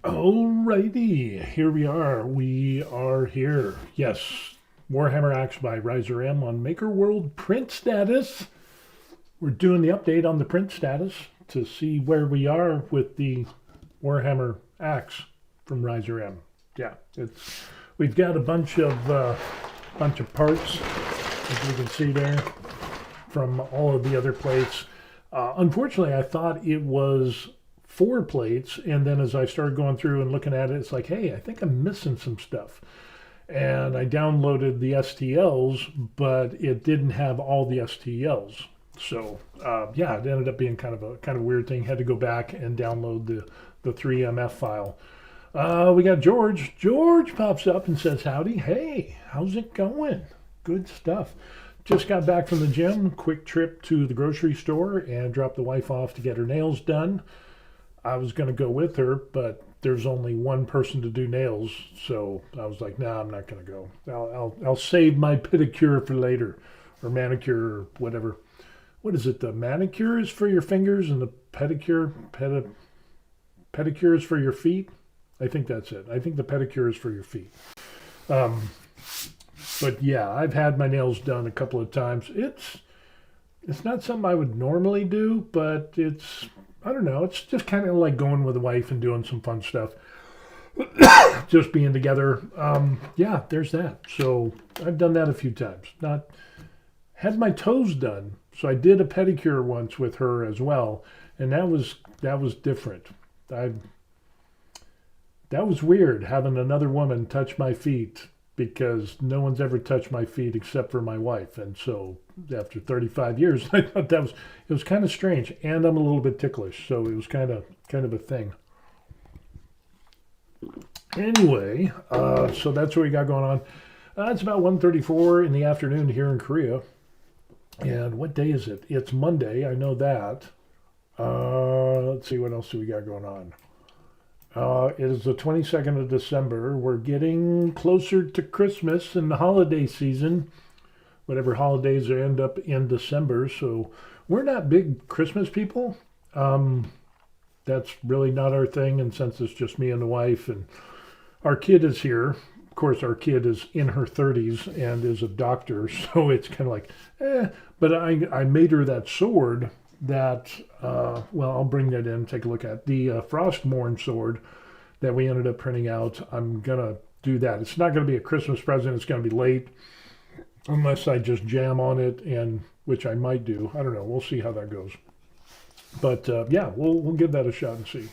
Alrighty, here we are. We are here. Yes, Warhammer Axe by riserm on Makerworld Print status. We're doing the update on the print status to see where we are with the Warhammer Axe from riserm. Yeah, it's we've got a bunch of parts, as you can see there, from all of the other plates. Unfortunately, I thought it was four plates, and then as I started going through and looking at it, it's like, hey, I think I'm missing some stuff. And I downloaded the STLs, but it didn't have all the STLs. So yeah, it ended up being kind of weird thing. Had to go back and download the 3MF file. We got George. George pops up and says, howdy. Hey, how's it going? Good stuff. Just got back from the gym. Quick trip to the grocery store and dropped the wife off to get her nails done. I was going to go with her, but there's only one person to do nails, so I was like, nah, I'm not going to go. I'll save my pedicure for later, or manicure, or whatever. What is it? The manicure is for your fingers, and the pedicure is for your feet. I think that's it. I think the pedicure is for your feet. Um, but yeah, I've had my nails done a couple of times. It's not something I would normally do, but I don't know. It's just kind of like going with a wife and doing some fun stuff. Just being together. Yeah, there's that. So I've done that a few times. Not had my toes done. So I did a pedicure once with her as well, and that was different. That was weird having another woman touch my feet because no one's ever touched my feet except for my wife. And so after 35 years, I thought it was kind of strange. And I'm a little bit ticklish, so it was kind of a thing. Anyway, so that's what we got going on. It's about 1:34 in the afternoon here in Korea. And what day is it? It's Monday. I know that. Let's see, what else do we got going on? It is the 22nd of December. We're getting closer to Christmas and the holiday season, whatever holidays end up in December. So we're not big Christmas people. That's really not our thing. And since it's just me and the wife and our kid is here, of course, our kid is in her 30s and is a doctor. So it's kind of like, But I made her that sword that, well, I'll bring that in, take a look at. The Frostmourne sword that we ended up printing out. I'm going to do that. It's not going to be a Christmas present. It's going to be late unless I just jam on it, and which I might do. I don't know. We'll see how that goes. But yeah, we'll give that a shot and see.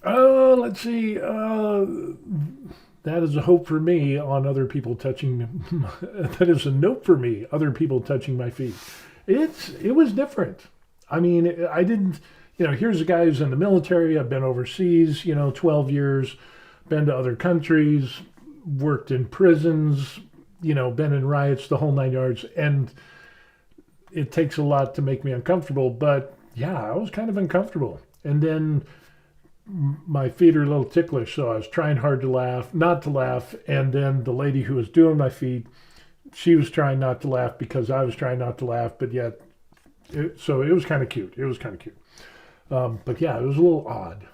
Let's see. That is a hope for me on other people touching. That is a note for me. Other people touching my feet. It was different. I mean, I didn't. Here's a guy who's in the military. I've been overseas. 12 years. Been to other countries. Worked in prisons. Been in riots, the whole nine yards. And it takes a lot to make me uncomfortable. But yeah, I was kind of uncomfortable. And then my feet are a little ticklish, so I was trying hard to laugh, not to laugh. And then the lady who was doing my feet, she was trying not to laugh because I was trying not to laugh, but yet, so it was kind of cute. It was kind of cute. But yeah, it was a little odd,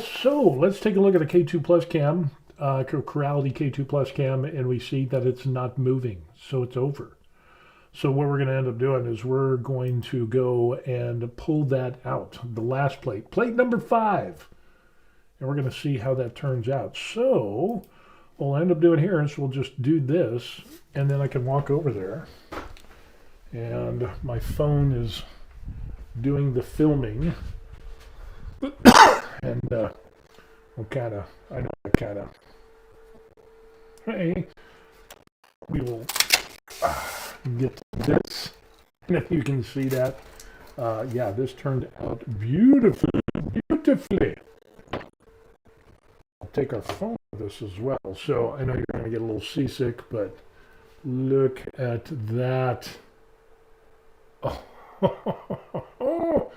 So let's take a look at the K2 Plus cam, Chorality K2 Plus cam, and we see that it's not moving, so it's over. So what we're going to end up doing is we're going to go and pull that out, the last plate, plate number 5. And we're going to see how that turns out. So what we'll end up doing here is we'll just do this, and then I can walk over there. And my phone is doing the filming. And hey, we will get this. And if you can see that, yeah, this turned out beautifully. I'll take our phone with us as well. So I know you're going to get a little seasick, but look at that. Oh,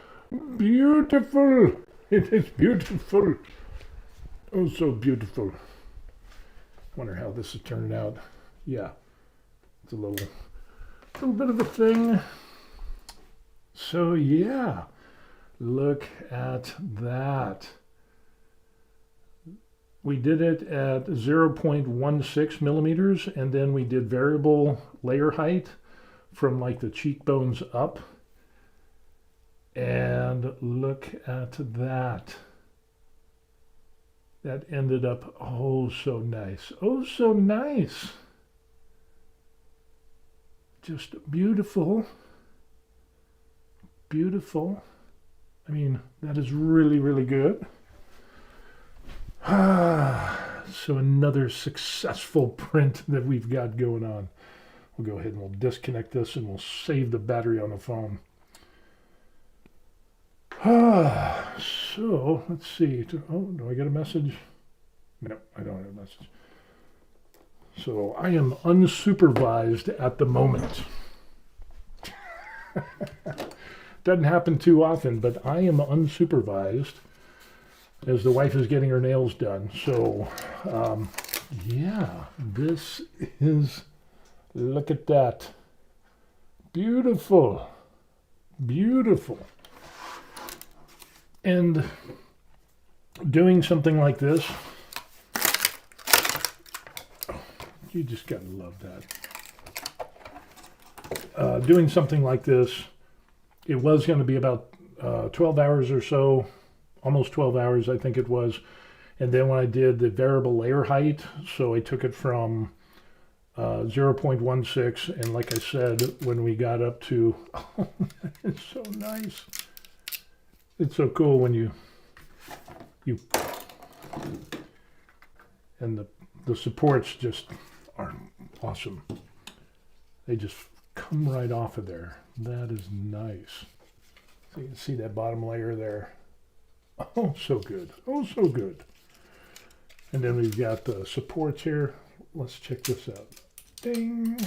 beautiful. It is beautiful. Oh, so beautiful. Wonder how this is turning out. Yeah, it's a little bit of a thing. So yeah, look at that. we did it at 0.16 millimeters, and then we did variable layer height from like the cheekbones up. And look at that. That ended up oh so nice. Oh so nice. Just beautiful. Beautiful. I mean, that is really, really good. So another successful print that we've got going on. We'll go ahead and we'll disconnect this and we'll save the battery on the phone. So let's see. Oh, do I get a message? No, I don't have a message. So I am unsupervised at the moment. Doesn't happen too often, but I am unsupervised as the wife is getting her nails done. So, yeah, this is, look at that. Beautiful. Beautiful. And doing something like this, you just gotta love that. Doing something like this, it was going to be about 12 hours or so, almost 12 hours I think it was. And then when I did the variable layer height, so I took it from 0.16, and like I said, when we got up to, oh, it's so nice. It's so cool when you and the supports just are awesome. They just come right off of there. That is nice. So you can see that bottom layer there. Oh, so good. Oh, so good. And then we've got the supports here. Let's check this out. Ding.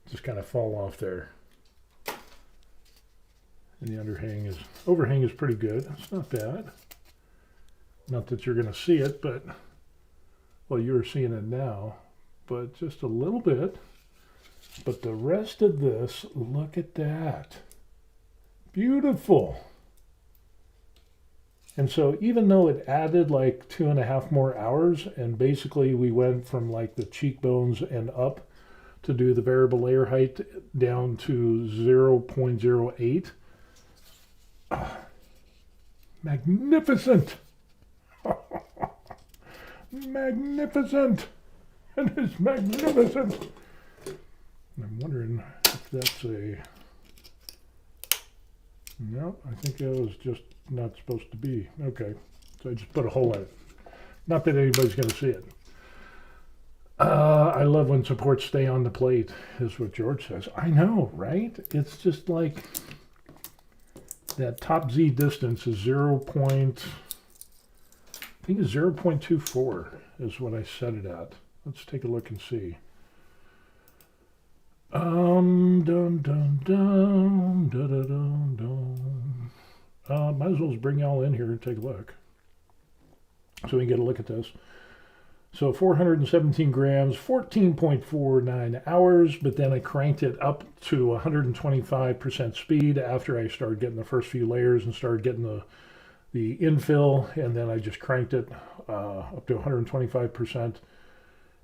Just kind of fall off there. And the overhang is pretty good. It's not bad. Not that you're going to see it, but, well, you're seeing it now, but just a little bit. But the rest of this, look at that. Beautiful. And so even though it added like 2.5 more hours, and basically we went from like the cheekbones and up to do the variable layer height down to 0.08. Magnificent. Magnificent. It is magnificent. I'm wondering if that's a... No, I think that was just not supposed to be. Okay, so I just put a hole in it. Not that anybody's going to see it. I love when supports stay on the plate, is what George says. I know, right? It's just like that top Z distance is 0.24 is what I set it at. Let's take a look and see. Dum dum dum dum dum dum. Might as well just bring y'all in here and take a look, so we can get a look at this. So 417 grams, 14.49 hours, but then I cranked it up to 125% speed after I started getting the first few layers and started getting the infill, and then I just cranked it up to 125%.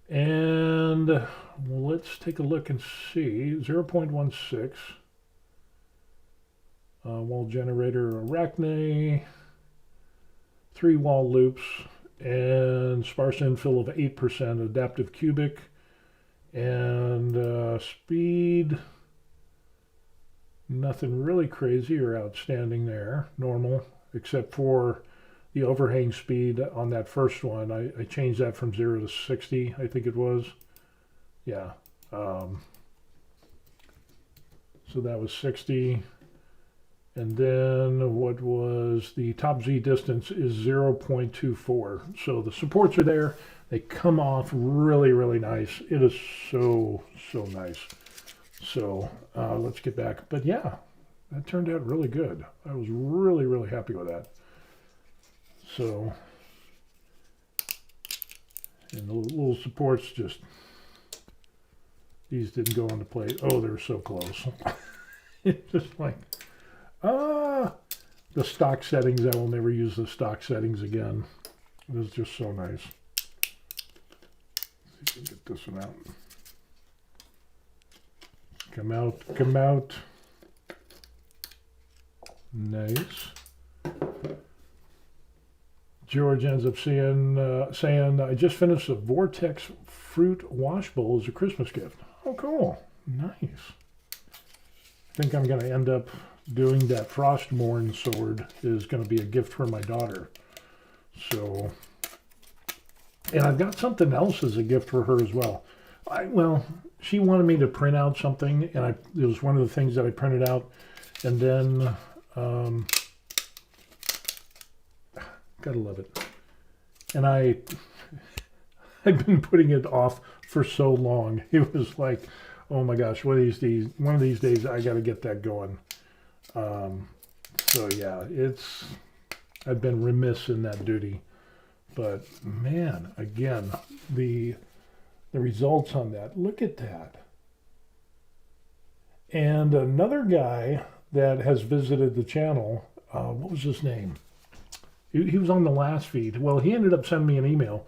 And let's take a look and see. 0.16 wall generator Arachne, 3 wall loops, and sparse infill of 8%, adaptive cubic, and speed, nothing really crazy or outstanding there, normal, except for the overhang speed on that first one. I changed that from 0 to 60, I think it was. Yeah. So that was 60. And then what was the top Z distance is 0.24. So the supports are there. They come off really, really nice. It is so, so nice. So let's get back. But yeah, that turned out really good. I was really, really happy with that. So, and the little supports just, these didn't go on the plate. Oh, they're so close. It's just like, the stock settings. I will never use the stock settings again. It is just so nice. Let's see if we can get this one out. Come out, come out. Nice. George ends up saying, I just finished a Vortex fruit wash bowl as a Christmas gift. Oh, cool. Nice. I think I'm going to end up doing that Frostmourne sword is going to be a gift for my daughter. So, and I've got something else as a gift for her as well. Well, she wanted me to print out something, and it was one of the things that I printed out, and then, gotta love it. And I've been putting it off for so long. It was like, oh my gosh, one of these days I got to get that going. So yeah, I've been remiss in that duty, but man, again, the results on that, look at that. And another guy that has visited the channel, what was his name? He was on the last feed. Well, he ended up sending me an email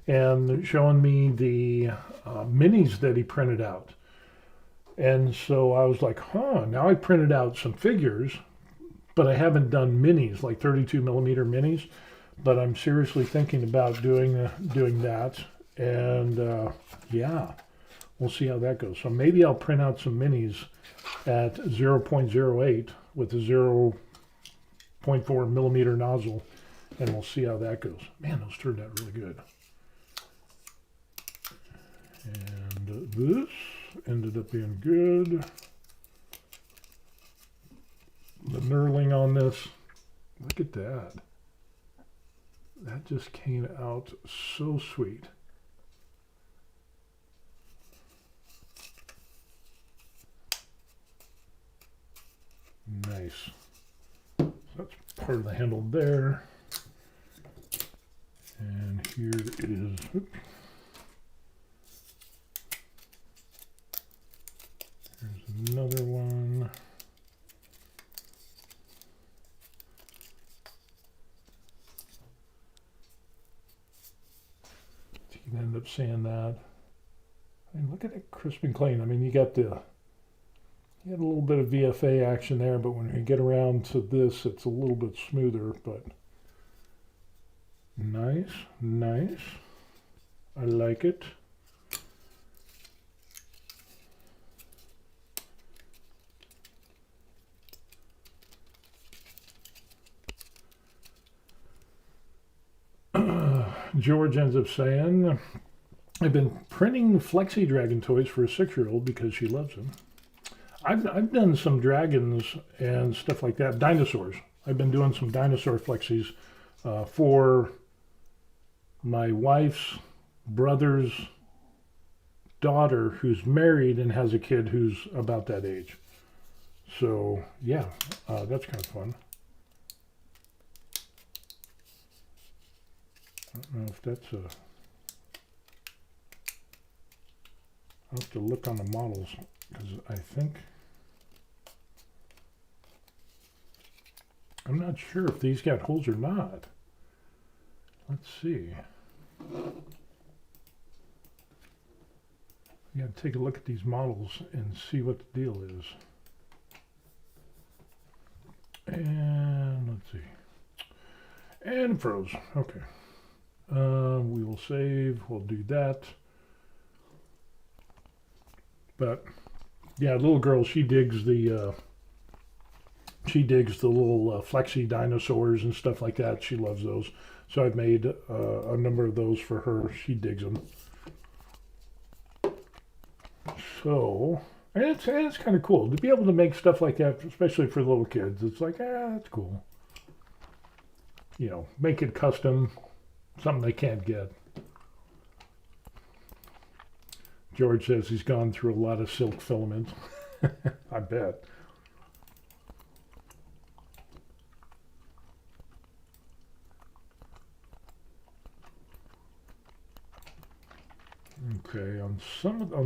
and showing me the minis that he printed out. And so I was like, now I printed out some figures, but I haven't done minis, like 32 millimeter minis. But I'm seriously thinking about doing that. And yeah, we'll see how that goes. So maybe I'll print out some minis at 0.08 with a 0.4 millimeter nozzle, and we'll see how that goes. Man, those turned out really good. And this ended up being good. The knurling on this, look at that. That just came out so sweet. Nice. So that's part of the handle there. And here it is. Oops. Here's another one. You can end up saying that. I mean, look at it crisp and clean. I mean, you got a little bit of VFA action there, but when you get around to this, it's a little bit smoother, but nice, nice. I like it. George ends up saying, I've been printing Flexi Dragon toys for a 6-year-old because she loves them. I've done some dragons and stuff like that. Dinosaurs. I've been doing some dinosaur flexis for my wife's brother's daughter who's married and has a kid who's about that age. So yeah, that's kind of fun. I don't know if that's a... I'll have to look on the models because I think... I'm not sure if these got holes or not. Let's see. You gotta take a look at these models and see what the deal is. And let's see. And froze. Okay. We will save. We'll do that. But yeah, little girl, she digs the little flexi dinosaurs and stuff like that. She loves those. So I've made a number of those for her. She digs them. So, and it's kind of cool to be able to make stuff like that, especially for little kids. It's like, that's cool. You know, make it custom, something they can't get. George says he's gone through a lot of silk filament. I bet. Okay, on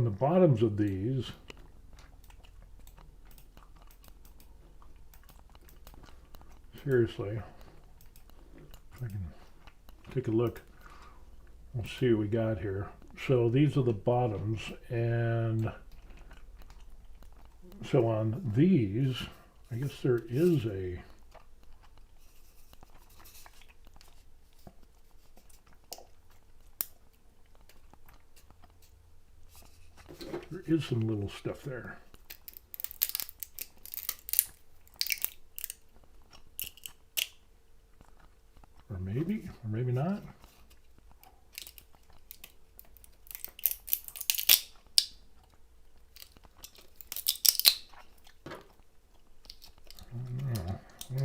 the bottoms of these, seriously, if I can take a look. Let's see what we got here. So these are the bottoms, and so on these, I guess there is a some little stuff there. Or maybe not.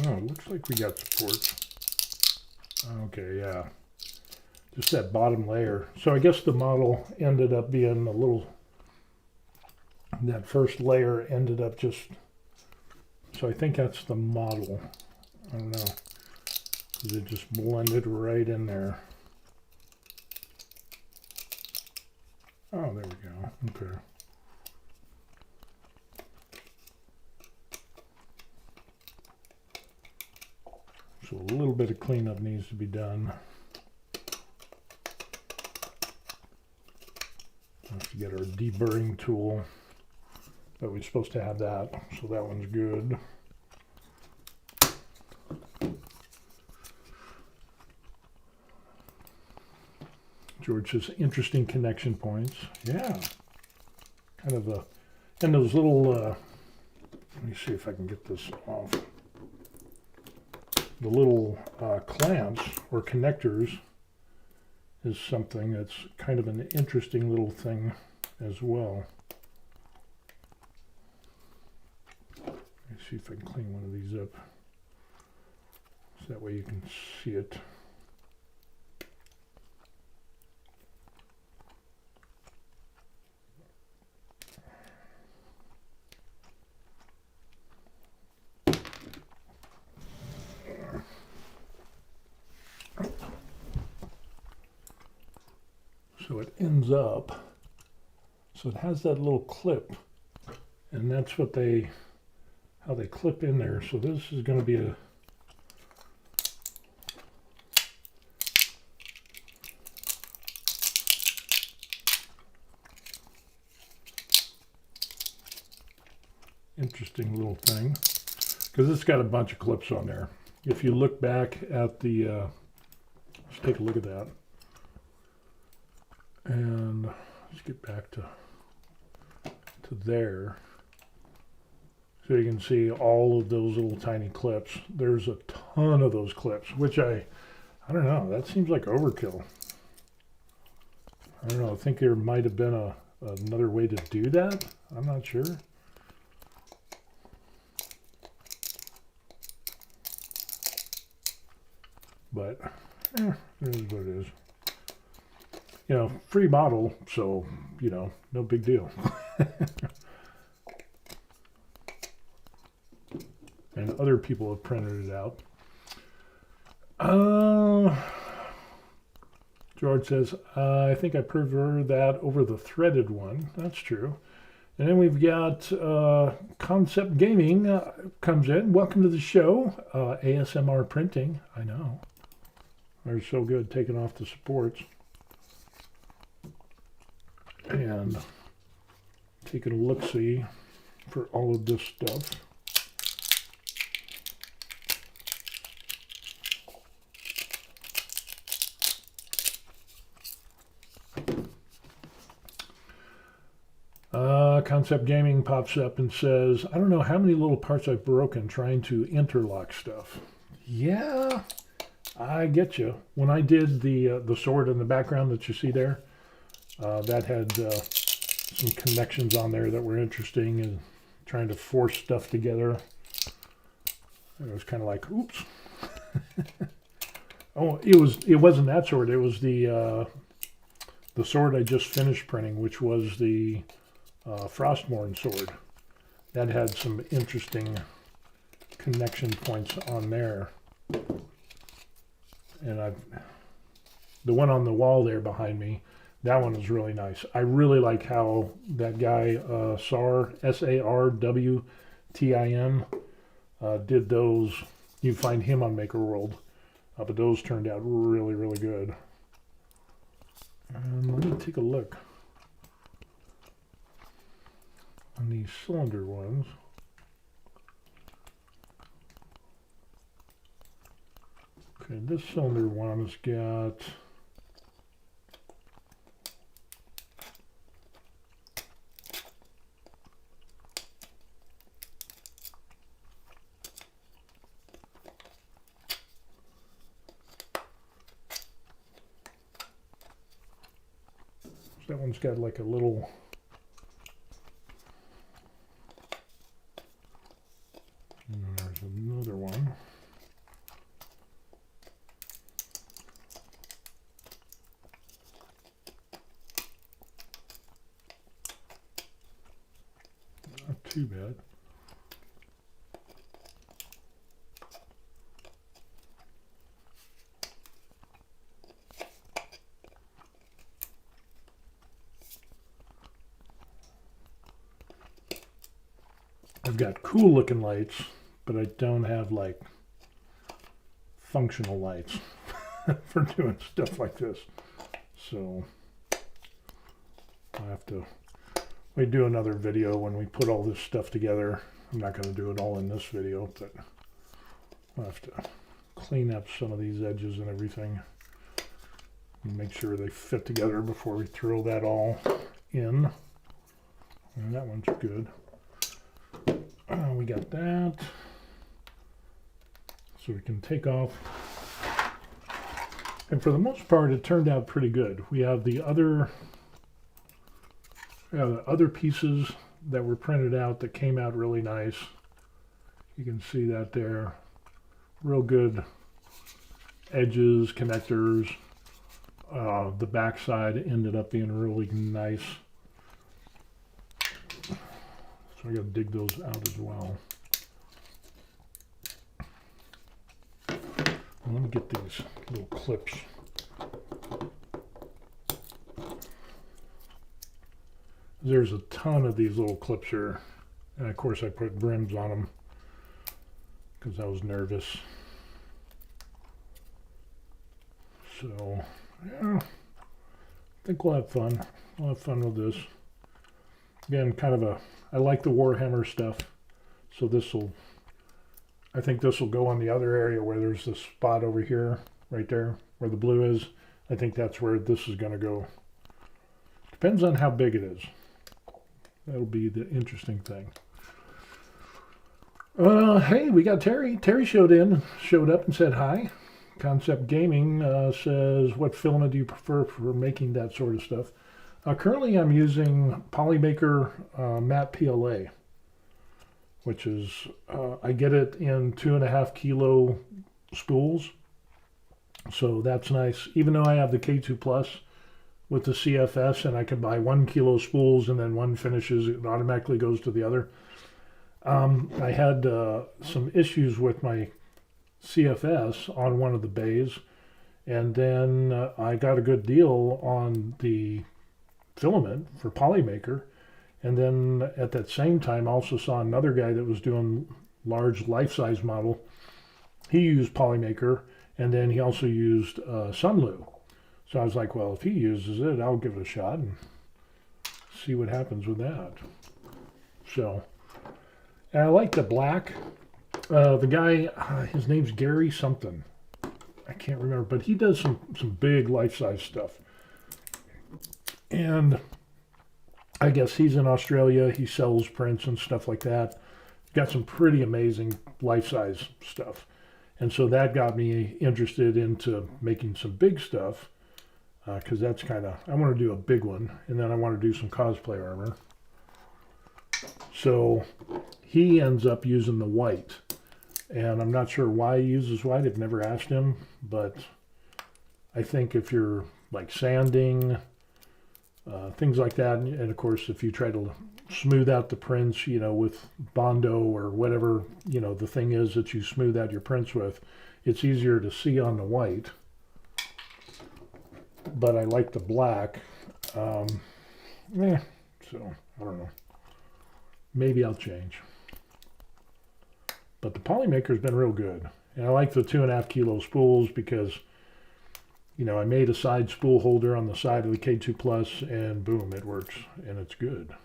Oh, it looks like we got supports. Okay, yeah. Just that bottom layer. So I guess the model ended up being a little, that first layer ended up just, so I think that's the model. I don't know, because it just blended right in there. Oh, there we go. Okay. So a little bit of cleanup needs to be done. Have to get our deburring tool, but we're supposed to have that, so that one's good. George says interesting connection points. Yeah, kind of a, and those little, let me see if I can get this off. The little clamps or connectors is something that's kind of an interesting little thing as well. Let me see if I can clean one of these up, so that way you can see it. So it ends up, so it has that little clip, and that's what how they clip in there. So this is going to be a, interesting little thing, because it's got a bunch of clips on there. If you look back at the, let's take a look at that. And let's get back to there. So you can see all of those little tiny clips. There's a ton of those clips, which I don't know, that seems like overkill. I don't know, I think there might have been another way to do that. I'm not sure. But, it is what it is. You know, free model, so, you know, no big deal. And other people have printed it out. George says, I think I prefer that over the threaded one. That's true. And then we've got Concept Gaming comes in. Welcome to the show. ASMR printing. I know. They're so good taking off the supports. And taking a look-see for all of this stuff. Concept Gaming pops up and says, I don't know how many little parts I've broken trying to interlock stuff. Yeah, I get you. When I did the sword in the background that you see there, that had some connections on there that were interesting, and trying to force stuff together. It was kind of like, oops. Oh, it wasn't that sword. It was the sword I just finished printing, which was the Frostmourne sword. That had some interesting connection points on there. And the one on the wall there behind me, that one is really nice. I really like how that guy, Sar, S-A-R-W-T-I-N, did those. You find him on Makerworld. But those turned out really, really good. And let me take a look on these cylinder ones. Okay, this cylinder one has got that one's got like a little and there's another one. Not too bad. I've got cool looking lights, but I don't have like functional lights for doing stuff like this. So I'll have to do another video when we put all this stuff together. I'm not going to do it all in this video, but I'll have to clean up some of these edges and everything and make sure they fit together before we throw that all in. And that one's good. We got that, so we can take off, and for the most part it turned out pretty good. We have the other pieces that were printed out that came out really nice. You can see that there, real good edges, connectors. The back side ended up being really nice. So I got to dig those out as well. And let me get these little clips. There's a ton of these little clips here. And of course I put brims on them because I was nervous. So, yeah, I think we'll have fun. We'll have fun with this. Again, I like the Warhammer stuff, so I think this will go on the other area where there's this spot over here, right there, where the blue is. I think that's where this is going to go. Depends on how big it is. That'll be the interesting thing. Hey, we got Terry. Terry showed up and said hi. Concept Gaming says, what filament do you prefer for making that sort of stuff? Currently I'm using Polymaker matte PLA, which is, I get it in 2.5 kilo spools. So that's nice. Even though I have the K2 Plus with the CFS and I can buy 1 kilo spools and then one finishes, it automatically goes to the other. I had some issues with my CFS on one of the bays, and then I got a good deal on the filament for Polymaker, and then at that same time I also saw another guy that was doing large life-size model. He used Polymaker, and then he also used Sunlu. So I was like, well, if he uses it, I'll give it a shot and see what happens with that. So, and I like the black. The guy, his name's Gary something. I can't remember, but he does some big life-size stuff. And I guess he's in Australia. He sells prints and stuff like that. Got some pretty amazing life-size stuff. And so that got me interested into making some big stuff, because that's I want to do a big one, and then I want to do some cosplay armor. So he ends up using the white. And I'm not sure why he uses white. I've never asked him, but I think if you're like sanding, things like that, and of course if you try to smooth out the prints, with Bondo or whatever, the thing is that you smooth out your prints with, it's easier to see on the white. But I like the black. So I don't know. Maybe I'll change. But the Polymaker's been real good. And I like the 2.5 kilo spools because, you know, I made a side spool holder on the side of the K2 Plus, and boom, it works, and it's good.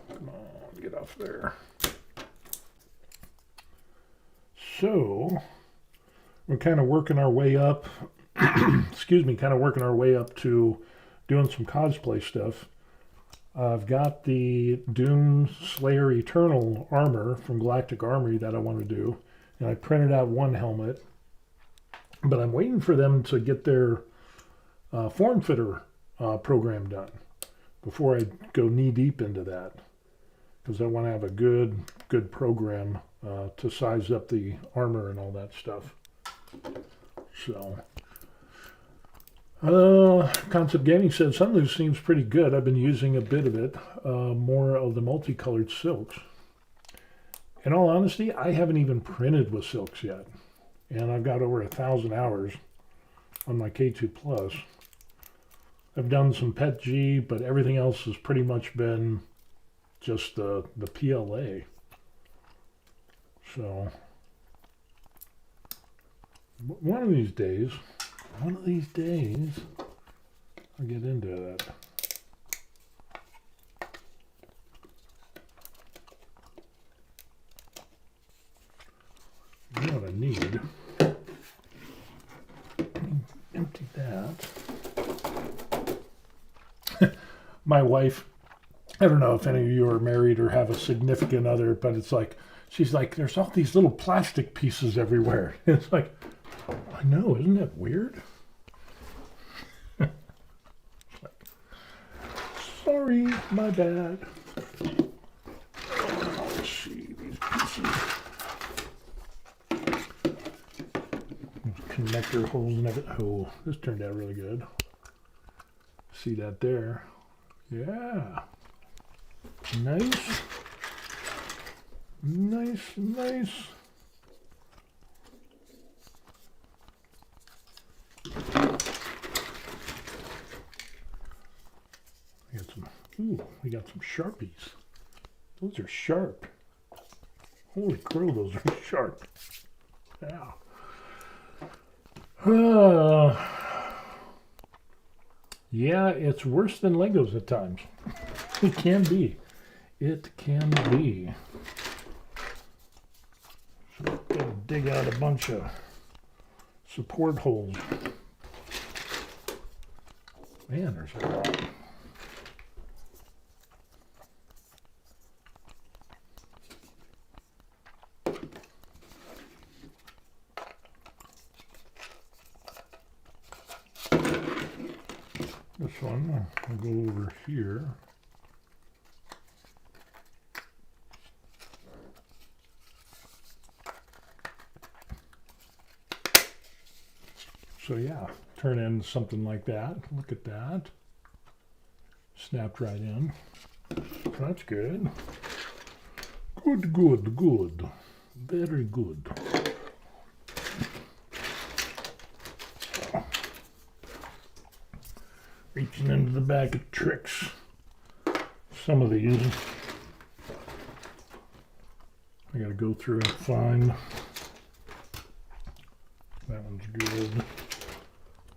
Come on, get off there. So, we're kind of working our way up, excuse me, kind of working our way up to doing some cosplay stuff. I've got the Doom Slayer Eternal armor from Galactic Armory that I want to do. And I printed out one helmet, but I'm waiting for them to get their form fitter program done before I go knee deep into that, because I want to have a good program to size up the armor and all that stuff. So, Concept Gaming said Sunloose seems pretty good. I've been using a bit of it, more of the multicolored silks. In all honesty, I haven't even printed with silks yet. And I've got over 1,000 hours on my K2 Plus. I've done some Pet G, but everything else has pretty much been just the PLA. So, one of these days, I'll get into that. You know what I need? Empty that. My wife, I don't know if any of you are married or have a significant other, but it's like, she's like, there's all these little plastic pieces everywhere. It's like, I know, isn't that weird? Sorry, my bad. Oh, let's see these pieces. Connector holes and everything. Oh, this turned out really good. See that there? Yeah. Nice. Nice, nice. We got some Sharpies. Those are sharp. Holy crow, those are sharp. Yeah. Yeah, it's worse than Legos at times. It can be. It can be. So gotta dig out a bunch of support holes. Man, there's a lot. This one, I'll go over here. So yeah, turn in something like that. Look at that. Snapped right in. That's good. Good, good, good. Very good. Reaching into the bag of tricks. Some of these I gotta go through and find. That one's good.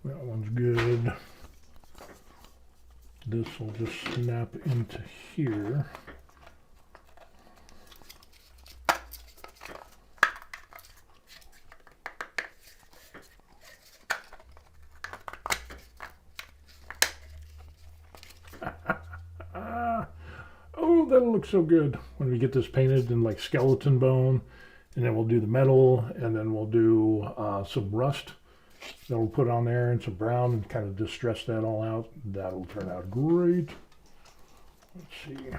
That one's good. This will just snap into here. Oh, that'll look so good when we get this painted in like skeleton bone, and then we'll do the metal, and then we'll do some rust that we'll put on there and some brown and kind of distress that all out. That'll turn out great. Let's see.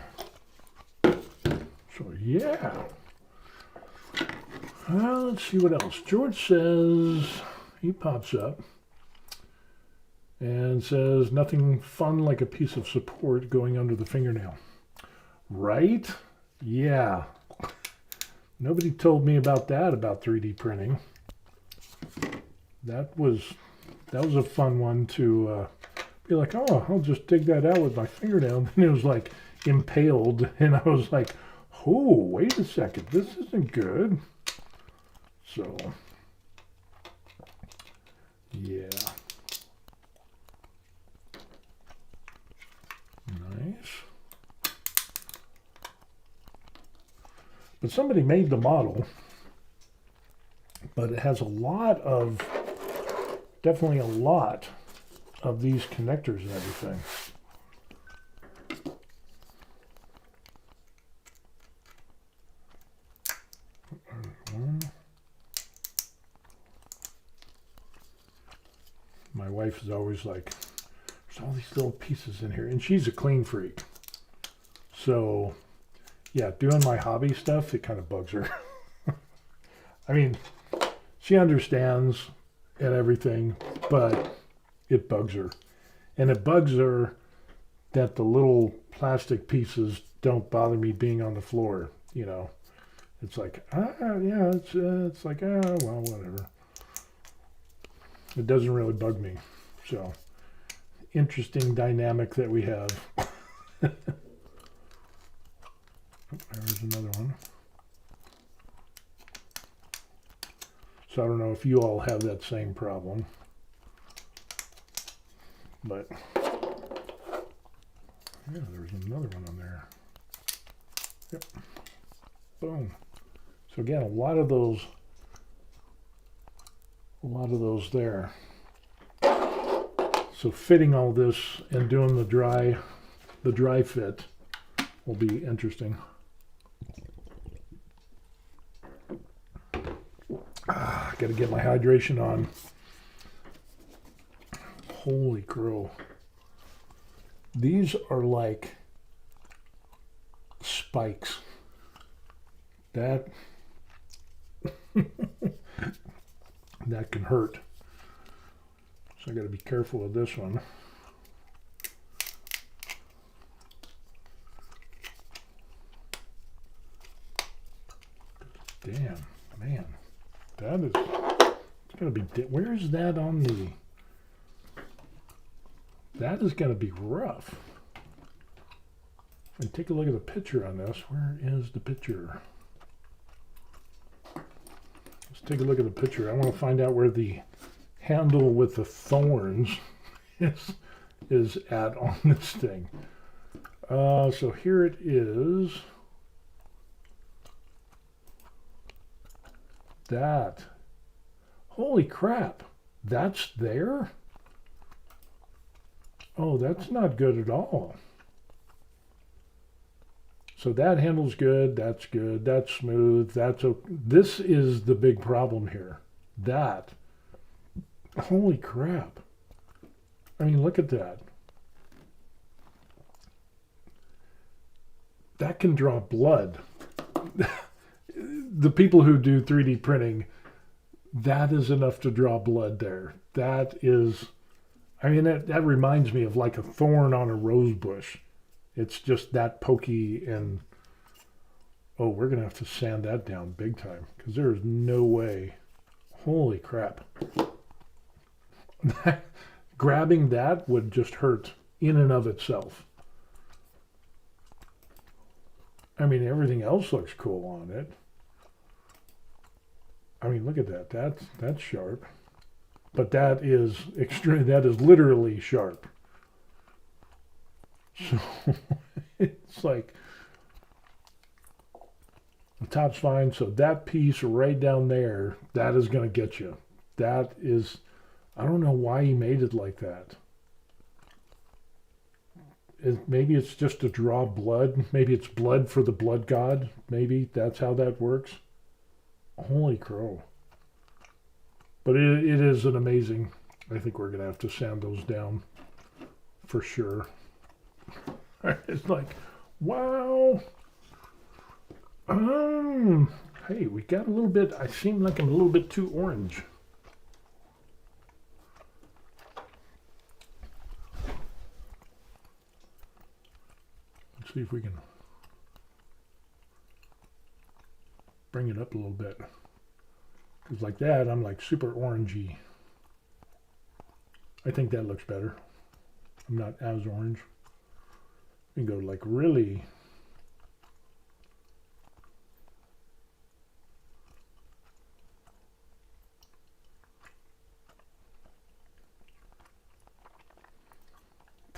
So yeah. Let's see what else. George says, he pops up and says, nothing fun like a piece of support going under the fingernail. Right? Yeah. Nobody told me about that, about 3D printing. That was a fun one to be like, oh, I'll just dig that out with my fingernail. And it was like impaled, and I was like, Oh, wait a second. This isn't good. So, yeah. Nice. But somebody made the model, but it has a lot of, definitely a lot of these connectors and everything. My wife is always like, there's all these little pieces in here, and she's a clean freak. So, yeah, doing my hobby stuff, it kind of bugs her. I mean, she understands and everything, but it bugs her. And it bugs her that the little plastic pieces don't bother me being on the floor, you know. It's like, yeah, it's like, well, whatever. It doesn't really bug me. So, interesting dynamic that we have. There's another one. So I don't know if you all have that same problem. But, yeah, there's another one on there. Yep. Boom. So again, a lot of those there. So fitting all this and doing the dry fit will be interesting. Got to get my hydration on. Holy crow. These are like spikes. That that can hurt. So I got to be careful with this one. Damn, man. That is, it's going to be, where is that on the, that is going to be rough. And take a look at the picture on this. Where is the picture? Let's take a look at the picture. I want to find out where the handle with the thorns is at on this thing. So here it is. That. Holy crap. That's there? Oh, that's not good at all. So that handle's good. That's good. That's smooth. That's okay. This is the big problem here. That. Holy crap. I mean, look at that. That can draw blood. The people who do 3D printing, that is enough to draw blood there. That is, I mean, that reminds me of like a thorn on a rose bush. It's just that pokey, and oh, we're going to have to sand that down big time because there's no way. Holy crap. Grabbing that would just hurt in and of itself. I mean, everything else looks cool on it. I mean, look at that. That's sharp. But that is extreme. That is literally sharp. So it's like the top's fine. So that piece right down there, that is going to get you. That is, I don't know why he made it like that. Maybe it's just to draw blood. Maybe it's blood for the blood god. Maybe that's how that works. Holy crow. But it is an amazing, I think we're going to have to sand those down for sure. It's like, wow. Hey, we got a little bit, I seem like I'm a little bit too orange. Let's see if we can bring it up a little bit. Because like that, I'm like super orangey. I think that looks better. I'm not as orange. We can go like really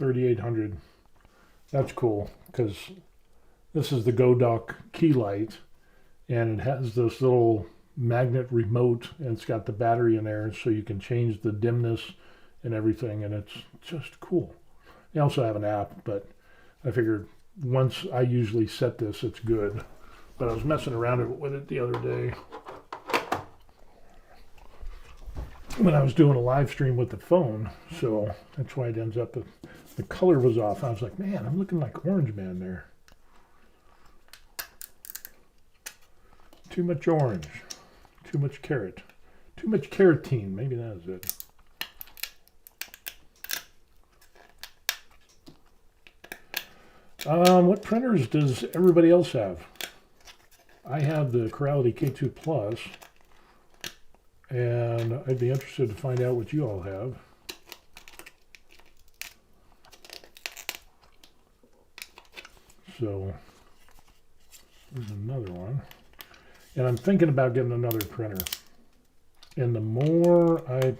3800. That's cool because this is the Godock key light, and it has this little magnet remote, and it's got the battery in there, so you can change the dimness and everything, and it's just cool. They also have an app, but I figured once I usually set this, it's good. But I was messing around with it the other day when I was doing a live stream with the phone, so that's why it ends up, the color was off. I was like, man, I'm looking like Orange Man there. Too much orange, too much carrot, too much carotene, maybe that is it. What printers does everybody else have? I have the Corality K2 Plus, and I'd be interested to find out what you all have. So, there's another one. And I'm thinking about getting another printer. And the more there's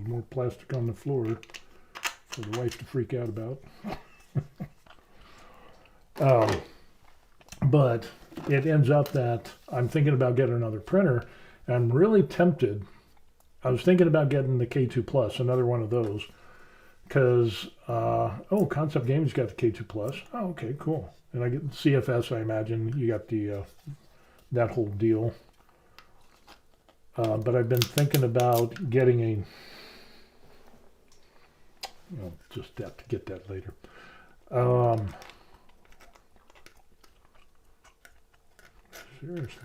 more plastic on the floor for the wife to freak out about. But it ends up that I'm thinking about getting another printer. And I'm really tempted. I was thinking about getting the K2 Plus, another one of those. Because, Concept Games got the K2 Plus. Oh, okay, cool. And I get CFS, I imagine. You got the that whole deal. But I've been thinking about getting I'll just have to get that later. Seriously.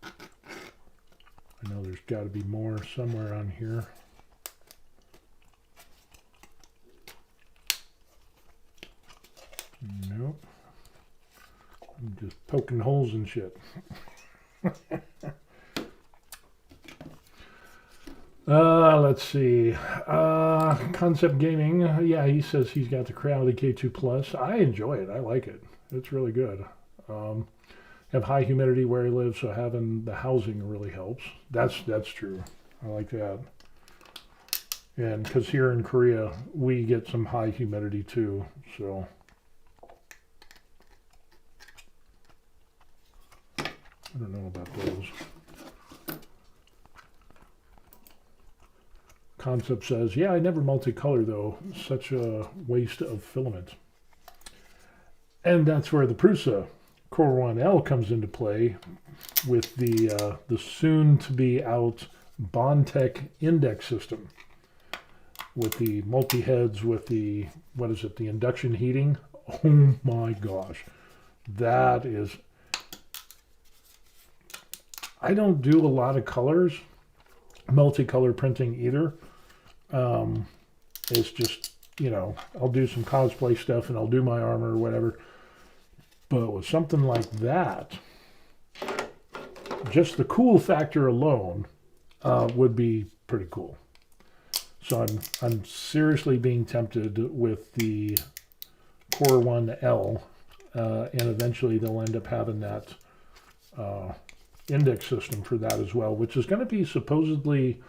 I know there's got to be more somewhere on here. Nope. I'm just poking holes in shit. Let's see. Concept Gaming. Yeah, he says he's got the Corality K2 Plus. I enjoy it. I like it. It's really good. Have high humidity where I live, so having the housing really helps. That's true. I like that. And because here in Korea, we get some high humidity too, so. I don't know about those. Concept says, yeah, I never multicolor though. Such a waste of filament. And that's where the Prusa Core 1L comes into play with the soon-to-be out Bondtech index system with the multi-heads with the, what is it, the induction heating. Oh my gosh. That is... I don't do a lot of colors, multicolor printing either. It's just, you know, I'll do some cosplay stuff and I'll do my armor or whatever. But with something like that, just the cool factor alone would be pretty cool. So I'm seriously being tempted with the Core 1L, and eventually they'll end up having that index system for that as well, which is going to be supposedly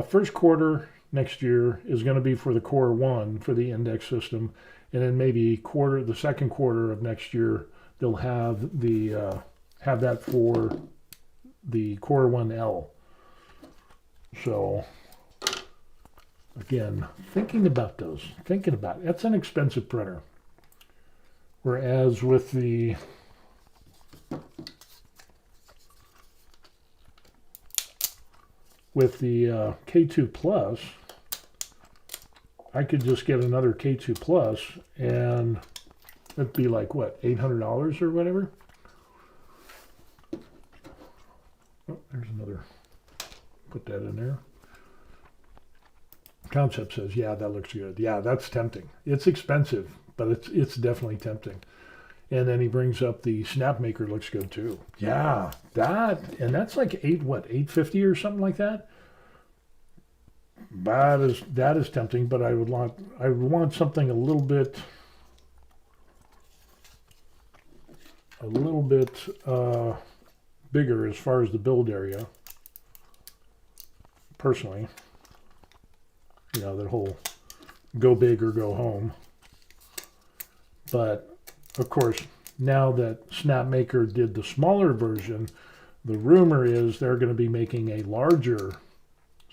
first quarter next year is going to be for the Core 1 for the index system, and then maybe the second quarter of next year they'll have the have that for the Core 1L. So again, thinking about it. That's an expensive printer. Whereas with the K2 Plus, I could just get another K2 Plus and it'd be like, what, $800 or whatever? Oh, there's another. Put that in there. Concept says, yeah, that looks good. Yeah, that's tempting. It's expensive, but it's definitely tempting. And then he brings up the Snapmaker looks good too. Yeah, that's like $850 or something like that. That is tempting, but I would want something a little bit bigger as far as the build area. Personally, you know, that whole go big or go home. But of course, now that Snapmaker did the smaller version, the rumor is they're going to be making a larger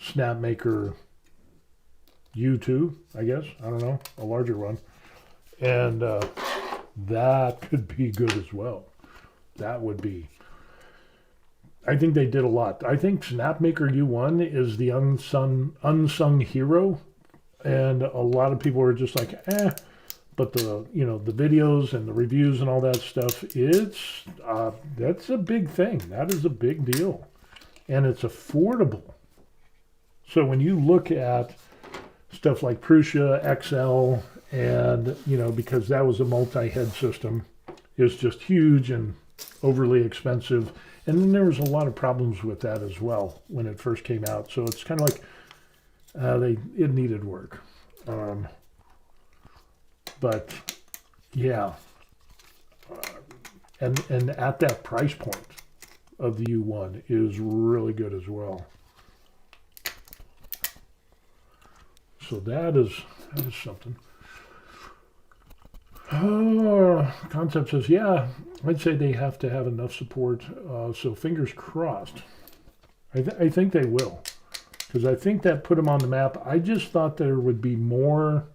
Snapmaker U2, I guess. I don't know, a larger one. And that could be good as well. That would be. I think they did a lot. I think Snapmaker U1 is the unsung hero. And a lot of people are just like, eh. But the videos and the reviews and all that stuff, that's a big thing. That is a big deal. And it's affordable. So when you look at stuff like Prusa XL, and, because that was a multi-head system, it's just huge and overly expensive. And then there was a lot of problems with that as well when it first came out. So it's kind of like it needed work. But yeah, and at that price point of the U1 is really good as well. So that is something. Concept says, yeah, I'd say they have to have enough support. So fingers crossed. I think they will, because I think that put them on the map. I just thought there would be more.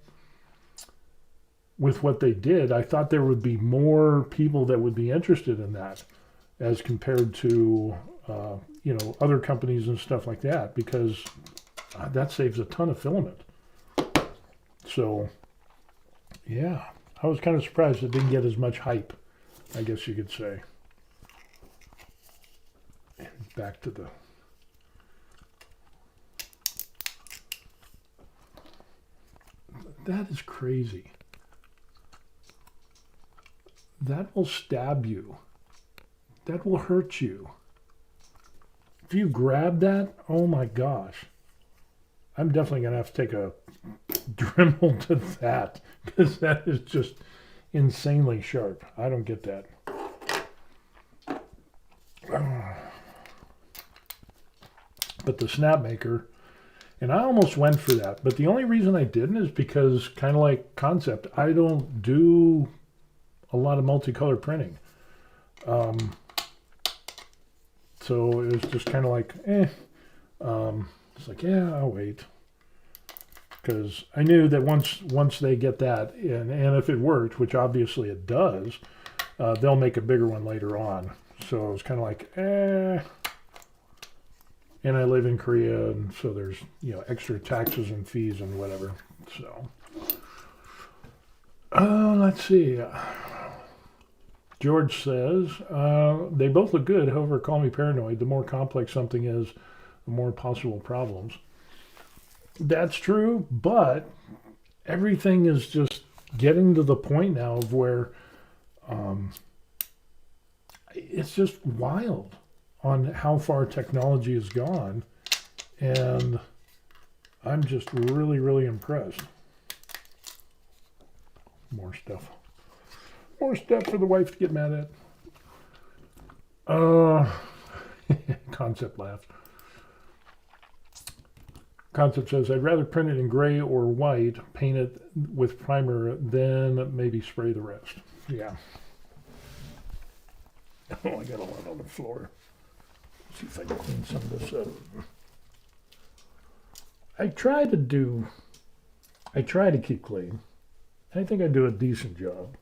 With what they did, I thought there would be more people that would be interested in that as compared to, other companies and stuff like that, because that saves a ton of filament. So, yeah, I was kind of surprised it didn't get as much hype, I guess you could say. And back to the... That is crazy. That will stab you. That will hurt you. If you grab that, oh my gosh. I'm definitely going to have to take a Dremel to that, because that is just insanely sharp. I don't get that. But the Snapmaker, and I almost went for that, but the only reason I didn't is because, kind of like Concept, I don't do a lot of multicolor printing. So it was just kind of like, it's like, yeah, I'll wait. Because I knew that once they get that, and if it worked, which obviously it does, they'll make a bigger one later on. So it was kind of like, And I live in Korea, and so there's, extra taxes and fees and whatever. So, let's see. George says, they both look good, however, call me paranoid. The more complex something is, the more possible problems. That's true, but everything is just getting to the point now of where it's just wild on how far technology has gone, and I'm just really, really impressed. More stuff. More stuff for the wife to get mad at. Concept laughs. Concept says, I'd rather print it in gray or white, paint it with primer, then maybe spray the rest. Yeah. Oh, I got a lot on the floor. Let's see if I can clean some of this up. I try to keep clean. I think I do a decent job.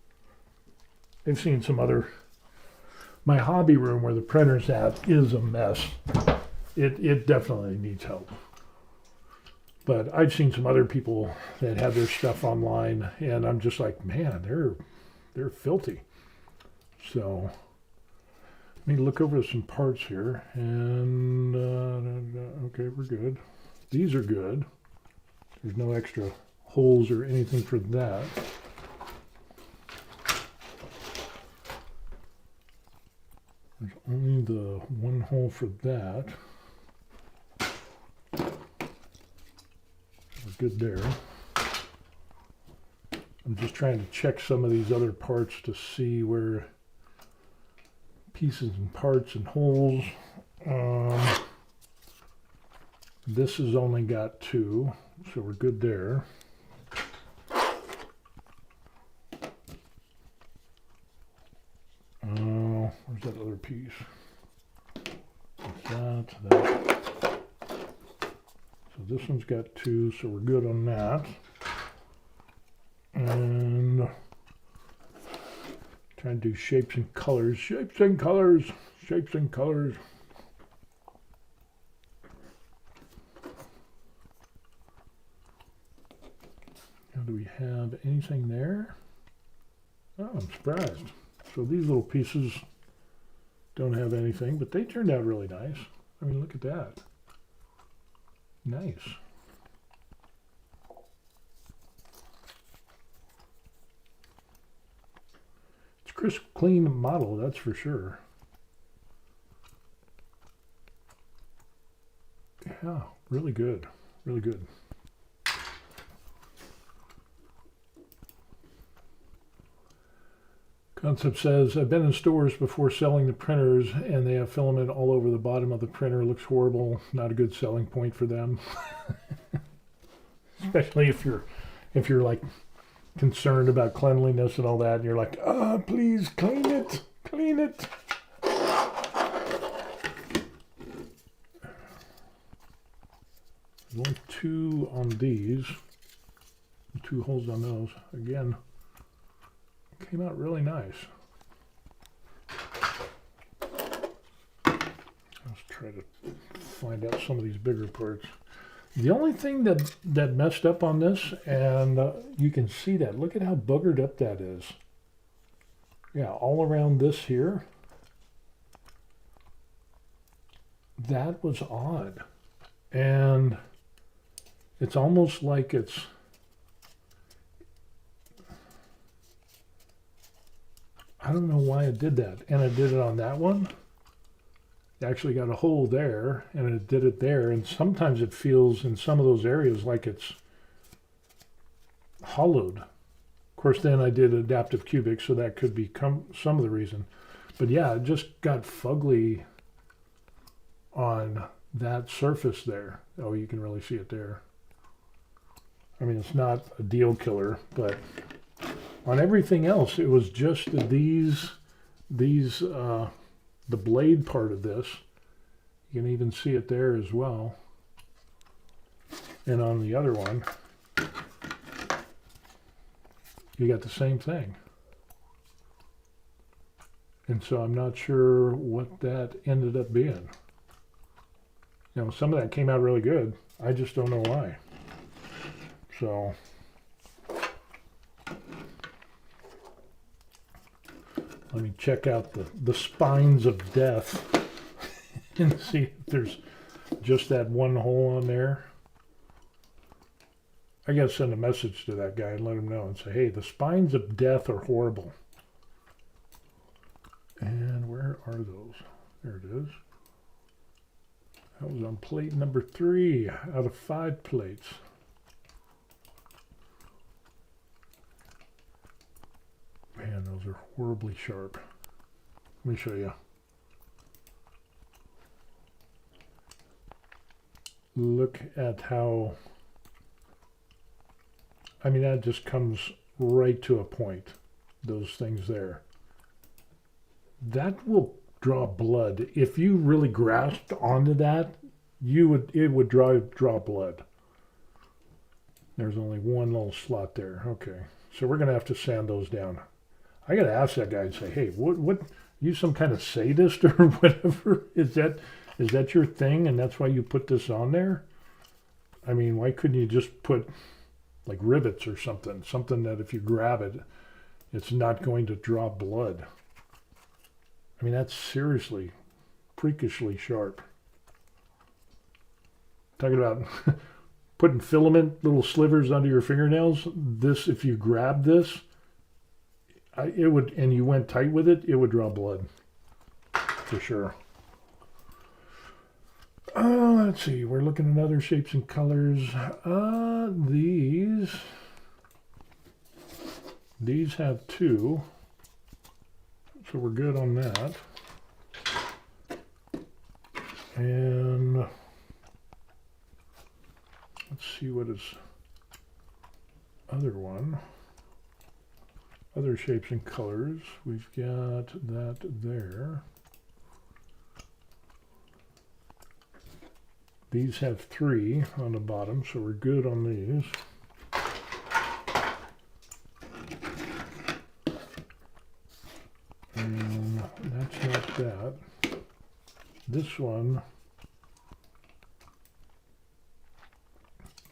I've seen some other, my hobby room where the printer's at is a mess. It definitely needs help. But I've seen some other people that have their stuff online, and I'm just like, man, they're filthy. So let me look over some parts here, and okay, we're good. These are good. There's no extra holes or anything for that. There's only the one hole for that. We're good there. I'm just trying to check some of these other parts to see where pieces and parts and holes. This has only got two, so we're good there. piece. That. So this one's got 2, so we're good on that. And trying to do shapes and colors, shapes and colors, shapes and colors. Now, do we have anything there? Oh, I'm surprised. So these little pieces don't have anything, but they turned out really nice. I mean, look at that. Nice. It's a crisp, clean model, that's for sure. Yeah, really good. Really good. Concept says, I've been in stores before selling the printers and they have filament all over the bottom of the printer. Looks horrible. Not a good selling point for them. Especially if you're like concerned about cleanliness and all that, and you're like, please clean it. Clean it. There's only 2 on these. 2 holes on those. Again, came out really nice. Let's try to find out some of these bigger parts. The only thing that messed up on this, and you can see that, look at how buggered up that is. Yeah, all around this here. That was odd. And it's almost like it's, I don't know why it did that. And it did it on that one. It actually got a hole there, and it did it there. And sometimes it feels in some of those areas like it's hollowed. Of course, then I did adaptive cubic, so that could be some of the reason. But yeah, it just got fugly on that surface there. Oh, you can really see it there. I mean, it's not a deal killer, but on everything else, it was just these the blade part of this. You can even see it there as well. And on the other one, you got the same thing. And so I'm not sure what that ended up being. You know, some of that came out really good. I just don't know why. So let me check out the spines of death and see if there's just that one hole on there. I gotta send a message to that guy and let him know and say, hey, the spines of death are horrible. And where are those? There it is. That was on plate number 3 out of 5 plates. Man, those are horribly sharp. Let me show you. Look at how, I mean, that just comes right to a point, those things there. That will draw blood. If you really grasped onto that, it would draw blood. There's only one little slot there. Okay, so we're gonna have to sand those down. I gotta ask that guy and say, hey, what you some kind of sadist or whatever? Is that your thing and that's why you put this on there? I mean, why couldn't you just put like rivets or something that if you grab it, it's not going to draw blood? I mean, that's seriously freakishly sharp. Talking about putting filament, little slivers under your fingernails. This, if you grab this, it would, and you went tight with it, it would draw blood for sure. Let's see, we're looking at other shapes and colors. These have 2, so we're good on that. And let's see what is other one. Other shapes and colors. We've got that there. These have 3 on the bottom, so we're good on these. And that's not that. This one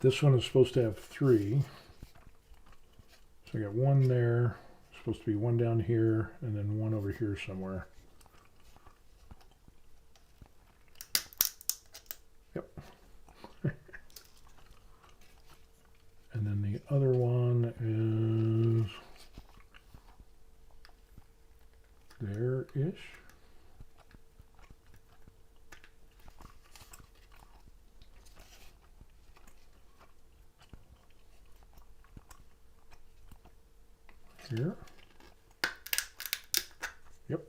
is supposed to have 3. So I got 1 there, supposed to be 1 down here, and then 1 over here somewhere. Yep. And then the other one is there-ish. Here. Yep.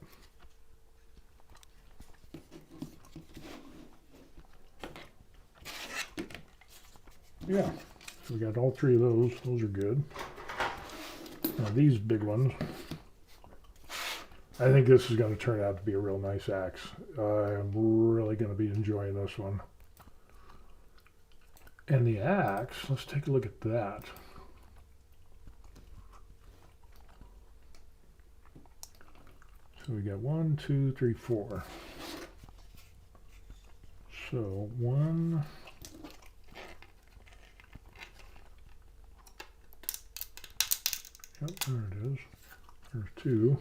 Yeah, so we got all 3 of those. Those are good. Now these big ones, I think this is going to turn out to be a real nice axe. I'm really going to be enjoying this one. And the axe, let's take a look at that. So we got 1, 2, 3, 4. So 1. Yep, there it is. There's 2.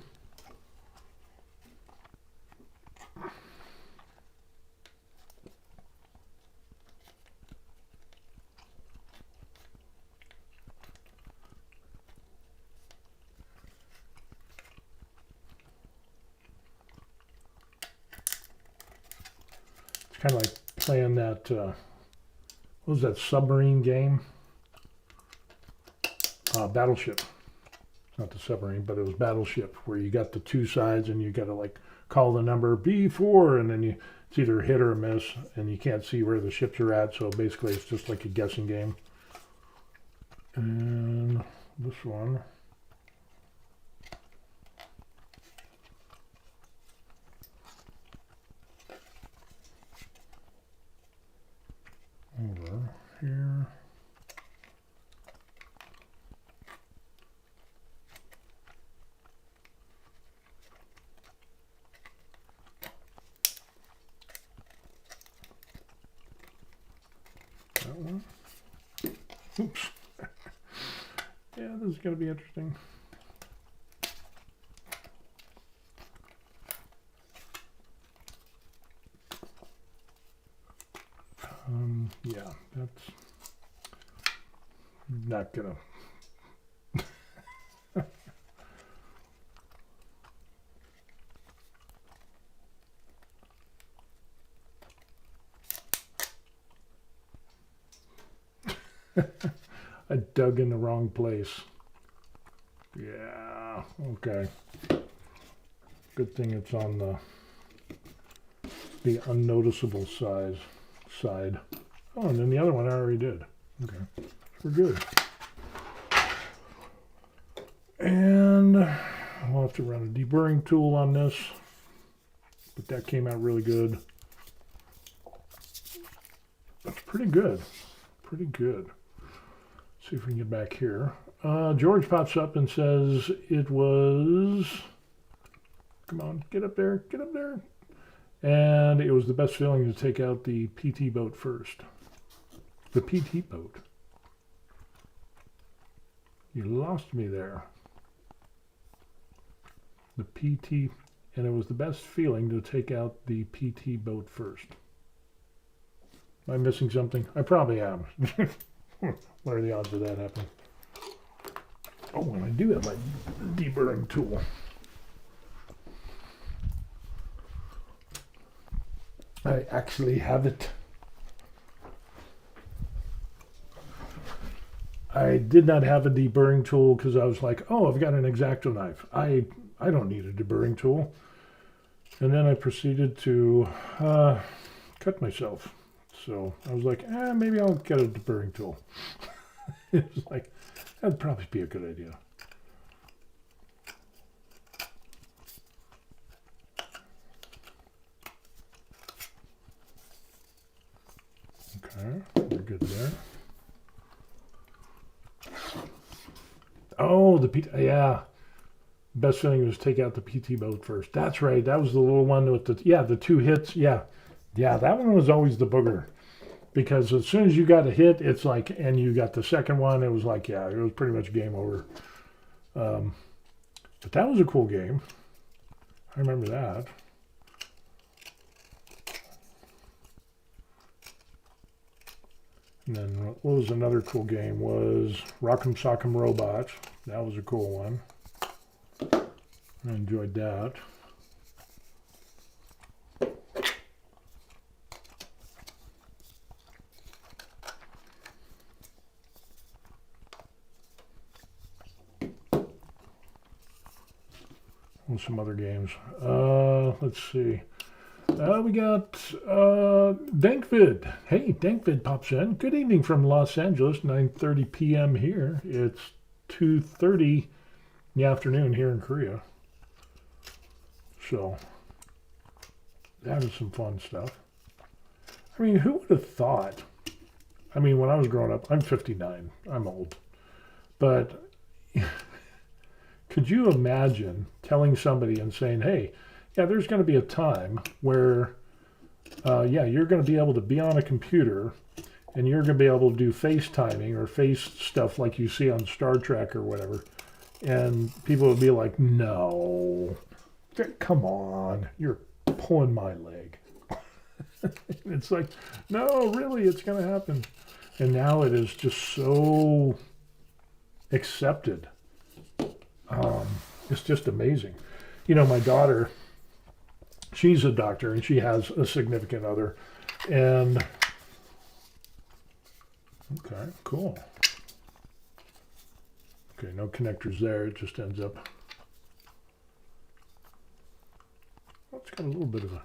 It's kind of like playing that, what was that submarine game? Battleship. Not the submarine, but it was Battleship, where you got the 2 sides and you got to like call the number B4, and then it's either a hit or a miss, and you can't see where the ships are at, so basically it's just like a guessing game. And this one, over here. That one. Oops. Yeah, this is going to be interesting. Yeah, that's not gonna. I dug in the wrong place. Yeah, okay. Good thing it's on the unnoticeable side. Oh, and then the other one I already did. Okay, we're good. And we'll have to run a deburring tool on this, but that came out really good. That's pretty good. Pretty good. See if we can get back here. George pops up and says it was, come on, get up there, get up there. And it was the best feeling to take out the PT boat first. The PT boat. You lost me there. The PT, and it was the best feeling to take out the PT boat first. Am I missing something? I probably am. What are the odds of that happening? Oh, and I do have my deburring tool. I actually have it. I did not have a deburring tool because I was like, oh, I've got an X-Acto knife. I don't need a deburring tool. And then I proceeded to cut myself. So I was like, maybe I'll get a deburring tool. It was like, that'd probably be a good idea. the PT, yeah. Best thing was take out the PT boat first. That's right. That was the little one with the 2 hits. Yeah. Yeah, that one was always the booger. Because as soon as you got a hit, it's like, and you got the second one, it was like, yeah, it was pretty much game over. But that was a cool game. I remember that. And then what was another cool game was Rock'em Sock'em Robots. That was a cool one. I enjoyed that. And some other games. Let's see. We got Dankvid. Hey, Dankvid pops in. Good evening from Los Angeles, 9:30 p.m. here. It's 2:30 in the afternoon here in Korea. So, that is some fun stuff. I mean, who would have thought? I mean, when I was growing up, I'm 59. I'm old. But could you imagine telling somebody and saying, hey, yeah, there's going to be a time where, yeah, you're going to be able to be on a computer and you're going to be able to do FaceTiming or face stuff like you see on Star Trek or whatever. And people would be like, no, come on, you're pulling my leg. It's like, no, really, it's going to happen. And now it is just so accepted. It's just amazing. You know, my daughter, she's a doctor and she has a significant other. And, okay, cool. Okay, no connectors there. It just ends up, well, it's got a little bit of a,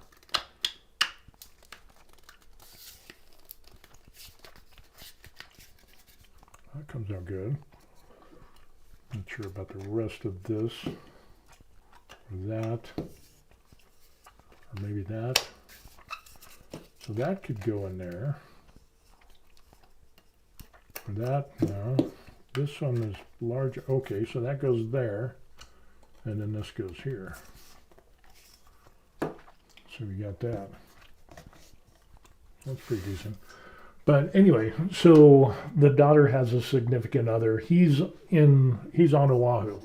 that comes out good. Not sure about the rest of this, or that, or maybe that. So that could go in there. Or that, no. This one is large. Okay, so that goes there, and then this goes here. So we got that. That's pretty decent. But anyway, so the daughter has a significant other. He's on Oahu,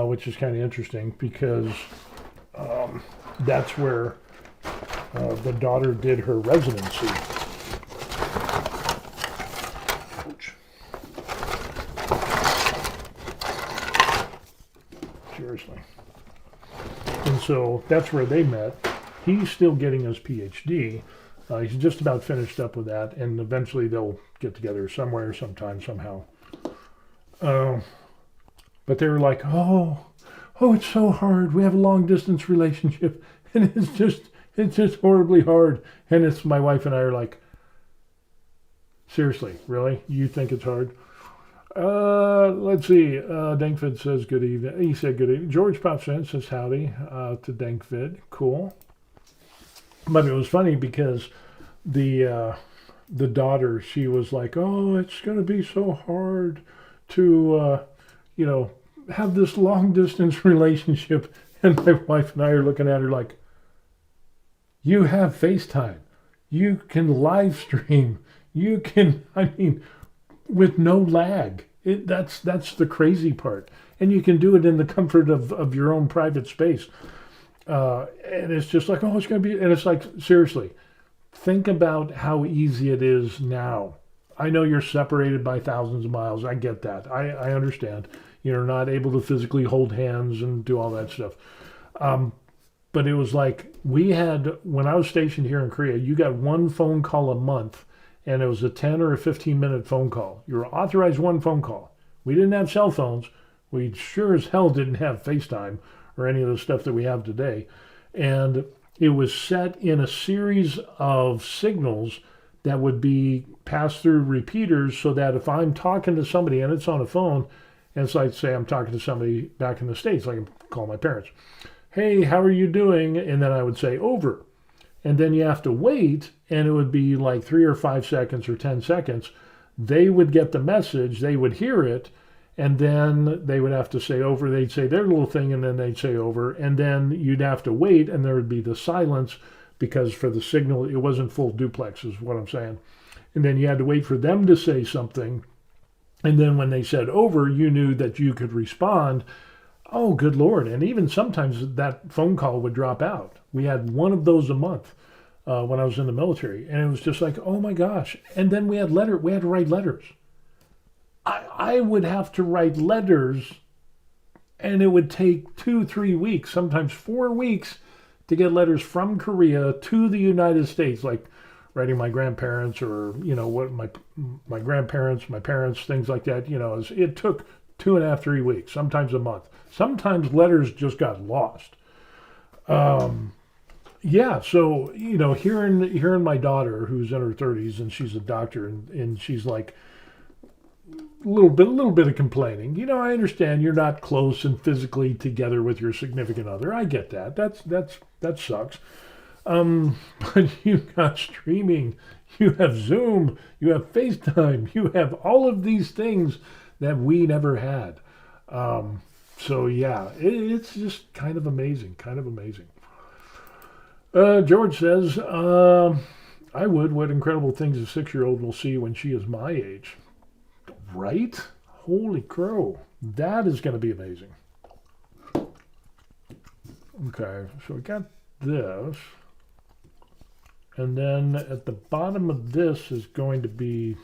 which is kind of interesting because that's where the daughter did her residency. Ouch. Seriously. And so that's where they met. He's still getting his PhD. He's just about finished up with that, and eventually they'll get together somewhere, sometime, somehow. But they were like, oh, it's so hard. We have a long-distance relationship, and it's just horribly hard. And it's my wife and I are like, seriously, really? You think it's hard? Let's see. Dankvid says good evening. He said good evening. George pops in, says howdy to Dankvid. Cool. But it was funny because the daughter, she was like, oh, it's going to be so hard to, have this long distance relationship. And my wife and I are looking at her like, you have FaceTime. You can live stream. You can, with no lag. That's the crazy part. And you can do it in the comfort of your own private space. And it's just like, oh, it's going to be, and it's like, seriously, think about how easy it is now. I know you're separated by thousands of miles. I get that. I understand. You're not able to physically hold hands and do all that stuff. But it was like, when I was stationed here in Korea, you got one phone call a month, and it was a 10 or a 15-minute phone call. You were authorized one phone call. We didn't have cell phones. We sure as hell didn't have FaceTime or any of the stuff that we have today. And it was set in a series of signals that would be passed through repeaters so that if I'm talking to somebody and it's on a phone, and it's like, say I'm talking to somebody back in the States, like I can call my parents, hey, how are you doing? And then I would say over. And then you have to wait, and it would be like 3 or 5 seconds or 10 seconds. They would get the message, they would hear it, And then they would have to say over. They'd say their little thing, and then they'd say over. And then you'd have to wait, and there would be the silence because for the signal, it wasn't full duplex, is what I'm saying. And then you had to wait for them to say something. And then when they said over, you knew that you could respond. Oh, good Lord. And even sometimes that phone call would drop out. We had one of those a month when I was in the military. And it was just like, oh my gosh. And then we had to write letters. I would have to write letters, and it would take 2-3 weeks, sometimes 4 weeks, to get letters from Korea to the United States, like writing my grandparents or, what my grandparents, my parents, things like that. It took 2.5, 3 weeks, sometimes a month. Sometimes letters just got lost. Yeah, so, hearing my daughter, who's in her 30s, and she's a doctor, and she's like, a little bit of complaining. I understand you're not close and physically together with your significant other. I get that. That sucks. But you've got streaming, you have Zoom, you have FaceTime, you have all of these things that we never had. So yeah, it's just kind of amazing. George says, what incredible things a 6-year-old will see when she is my age. Right? Holy crow. That is going to be amazing. Okay, so we got this. And then at the bottom of this is going to be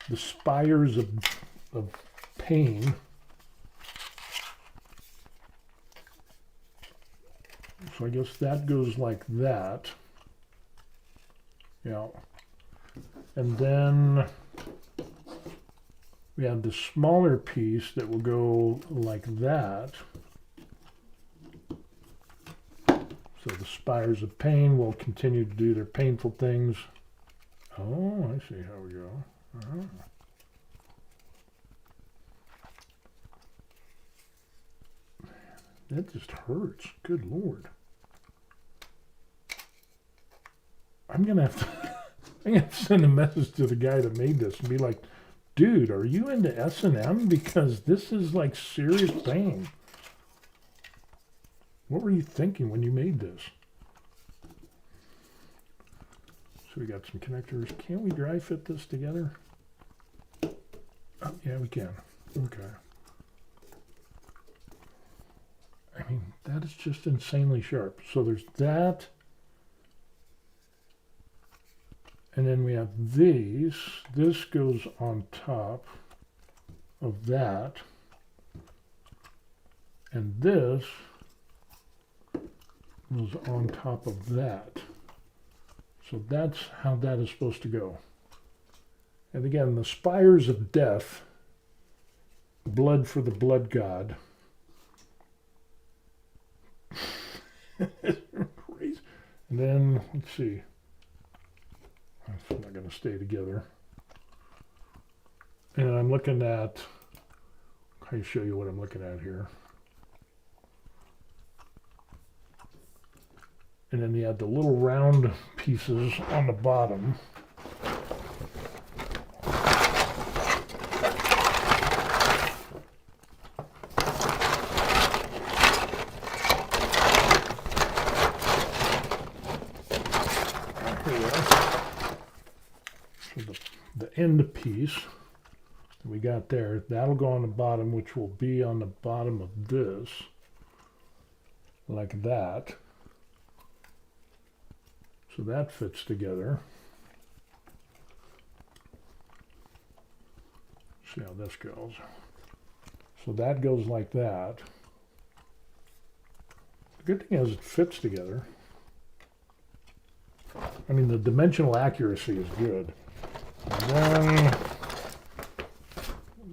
the spires of pain. So I guess that goes like that. Yeah. And then we have the smaller piece that will go like that. So the spires of pain will continue to do their painful things. Oh, I see how we go. That just hurts. Good Lord. I'm gonna have to send a message to the guy that made this and be like, dude, are you into S&M? Because this is like serious pain. What were you thinking when you made this? So we got some connectors. Can't we dry fit this together? Oh, yeah, we can. Okay. I mean, that is just insanely sharp. So there's that. And then we have these. This goes on top of that. And this goes on top of that. So that's how that is supposed to go. And again, the spires of death, blood for the blood god. Crazy. And then, let's see. It's not going to stay together. And I'm looking at, I'll show you what I'm looking at here. And then you have the little round pieces on the bottom. Here we are. So the end piece that we got there, that'll go on the bottom, which will be on the bottom of this, like that. So that fits together. See how this goes. So that goes like that. The good thing is it fits together. I mean, the dimensional accuracy is good. And then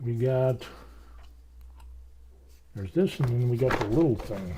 we got, there's this, and then we got the little thing.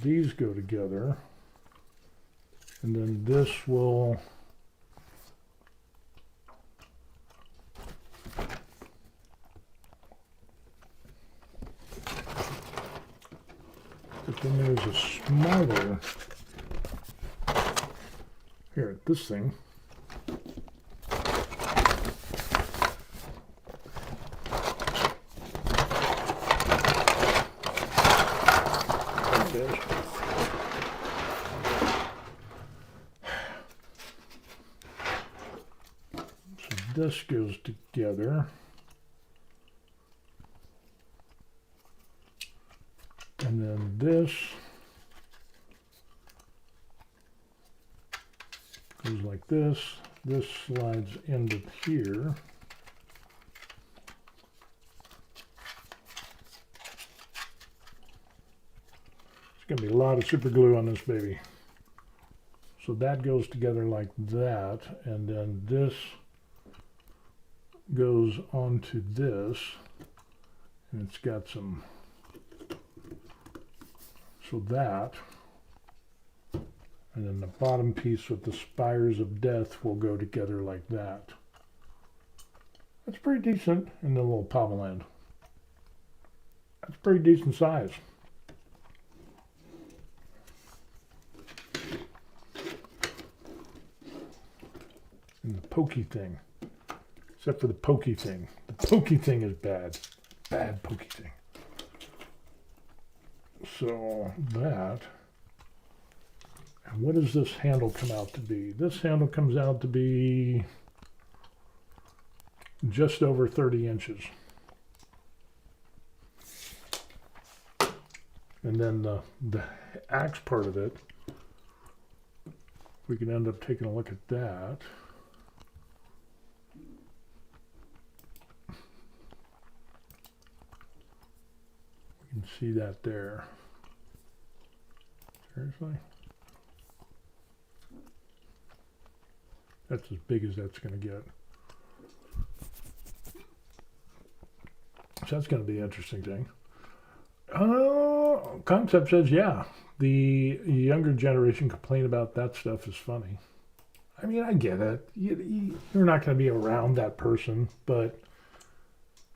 these go together, and then this will but then there's a smaller here, this thing. This goes together, and then this goes like this. This slides into here. There's going to be a lot of super glue on this baby. So that goes together like that, and then this goes onto this, and it's got some, so that, and then the bottom piece with the spires of death will go together like that. That's pretty decent, and then a little pommel end. That's pretty decent size. And the pokey thing. Except for the pokey thing. The pokey thing is bad. Bad pokey thing. So that. And what does this handle come out to be? This handle comes out to be just over 30 inches. And then the axe part of it, we can end up taking a look at that. You can see that there. Seriously? That's as big as that's going to get. So that's going to be an interesting thing. Concept says, yeah, the younger generation complain about that stuff is funny. I mean, I get it. You're not going to be around that person, but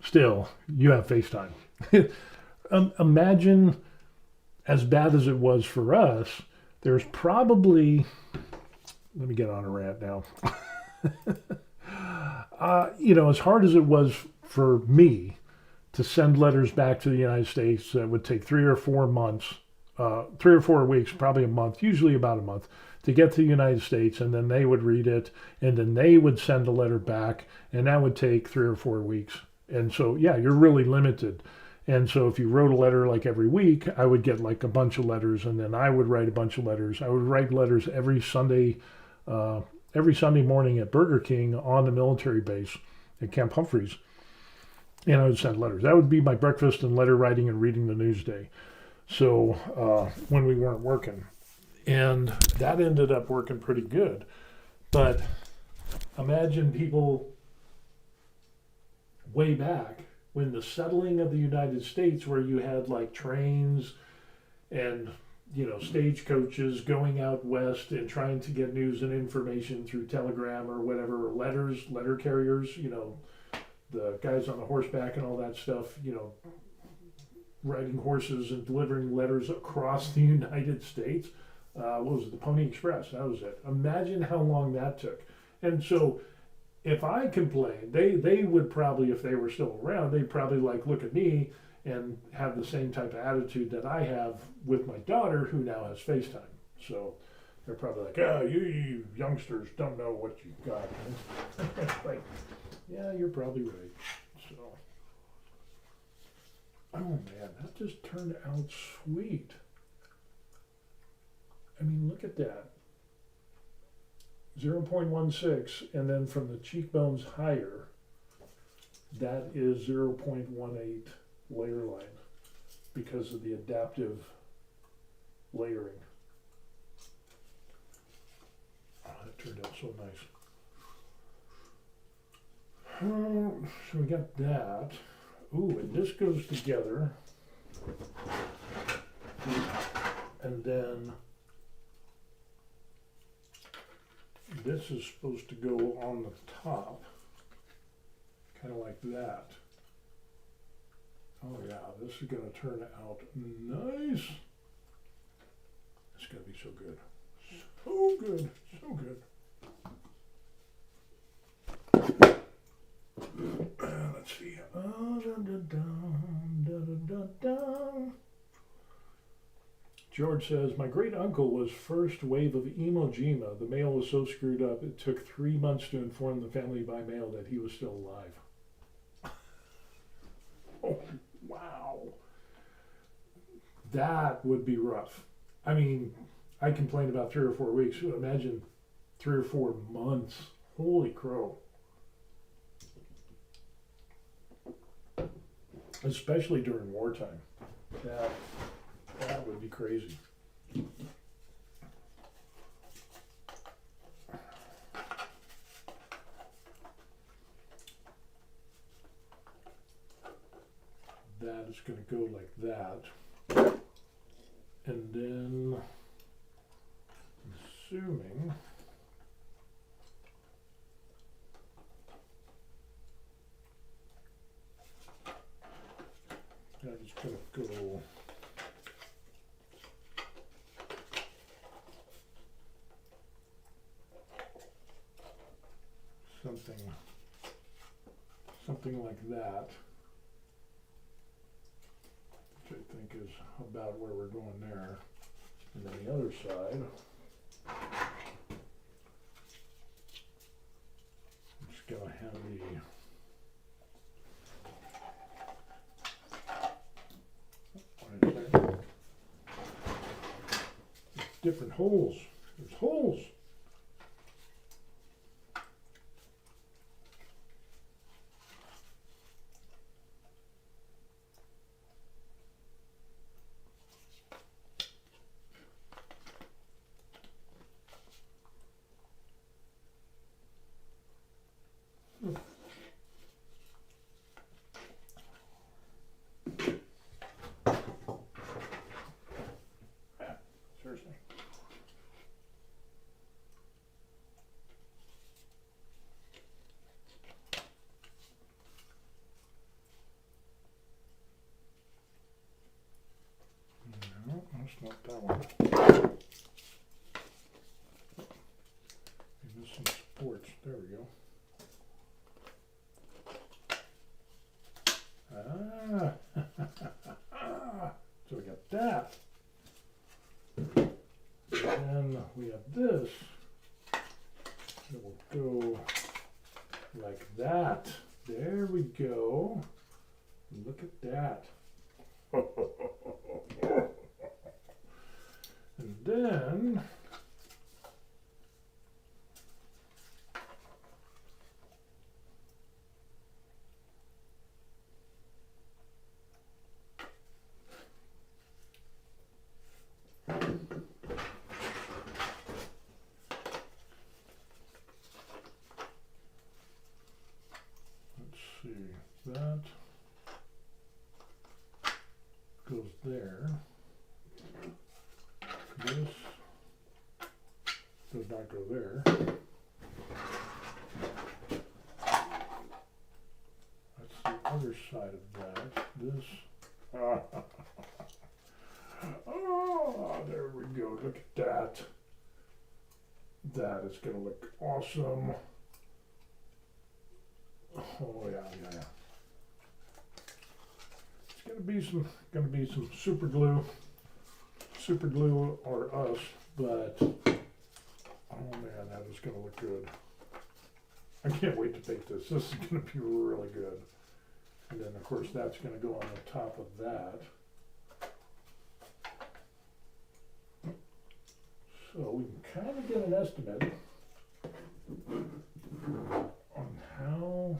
still, you have FaceTime. Imagine, as bad as it was for us, there's probably, let me get on a rant now. As hard as it was for me to send letters back to the United States, that would take 3 or 4 months, 3 or 4 weeks, probably a month, usually about a month, to get to the United States, and then they would read it, and then they would send a letter back, and that would take 3 or 4 weeks. And so, yeah, you're really limited. And so if you wrote a letter like every week, I would get like a bunch of letters, and then I would write a bunch of letters. I would write letters every Sunday morning at Burger King on the military base at Camp Humphreys. And I would send letters. That would be my breakfast and letter writing and reading the news day. So when we weren't working. And that ended up working pretty good. But imagine people way back when the settling of the United States, where you had like trains and stagecoaches going out west and trying to get news and information through telegram or whatever, letter carriers, the guys on the horseback and all that stuff, riding horses and delivering letters across the United States. What was it? The Pony Express. That was it. Imagine how long that took. And so if I complained, they would probably, if they were still around, they'd probably look at me and have the same type of attitude that I have with my daughter, who now has FaceTime. So they're probably like, you youngsters don't know what you got. Like, yeah, you're probably right. So, oh man, that just turned out sweet. I mean, look at that. 0.16, and then from the cheekbones higher, that is 0.18 layer line because of the adaptive layering. Oh, that turned out so nice. So we got that. Ooh, and this goes together And then this is supposed to go on the top, kind of like that. Oh yeah, this is going to turn out nice. It's going to be so good. So good, so good. Let's see. George says, my great uncle was first wave of Iwo Jima. The mail was so screwed up, it took 3 months to inform the family by mail that he was still alive. Oh, wow. That would be rough. I mean, I complained about 3 or 4 weeks. Imagine 3 or 4 months. Holy crow. Especially during wartime. That would be crazy. That is going to go like that. And then, assuming that is going to go something like that, which I think is about where we're going there. And then the other side, I'm just going to have the different holes. There's holes. Seriously. No, that's not that one. Maybe some supports. There we go. So we got that. And we have this. It will go like that. There we go. Look at that. And then that goes there. This does not go there. That's the other side of that. This. Oh, there we go. Look at that. That is going to look awesome. Oh yeah. It's gonna be some super glue or us, but oh man, that is gonna look good. I can't wait to bake this. This is gonna be really good. And then of course that's gonna go on the top of that. So we can kind of get an estimate on how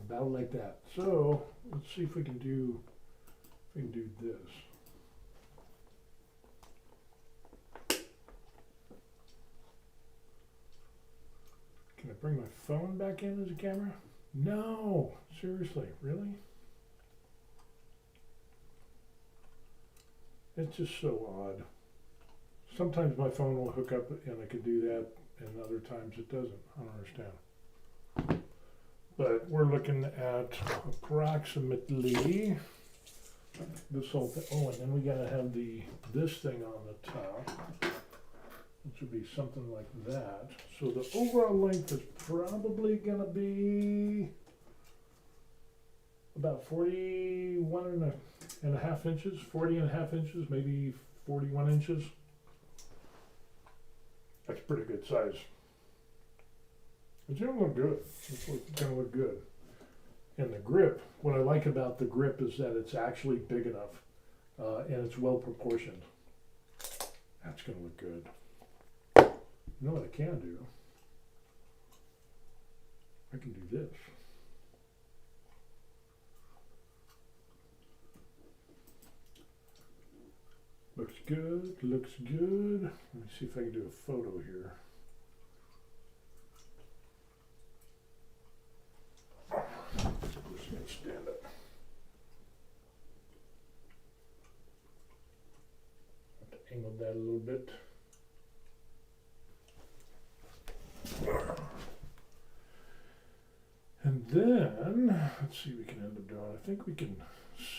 about like that. So let's see if we can do this. bring my phone back in as a camera? No, seriously, really? It's just so odd. Sometimes my phone will hook up and I can do that, and other times it doesn't. I don't understand. But we're looking at approximately this whole thing. Oh, and then we gotta have this thing on the top, which would be something like that. So the overall length is probably gonna be about 41 and a half inches, 40 and a half inches, maybe 41 inches. That's pretty good size. It's gonna look good. It's gonna look good. And the grip, what I like about the grip is that it's actually big enough and it's well proportioned. That's gonna look good. You know what I can do? I can do this. Looks good, looks good. Let me see if I can do a photo here. Just gonna stand up. Have to angle that a little bit. And then, let's see what we can end up doing. I think we can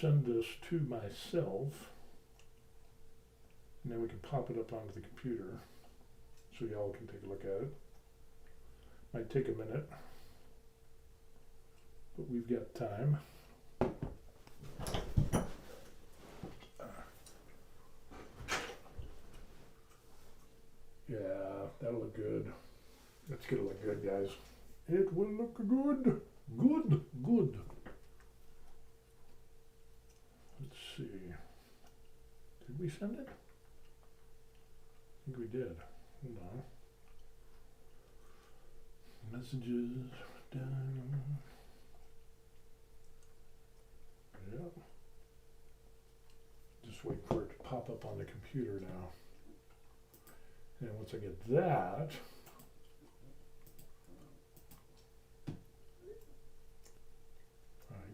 send this to myself. And then we can pop it up onto the computer so y'all can take a look at it. Might take a minute, but we've got time. Yeah, that'll look good. That's gonna look good, guys. It will look good. Good, good. Let's see. Did we send it? I think we did. Hold on. Messages done. Yep. Just wait for it to pop up on the computer now. And once I get that,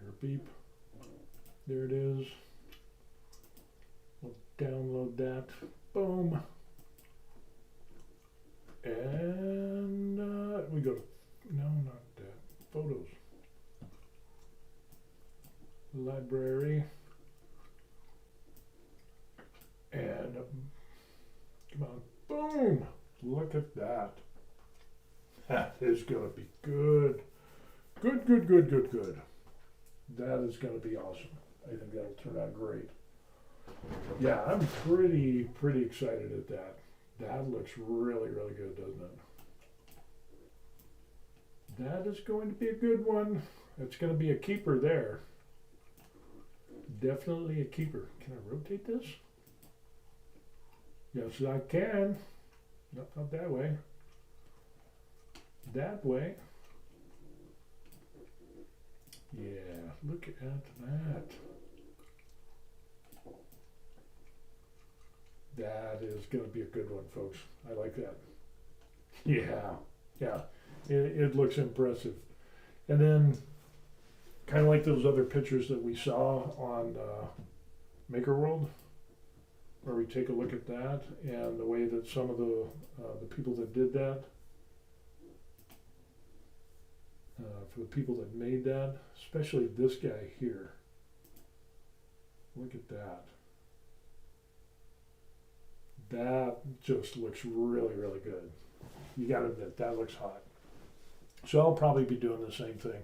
your beep. There it is. We'll download that. Boom. And we go to, no, not that, photos. Library. And come on, boom! Look at that. That is going to be good. Good, good, good, good, good. That is going to be awesome. I think that'll turn out great. Yeah, I'm pretty excited at that. That looks really, really good, doesn't it? That is going to be a good one. It's going to be a keeper there. Definitely a keeper. Can I rotate this? Yes, I can. No, not that way. That way. Yeah, look at that. That is going to be a good one, folks. I like that. Yeah, yeah. It looks impressive. And then, kind of like those other pictures that we saw on Makerworld, where we take a look at that and the way that some of the people that did that, for the people that made that, especially this guy here. Look at that. That just looks really, really good. You gotta admit, that looks hot. So I'll probably be doing the same thing.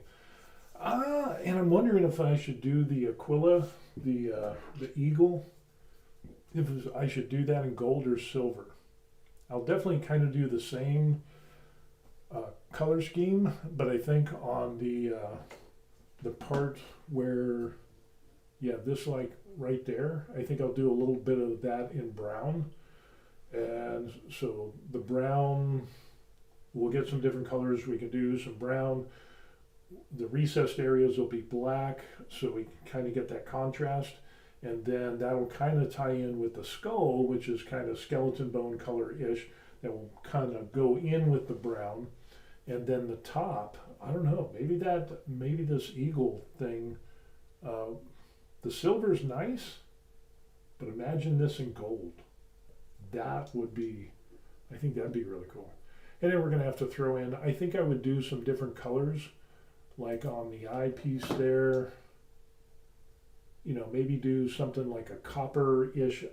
And I'm wondering if I should do the Aquila, the eagle, I should do that in gold or silver. I'll definitely kind of do the same color scheme, but I think on the part where, yeah, this like right there, I think I'll do a little bit of that in brown. And so the brown, we'll get some different colors. We can do some brown. The recessed areas will be black, so we can kind of get that contrast. And then that'll kind of tie in with the skull, which is kind of skeleton bone color-ish. That will kind of go in with the brown. And then the top, I don't know, maybe this eagle thing, uh, the silver's nice, but imagine this in gold. That would be, I think that'd be really cool. And then we're gonna have to throw in, I think I would do some different colors, like on the eyepiece there, maybe do something like a copper-ish,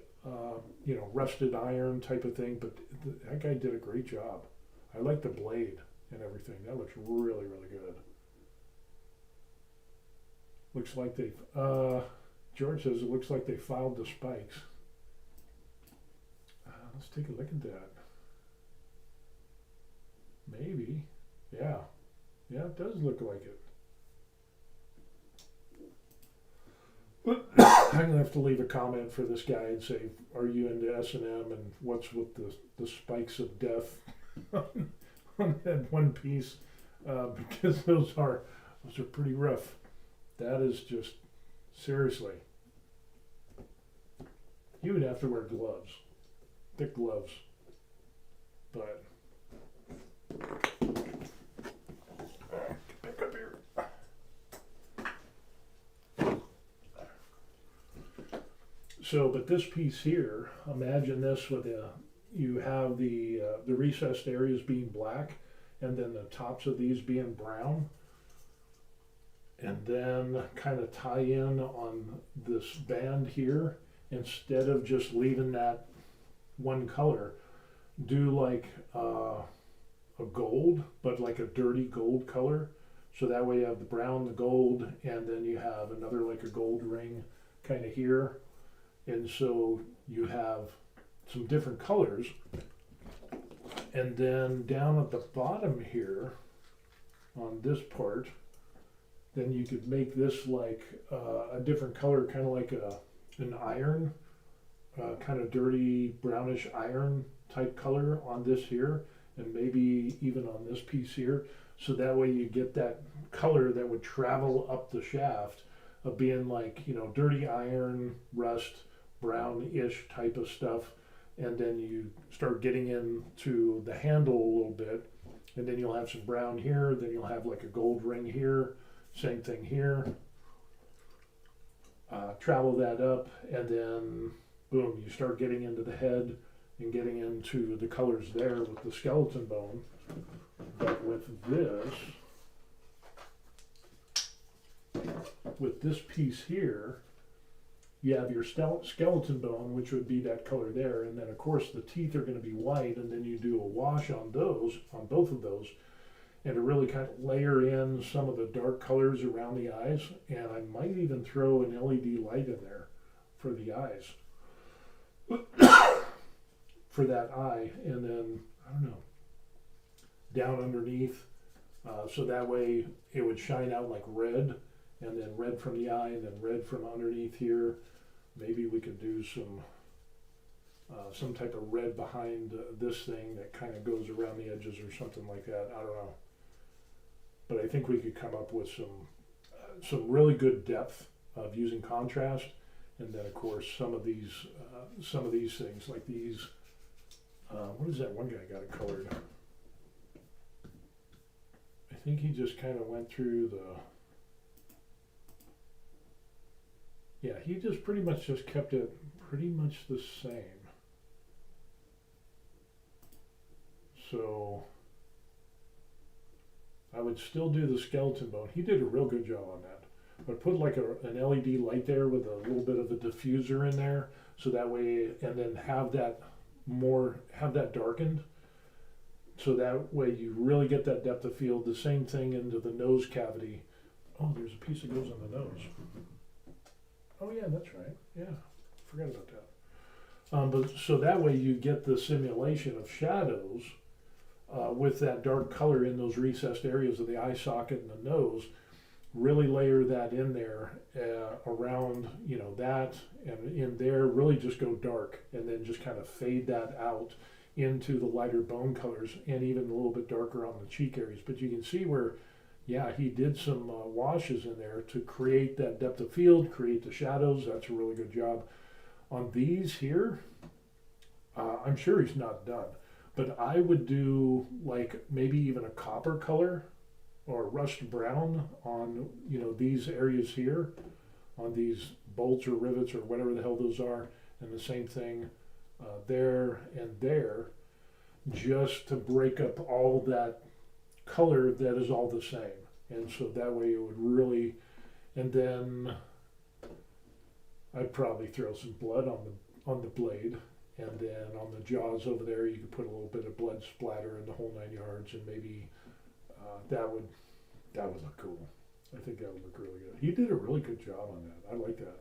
rusted iron type of thing, but that guy did a great job. I like the blade and everything. That looks really, really good. Looks like George says it looks like they filed the spikes. Let's take a look at that. Maybe. Yeah. Yeah, it does look like it. I'm going to have to leave a comment for this guy and say, are you into S&M and what's with the spikes of death on that one piece? Because those are pretty rough. That is just, seriously. You would have to wear gloves, thick gloves. But, get back up here. So, but this piece here, imagine this with you have the recessed areas being black, and then the tops of these being brown, and then kind of tie in on this band here, instead of just leaving that one color, do like a gold, but like a dirty gold color. So that way you have the brown, the gold, and then you have another like a gold ring kind of here. And so you have some different colors. And then down at the bottom here, on this part, then you could make this like a different color, kind of like an iron, kind of dirty brownish iron type color on this here, and maybe even on this piece here. So that way you get that color that would travel up the shaft of being like, dirty iron, rust, brown-ish type of stuff, and then you start getting into the handle a little bit, and then you'll have some brown here, then you'll have like a gold ring here, same thing here. Travel that up, and then boom, you start getting into the head and getting into the colors there with the skeleton bone. But with this piece here, you have your skeleton bone, which would be that color there, and then of course the teeth are going to be white, and then you do a wash on both of those, and to really kind of layer in some of the dark colors around the eyes. And I might even throw an LED light in there for the eyes, for that eye, and then, I don't know, down underneath, so that way it would shine out like red, and then red from the eye, and then red from underneath here. Maybe we could do some type of red behind this thing that kind of goes around the edges or something like that. I don't know. But I think we could come up with some really good depth of using contrast, and then of course some of these things like these. What is that one guy got it colored? I think he just kind of went through he just pretty much just kept it pretty much the same. So I would still do the skeleton bone. He did a real good job on that. But put like an LED light there with a little bit of a diffuser in there, so that way, and then have that darkened, so that way you really get that depth of field. The same thing into the nose cavity. Oh, there's a piece that goes on the nose. Oh yeah, that's right. Yeah, forgot about that. But so that way you get the simulation of shadows with that dark color in those recessed areas of the eye socket and the nose. Really layer that in there around, that, and in there really just go dark, and then just kind of fade that out into the lighter bone colors, and even a little bit darker on the cheek areas. But you can see where, yeah, he did some washes in there to create that depth of field, create the shadows. That's a really good job. On these here, I'm sure he's not done, But I would do like maybe even a copper color or rust brown on, you know, these areas here, on these bolts or rivets or whatever the hell those are, and the same thing there and there, just to break up all that color that is all the same. And so that way it would really, and then I'd probably throw some blood on the blade, and then on the jaws over there you could put a little bit of blood splatter in the whole 9 yards, and maybe that would look cool. I think that would look really good. He did a really good job on that. I like that.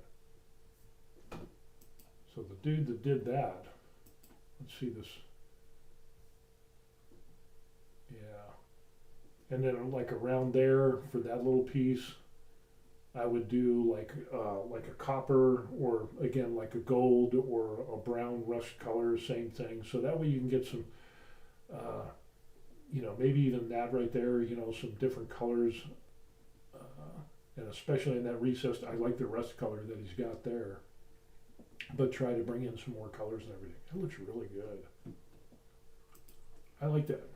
So the dude that did that, let's see this. Yeah. And then like around there for that little piece, I would do like a copper, or again like a gold or a brown rust color, same thing. So that way you can get some, you know, maybe even that right there, you know, some different colors. And especially in that recess, I like the rust color that he's got there. But try to bring in some more colors and everything. That looks really good. I like that.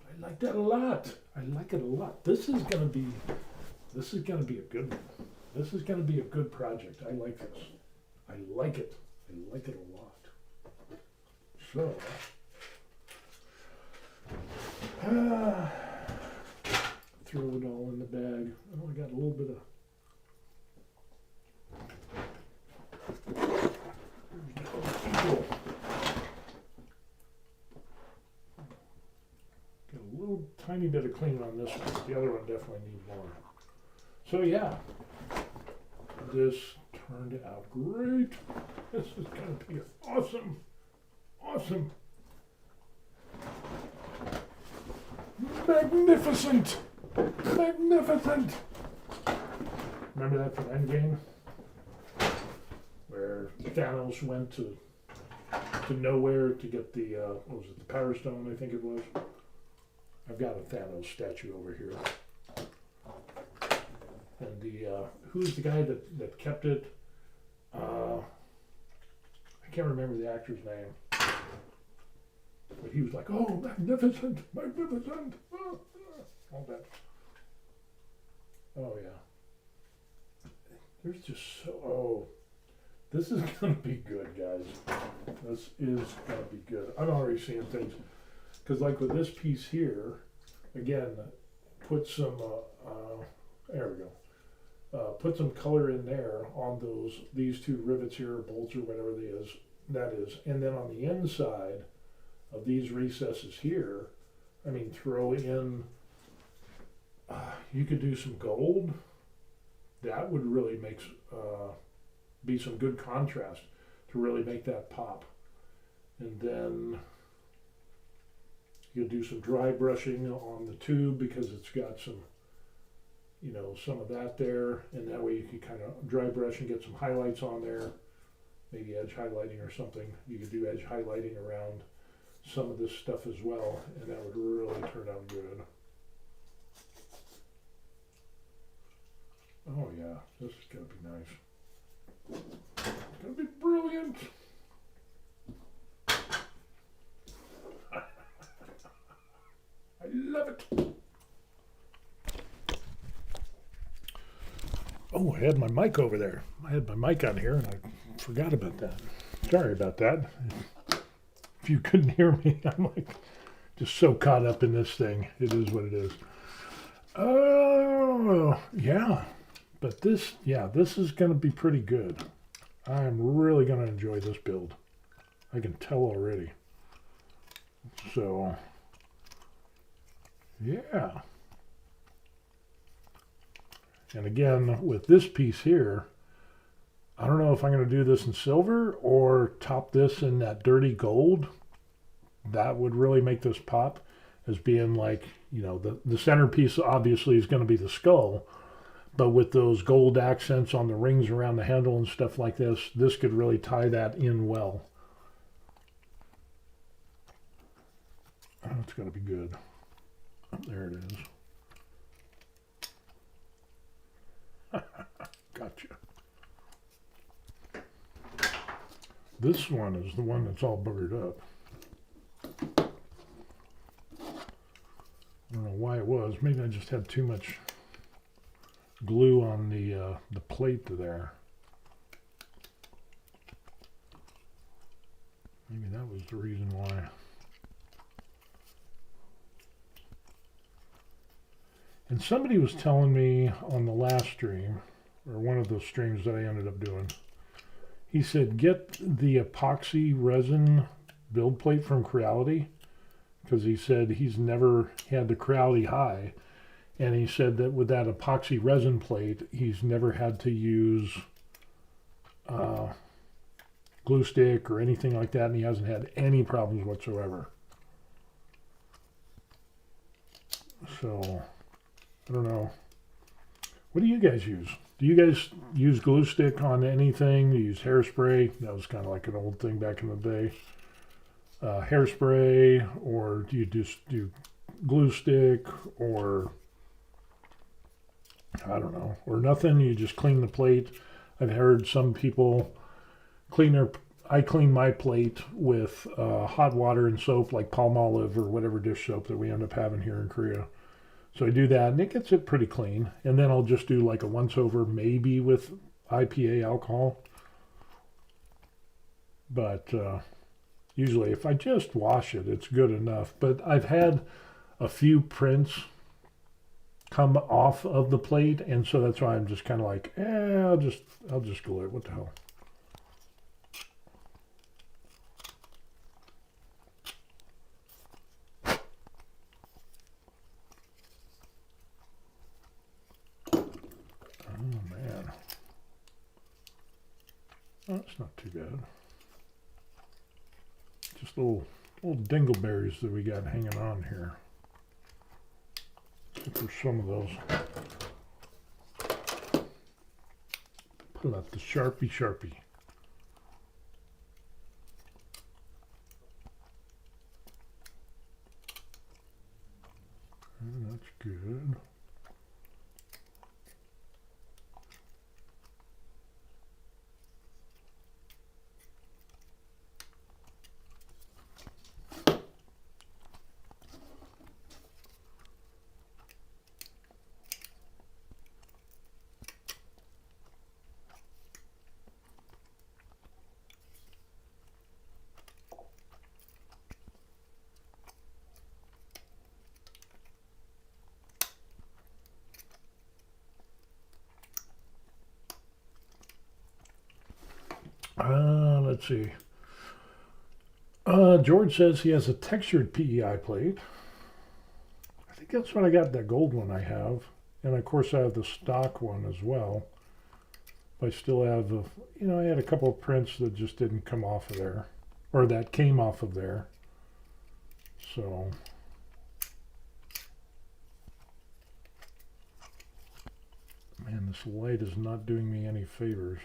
I like that a lot. I like it a lot. This is gonna be a good one. This is gonna be a good project. I like this. I like it. I like it a lot. So, throw it all in the bag. Oh, I got a little bit of. Got a little tiny bit of cleaning on this one. The other one definitely needs more. So yeah, this turned out great. This is going to be awesome. Awesome. Magnificent. Magnificent. Remember that from Endgame? Where Thanos went to nowhere to get the, what was it, the Power Stone, I think it was. I've got a Thanos statue over here. And the, who's the guy that kept it? I can't remember the actor's name. But he was like, oh, magnificent, magnificent. All that. Oh, yeah. There's just so, oh. This is going to be good, guys. This is going to be good. I'm already seeing things. Because like with this piece here, again, put some, there we go. Put some color in there on these two rivets here, bolts or whatever that is. And then on the inside of these recesses here, I mean, throw in, you could do some gold. That would really make, be some good contrast to really make that pop. And then you'll do some dry brushing on the tube because it's got some, you know, some of that there, and that way you can kind of dry brush and get some highlights on there, maybe edge highlighting or something. You could do edge highlighting around some of this stuff as well, and that would really turn out good. Oh yeah, this is gonna be nice. It's gonna be brilliant. I love it. Oh, I had my mic over there. I had my mic on here and I forgot about that. Sorry about that. If you couldn't hear me, I'm like just so caught up in this thing. It is what it is. Oh, yeah. But this is going to be pretty good. I'm really going to enjoy this build. I can tell already. So, yeah. And again, with this piece here, I don't know if I'm going to do this in silver or top this in that dirty gold. That would really make this pop as being like, you know, the centerpiece obviously is going to be the skull. But with those gold accents on the rings around the handle and stuff like this, this could really tie that in well. Oh, it's going to be good. Oh, there it is. Gotcha. This one is the one that's all buggered up. was maybe I just had too much glue on the plate there. Maybe that was the reason why. And somebody was telling me on the last stream, or one of those streams that I ended up doing, he said get the epoxy resin build plate from Creality, because he said he's never had the Creality High, and he said that with that epoxy resin plate he's never had to use glue stick or anything like that, and he hasn't had any problems whatsoever. So I don't know. What do you guys use? Do you guys use glue stick on anything? Do you use hairspray? That was kind of like an old thing back in the day. Hairspray, or do you just do glue stick, or I don't know, or nothing? You just clean the plate. I've heard some people I clean my plate with hot water and soap, like Palmolive or whatever dish soap that we end up having here in Korea. So I do that, and it gets it pretty clean. And then I'll just do like a once-over, maybe with IPA alcohol. But usually if I just wash it, it's good enough. But I've had a few prints come off of the plate, and so that's why I'm just kind of like, I'll just glue it. What the hell? Oh, that's not too bad. Just little dingleberries that we got hanging on here. Look for some of those. Pull out the Sharpie. And that's good. Let's see. George says he has a textured PEI plate. I think that's what I got, that gold one I have. And of course I have the stock one as well. I still have, I had a couple of prints that just didn't come off of there. Or that came off of there. So. Man, this light is not doing me any favors.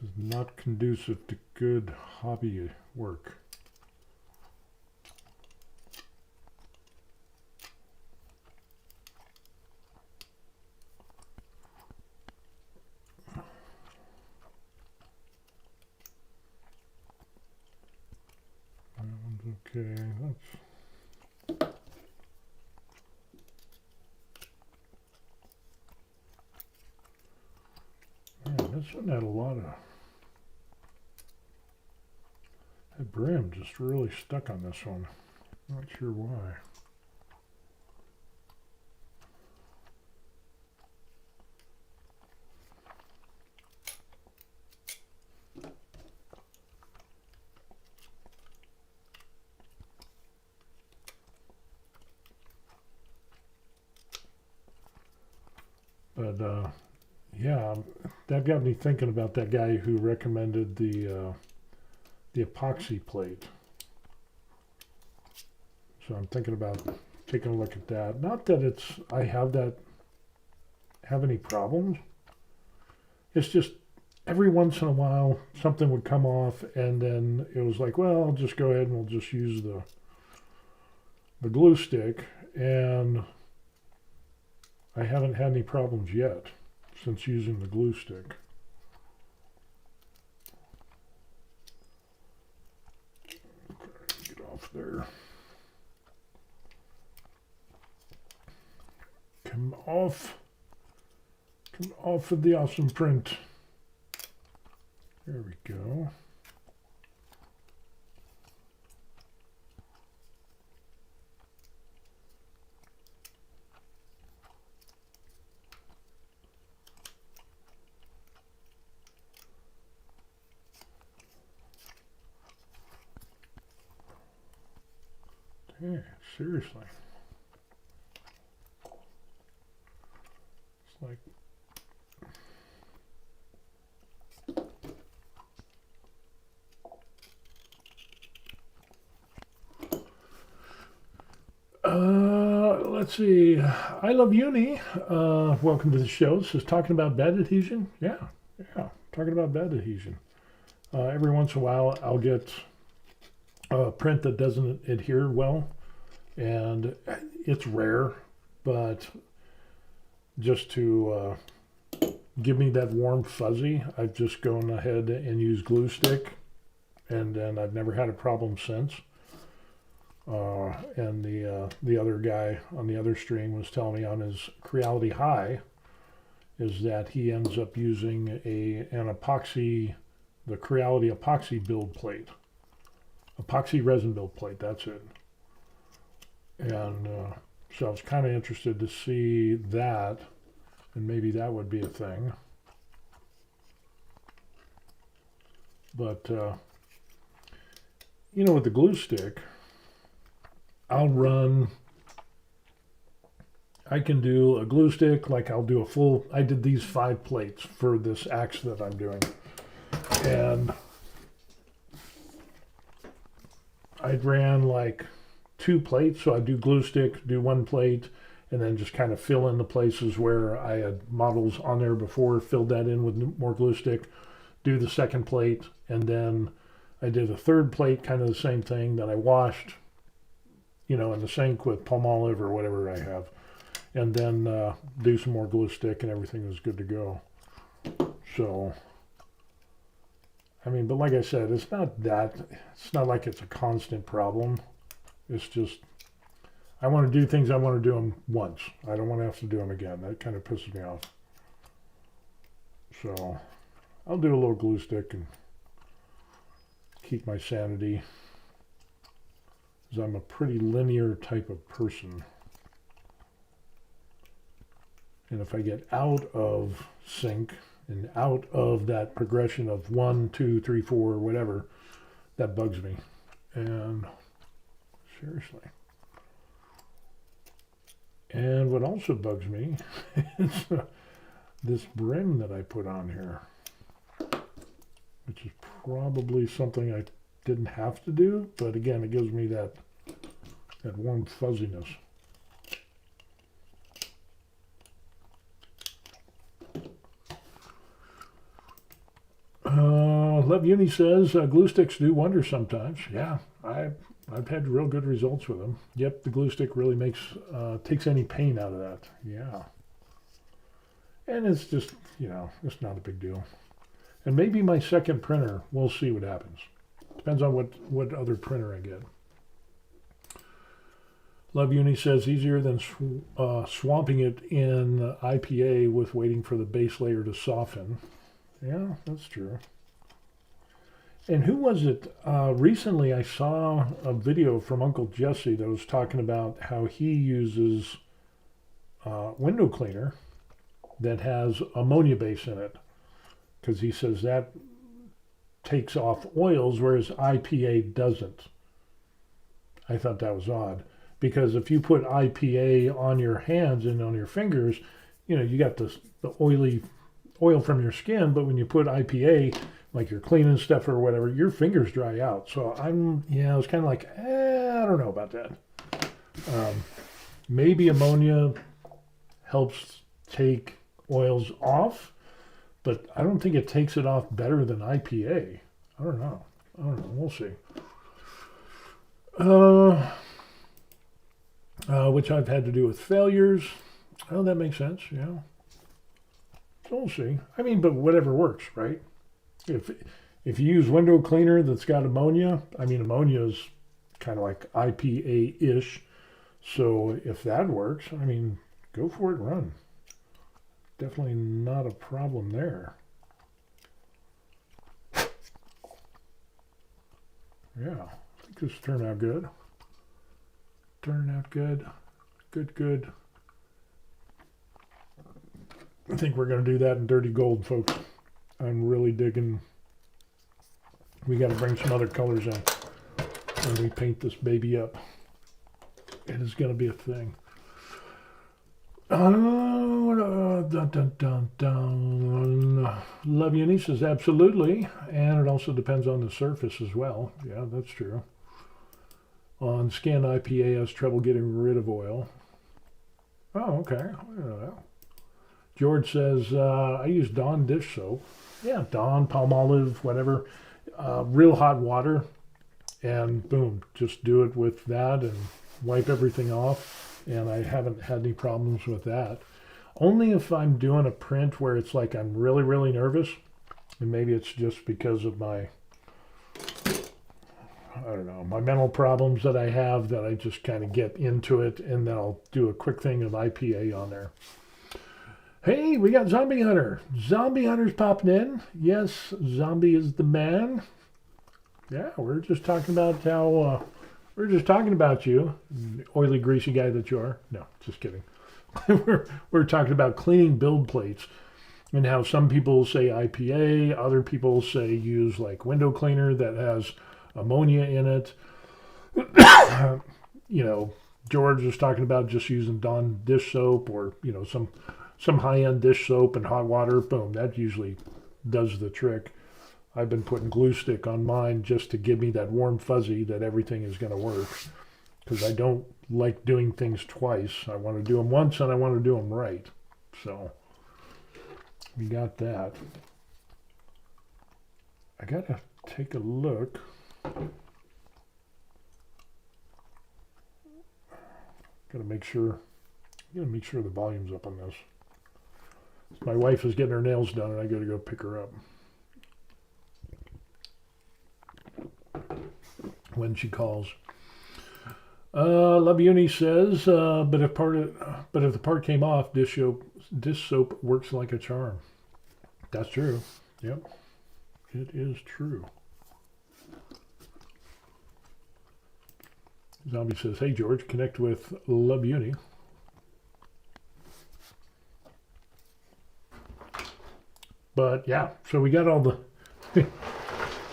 This is not conducive to good hobby work. That one's okay. Man, this one had a lot of. That brim just really stuck on this one. Not sure why. But yeah, that got me thinking about that guy who recommended the epoxy plate. So I'm thinking about taking a look at that. Not that I have any problems. It's just every once in a while something would come off, and then it was like, well, I'll just go ahead and we'll just use the glue stick, and I haven't had any problems yet since using the glue stick. there. Come off. Come off of the awesome print. There we go. Yeah, seriously. It's like let's see. I love uni. Welcome to the show. This is talking about bed adhesion. Yeah, talking about bed adhesion. Every once in a while, I'll get a print that doesn't adhere well, and it's rare, but just to give me that warm fuzzy, I've just gone ahead and used glue stick, and then I've never had a problem since. And the other guy on the other stream was telling me on his Creality High is that he ends up using an epoxy, the Creality epoxy build plate. Epoxy resin build plate, that's it. And so I was kind of interested to see that, and maybe that would be a thing. But, you know, with the glue stick, I can do a glue stick, like I'll do a full, I did these 5 plates for this axe that I'm doing. And I ran like 2 plates, so I do glue stick, do 1 plate, and then just kind of fill in the places where I had models on there before, filled that in with more glue stick, do the 2nd plate, and then I did a 3rd plate, kind of the same thing, that I washed, you know, in the sink with Palmolive or whatever I have, and then do some more glue stick, and everything is good to go. So, I mean, but like I said, it's not like it's a constant problem. It's just, I want to do things, I want to do them once. I don't want to have to do them again. That kind of pisses me off. So, I'll do a little glue stick and keep my sanity, because I'm a pretty linear type of person. And if I get out of sync and out of that progression of 1, 2, 3, 4, whatever, that bugs me. And seriously. And what also bugs me is this brim that I put on here, which is probably something I didn't have to do, but again, it gives me that warm fuzziness. Love Uni says glue sticks do wonders sometimes. Yeah, I've had real good results with them. Yep, the glue stick really takes any pain out of that. Yeah, and it's just, you know, it's not a big deal. And maybe my 2nd printer, we'll see what happens. Depends on what other printer I get. Love Uni says easier than swamping it in IPA with waiting for the base layer to soften. Yeah, that's true. And who was it? Recently I saw a video from Uncle Jesse that was talking about how he uses window cleaner that has ammonia base in it, because he says that takes off oils, whereas IPA doesn't. I thought that was odd, because if you put IPA on your hands and on your fingers, you know, you got the oily oil from your skin, but when you put IPA, like you're cleaning stuff or whatever, your fingers dry out. So I was kind of like, I don't know about that. Maybe ammonia helps take oils off, but I don't think it takes it off better than IPA. I don't know. We'll see. Which I've had to do with failures. Oh, that makes sense. Yeah. So we'll see. I mean, but whatever works, right? If you use window cleaner that's got ammonia, I mean, ammonia is kind of like IPA-ish. So if that works, I mean, go for it, run. Definitely not a problem there. Yeah, I think this turned out good. Turned out good. Good. I think we're going to do that in dirty gold, folks. I'm really digging. We got to bring some other colors in when we paint this baby up. It is going to be a thing. Love Uni says absolutely, and it also depends on the surface as well. Yeah, that's true. On Scan IPA has trouble getting rid of oil. Oh, okay. I don't know that. George says I use Dawn dish soap. Yeah, Dawn, Palmolive, whatever. Real hot water, and boom, just do it with that and wipe everything off. And I haven't had any problems with that. Only if I'm doing a print where it's like I'm really, really nervous, and maybe it's just because of my, I don't know, my mental problems that I have, that I just kind of get into it, and then I'll do a quick thing of IPA on there. Hey, we got Zombie Hunter. Zombie Hunter's popping in. Yes, Zombie is the man. Yeah, we're just talking about how, we're just talking about you, oily, greasy guy that you are. No, just kidding. we're talking about cleaning build plates and how some people say IPA, other people say use like window cleaner that has ammonia in it. You know, George was talking about just using Dawn dish soap, or, you know, some high-end dish soap and hot water. Boom, that usually does the trick. I've been putting glue stick on mine just to give me that warm fuzzy that everything is going to work, because I don't like doing things twice. I want to do them once, and I want to do them right. So we got that. I got to take a look. Got to make sure the volume's up on this. My wife is getting her nails done, and I got to go pick her up when she calls. Labiuni says, but if the part came off, dish soap works like a charm. That's true. Yep, it is true. Zombie says, hey George, connect with Labiuni. But yeah, so we got all the,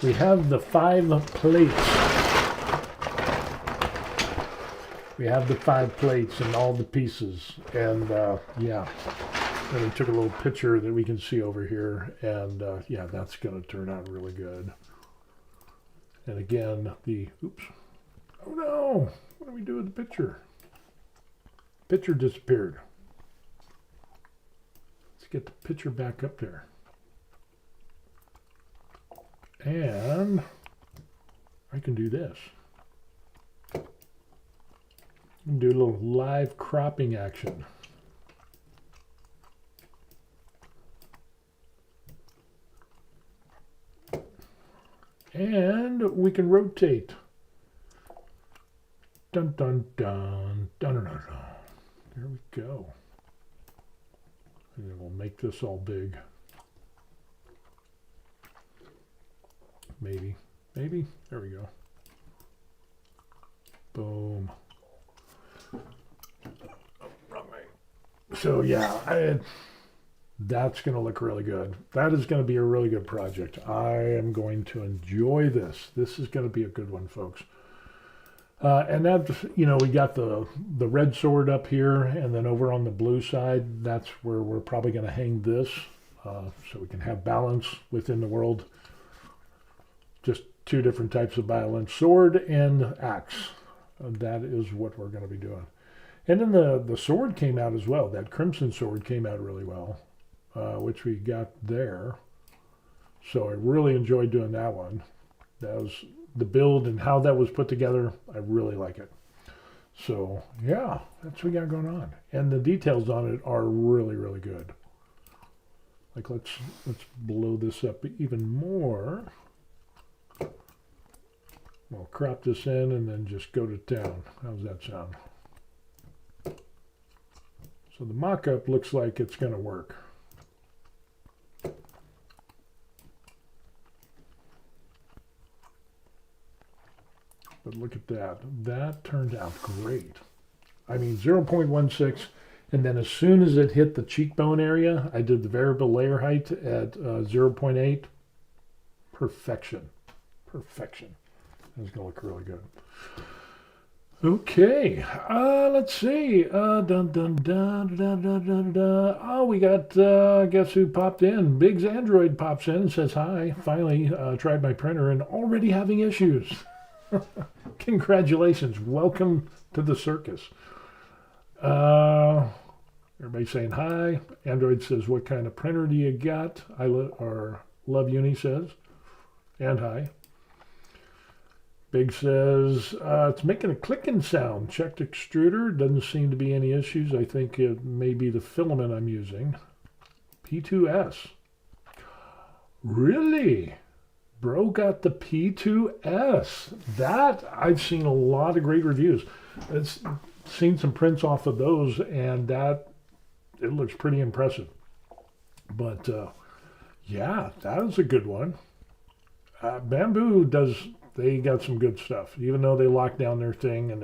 we have the 5 plates. We have the 5 plates and all the pieces. And yeah, and we took a little picture that we can see over here. And yeah, that's going to turn out really good. And again, oops. Oh no, what do we do with the picture? Picture disappeared. Let's get the picture back up there. And I can do this. I can do a little live cropping action. And we can rotate. Dun dun dun dun dun dun. There we go. And then we'll make this all big. Maybe. There we go. Boom. Oh, wrong way. So yeah, that's going to look really good. That is going to be a really good project. I am going to enjoy this. This is going to be a good one, folks. And that, you know, we got the red sword up here, and then over on the blue side, that's where we're probably going to hang this, so we can have balance within the world. Just 2 different types of balance, sword and axe. That is what we're going to be doing. And then the sword came out as well. That crimson sword came out really well, which we got there. So I really enjoyed doing that one. That was the build and how that was put together. I really like it. So yeah, that's what we got going on. And the details on it are really, really good. Like let's blow this up even more. We'll crop this in and then just go to town. How's that sound? So the mock-up looks like it's going to work. But look at that. That turned out great. I mean, 0.16, and then as soon as it hit the cheekbone area, I did the variable layer height at 0.8. Perfection. Perfection. That's going to look really good. Okay, let's see. Dun, dun, dun, dun, dun, dun, dun. Oh, we got, guess who popped in? Big's Android pops in and says, hi, finally tried my printer and already having issues. Congratulations. Welcome to the circus. Everybody saying hi. Android says, what kind of printer do you got? Love Uni says, and hi. Big says, it's making a clicking sound. Checked extruder. Doesn't seem to be any issues. I think it may be the filament I'm using. P2S. Really? Bro got the P2S. That, I've seen a lot of great reviews. It's seen some prints off of those, and that, it looks pretty impressive. But, yeah, that is a good one. Bamboo does... They got some good stuff, even though they locked down their thing, and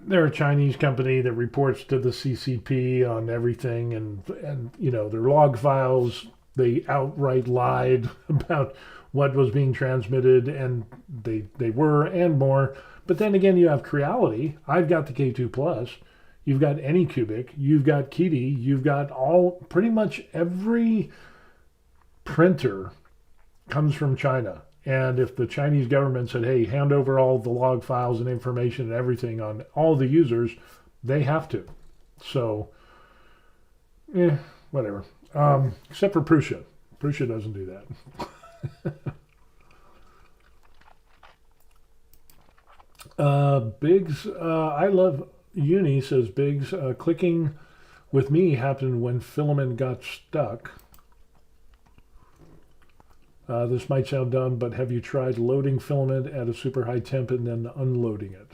they're a Chinese company that reports to the CCP on everything, and you know, their log files, they outright lied about what was being transmitted, and they were, and more. But then again, you have Creality. I've got the K2 Plus. You've got Anycubic. You've got Kitty. You've got pretty much every printer comes from China. And if the Chinese government said, hey, hand over all the log files and information and everything on all the users, they have to. So, whatever. Except for Prusa. Prusa doesn't do that. Biggs, I love Uni, says Biggs. Clicking with me happened when filament got stuck. This might sound dumb, but have you tried loading filament at a super high temp and then unloading it?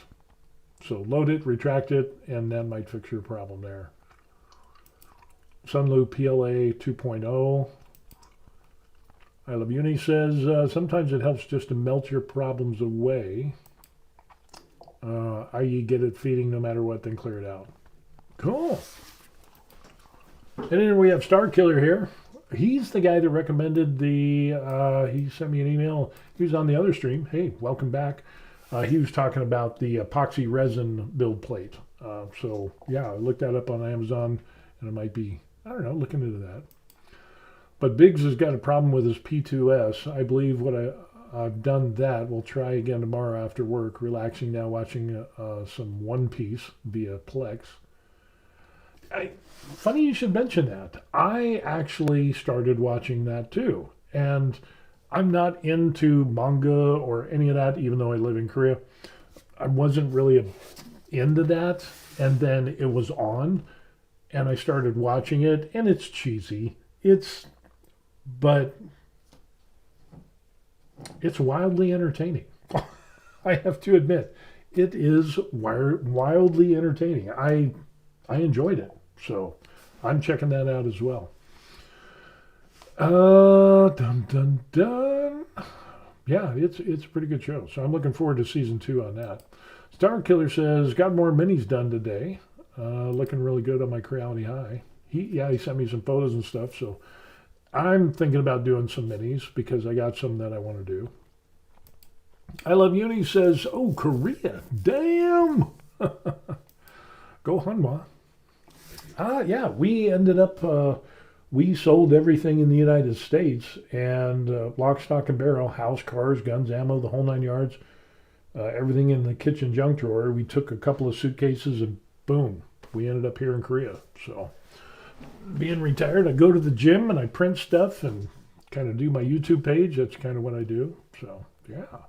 So load it, retract it, and that might fix your problem there. Sunlu PLA 2.0. I Love Uni says, sometimes it helps just to melt your problems away. I.e. get it feeding no matter what, then clear it out. Cool. And then we have Star Killer here. He's the guy that recommended he sent me an email. He was on the other stream. Hey, welcome back. He was talking about the epoxy resin build plate. So, yeah, I looked that up on Amazon, and it might be, I don't know, looking into that. But Biggs has got a problem with his P2S. I believe I've done that. We'll try again tomorrow after work. Relaxing now, watching some One Piece via Plex. Funny you should mention that. I actually started watching that too. And I'm not into manga or any of that, even though I live in Korea. I wasn't really into that. And then it was on, and I started watching it, and it's cheesy. But it's wildly entertaining. I have to admit, it is wildly entertaining. I enjoyed it. So I'm checking that out as well. Dun, dun, dun. Yeah, it's a pretty good show. So I'm looking forward to season 2 on that. Star Killer says, got more minis done today. Looking really good on my Creality High. He sent me some photos and stuff. So I'm thinking about doing some minis because I got some that I want to do. I Love Uni says, oh, Korea. Damn. Go Hanwha. Yeah, we ended up, we sold everything in the United States, and lock, stock, and barrel, house, cars, guns, ammo, the whole 9 yards, everything in the kitchen junk drawer. We took a couple of suitcases, and boom, we ended up here in Korea. So, being retired, I go to the gym, and I print stuff, and kind of do my YouTube page. That's kind of what I do. So, yeah.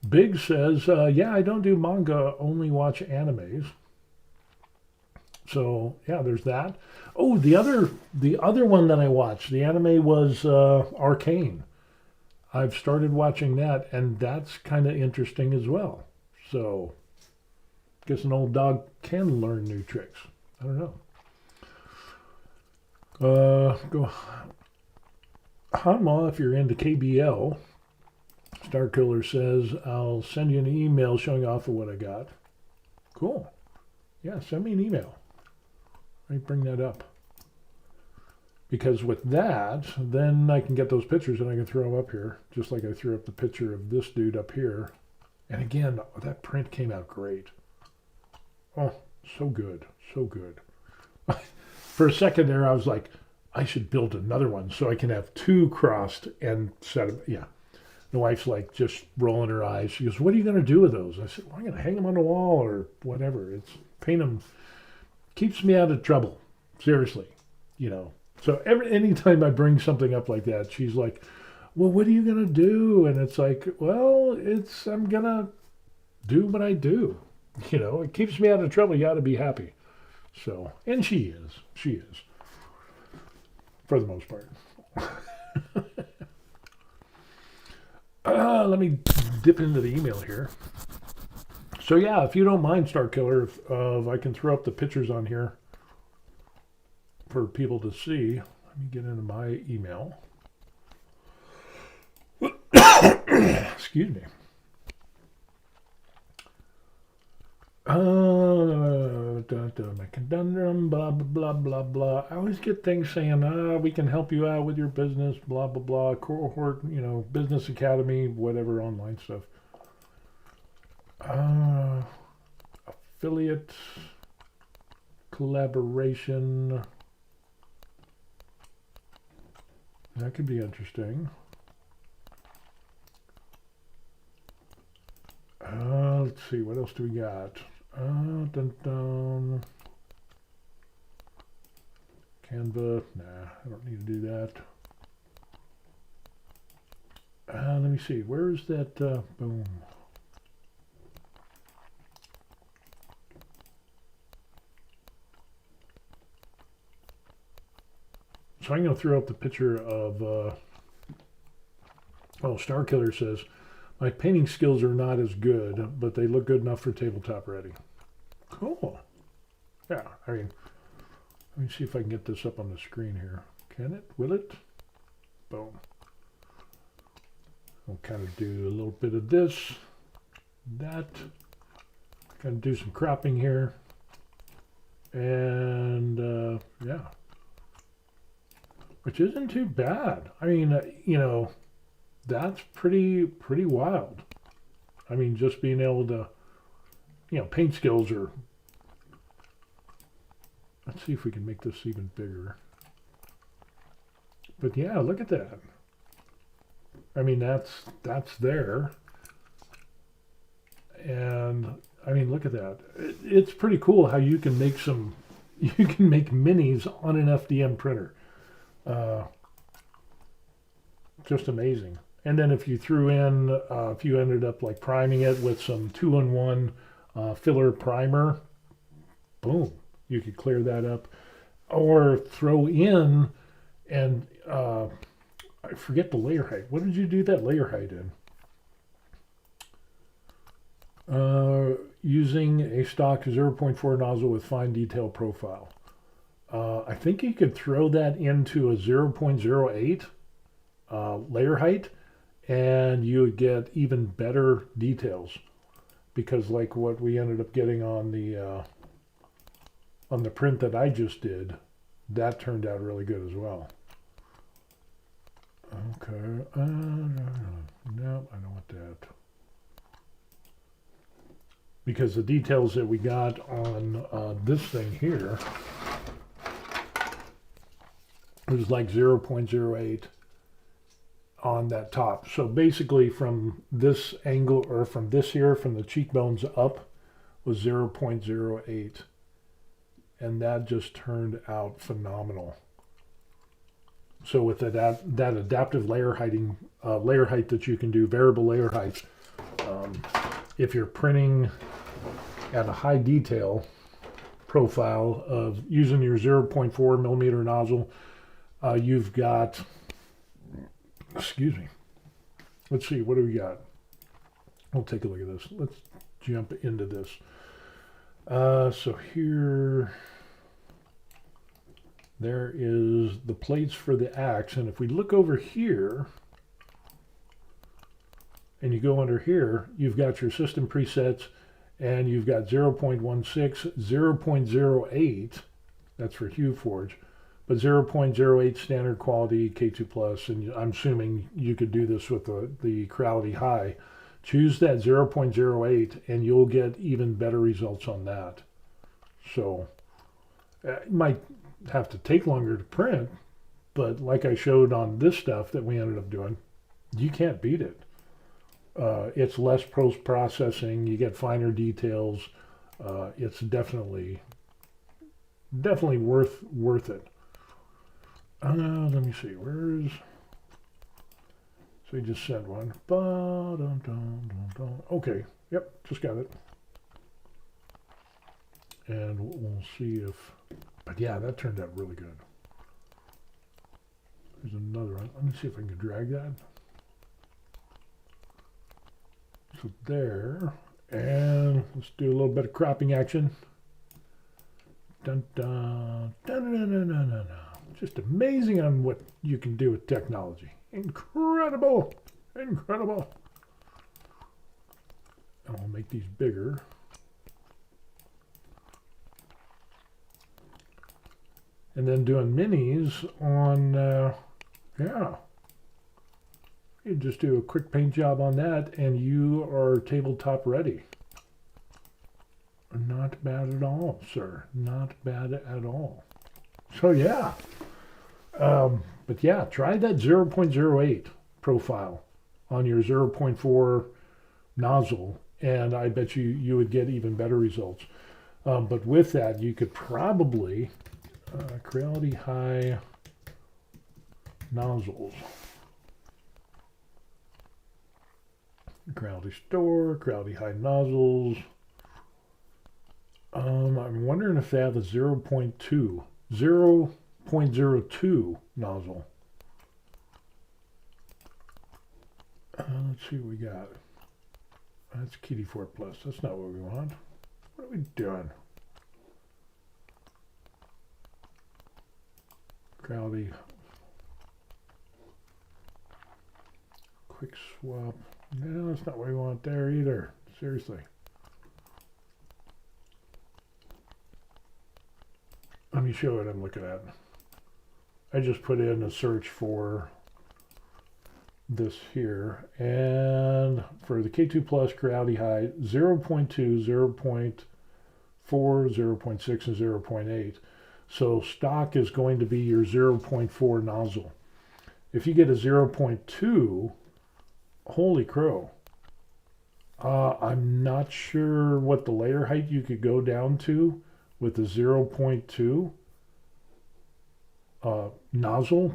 Big says, yeah, I don't do manga, only watch animes. So, yeah, there's that. Oh, the other one that I watched, the anime was Arcane. I've started watching that, and that's kind of interesting as well. So, guess an old dog can learn new tricks. I don't know. Go Hanma, if you're into KBL. Starkiller says, I'll send you an email showing off of what I got. Cool. Yeah, send me an email. Let me bring that up. Because with that, then I can get those pictures and I can throw them up here, just like I threw up the picture of this dude up here. And again, that print came out great. Oh, so good, so good. For a second there, I was like, I should build another one so I can have two crossed and set them. Yeah. The wife's like just rolling her eyes. She goes, what are you going to do with those? I said, well, I'm going to hang them on the wall or whatever. It's paint them. Keeps me out of trouble. Seriously, you know. So anytime I bring something up like that, she's like, well, what are you going to do? And it's like, well, I'm going to do what I do. You know, it keeps me out of trouble. You ought to be happy. So, and she is. For the most part. Let me dip into the email here. So yeah, if you don't mind, Starkiller, if I can throw up the pictures on here for people to see. Let me get into my email. Excuse me. My conundrum, blah, blah, blah, blah, blah. I always get things saying, we can help you out with your business, blah, blah, blah, cohort, you know, business academy, whatever, online stuff. Affiliate, collaboration. That could be interesting. Let's see, what else do we got? Dun. Canva, nah, I don't need to do that. Let me see, where is that, boom. So I'm going to throw up the picture of, Starkiller says, my painting skills are not as good, but they look good enough for tabletop ready. Cool. Yeah, I mean, let me see if I can get this up on the screen here. Can it? Will it? Boom. We'll kind of do a little bit of this, that. Kind of do some cropping here. And, yeah. Which isn't too bad. I mean, you know, that's pretty wild. I mean, just being able to, you know, paint skills are. Let's see if we can make this even bigger. But yeah, look at that. I mean, that's there. And I mean, look at that. It's pretty cool how you can make minis on an FDM printer. Just amazing. And then if you threw in, if you ended up like priming it with some 2-in-1 filler primer, boom, you could clear that up. Or throw in, and I forget the layer height. What did you do that layer height in? Using a stock 0.4 nozzle with fine detail profile. I think you could throw that into a 0.08 layer height, and you would get even better details, because like what we ended up getting on the print that I just did, that turned out really good as well. Okay, no, I don't want that, because the details that we got on this thing here was like 0.08 on that top. So basically from this angle, or from this here, from the cheekbones up, was 0.08. And that just turned out phenomenal. So with that adaptive layer height that you can do, variable layer height, if you're printing at a high detail profile of using your 0.4 millimeter nozzle, you've got, excuse me, let's see, what do we got? We'll take a look at this. Let's jump into this. So here, there is the plates for the axe. And if we look over here, and you go under here, you've got your system presets, and you've got 0.16, 0.08, that's for HueForge, but 0.08 standard quality K2 Plus, and I'm assuming you could do this with the Creality High. Choose that 0.08 and you'll get even better results on that. So it might have to take longer to print, but like I showed on this stuff that we ended up doing, you can't beat it. It's less post-processing, you get finer details. It's definitely worth it. Let me see, where's... So he just sent one. Okay, yep, just got it. And we'll see if... But yeah, that turned out really good. There's another one. Let me see if I can drag that. So there. And let's do a little bit of cropping action. Dun, dun, dun, dun, dun, dun, dun, dun. Just amazing on what you can do with technology. Incredible! Incredible! And I'll make these bigger. And then doing minis on, yeah. You just do a quick paint job on that and you are tabletop ready. Not bad at all, sir. Not bad at all. So yeah. But yeah, try that 0.08 profile on your 0.4 nozzle, and I bet you would get even better results. But with that, you could probably Creality High nozzles. Creality Store, Creality High nozzles. I'm wondering if they have a 0.2 nozzle. Let's see what we got. That's Kitty 4 Plus. That's not what we want. What are we doing? Creality. Quick swap. No, that's not what we want there either. Seriously. Let me show you what I'm looking at. I just put in a search for this here, and for the K2 Plus Creality High, 0.2, 0.4, 0.6, and 0.8. So stock is going to be your 0.4 nozzle. If you get a 0.2, holy crow. I'm not sure what the layer height you could go down to with the 0.2 nozzle,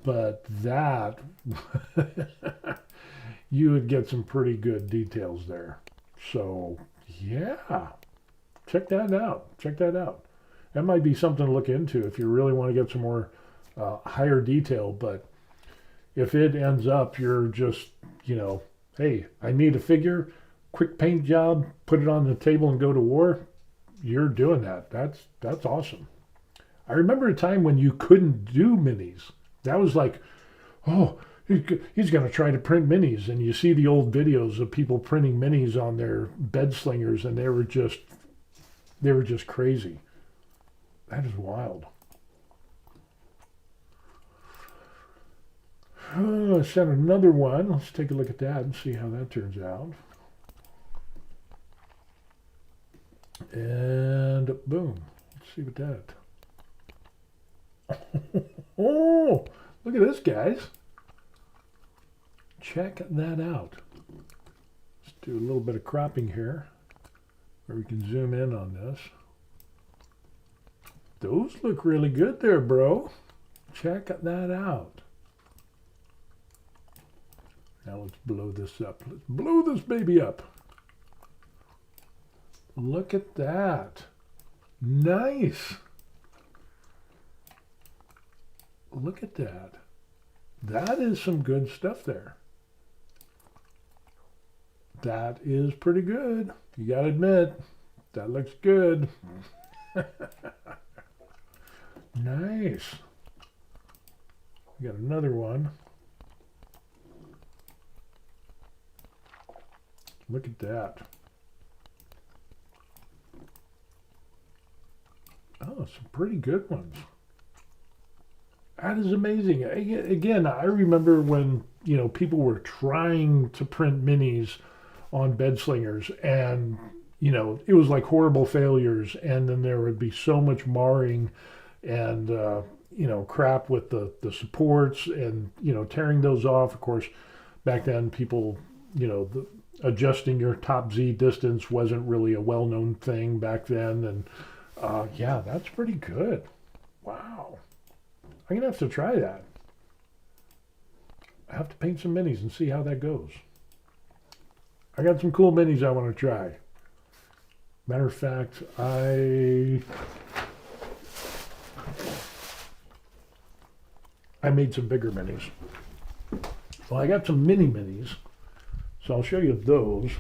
but that you would get some pretty good details there. So yeah, check that out. Check that out. That might be something to look into if you really want to get some more higher detail. But if it ends up you're just, you know, hey, I need a figure, quick paint job, put it on the table and go to war, you're doing that. That's awesome. I remember a time when you couldn't do minis. That was like, oh, he's going to try to print minis. And you see the old videos of people printing minis on their bed slingers, and they were just crazy. That is wild. I sent another one. Let's take a look at that and see how that turns out. And boom. Let's see what that. Oh, look at this, guys. Check that out. Let's do a little bit of cropping here, where we can zoom in on this. Those look really good there, bro. Check that out. Now let's blow this up. Let's blow this baby up. Look at that. Nice. Look at that. That is some good stuff there. That is pretty good. You gotta admit, that looks good. Nice. We got another one. Look at that. Oh, some pretty good ones. That is amazing. Again, I remember when, people were trying to print minis on bed slingers, and, it was like horrible failures, and then there would be so much marring and, crap with the supports and, tearing those off. Of course, back then people, adjusting your top Z distance wasn't really a well-known thing back then. And yeah, that's pretty good. Wow. I'm going to have to try that. I have to paint some minis and see how that goes. I got some cool minis I want to try. Matter of fact, I made some bigger minis. Well, I got some mini minis, so I'll show you those.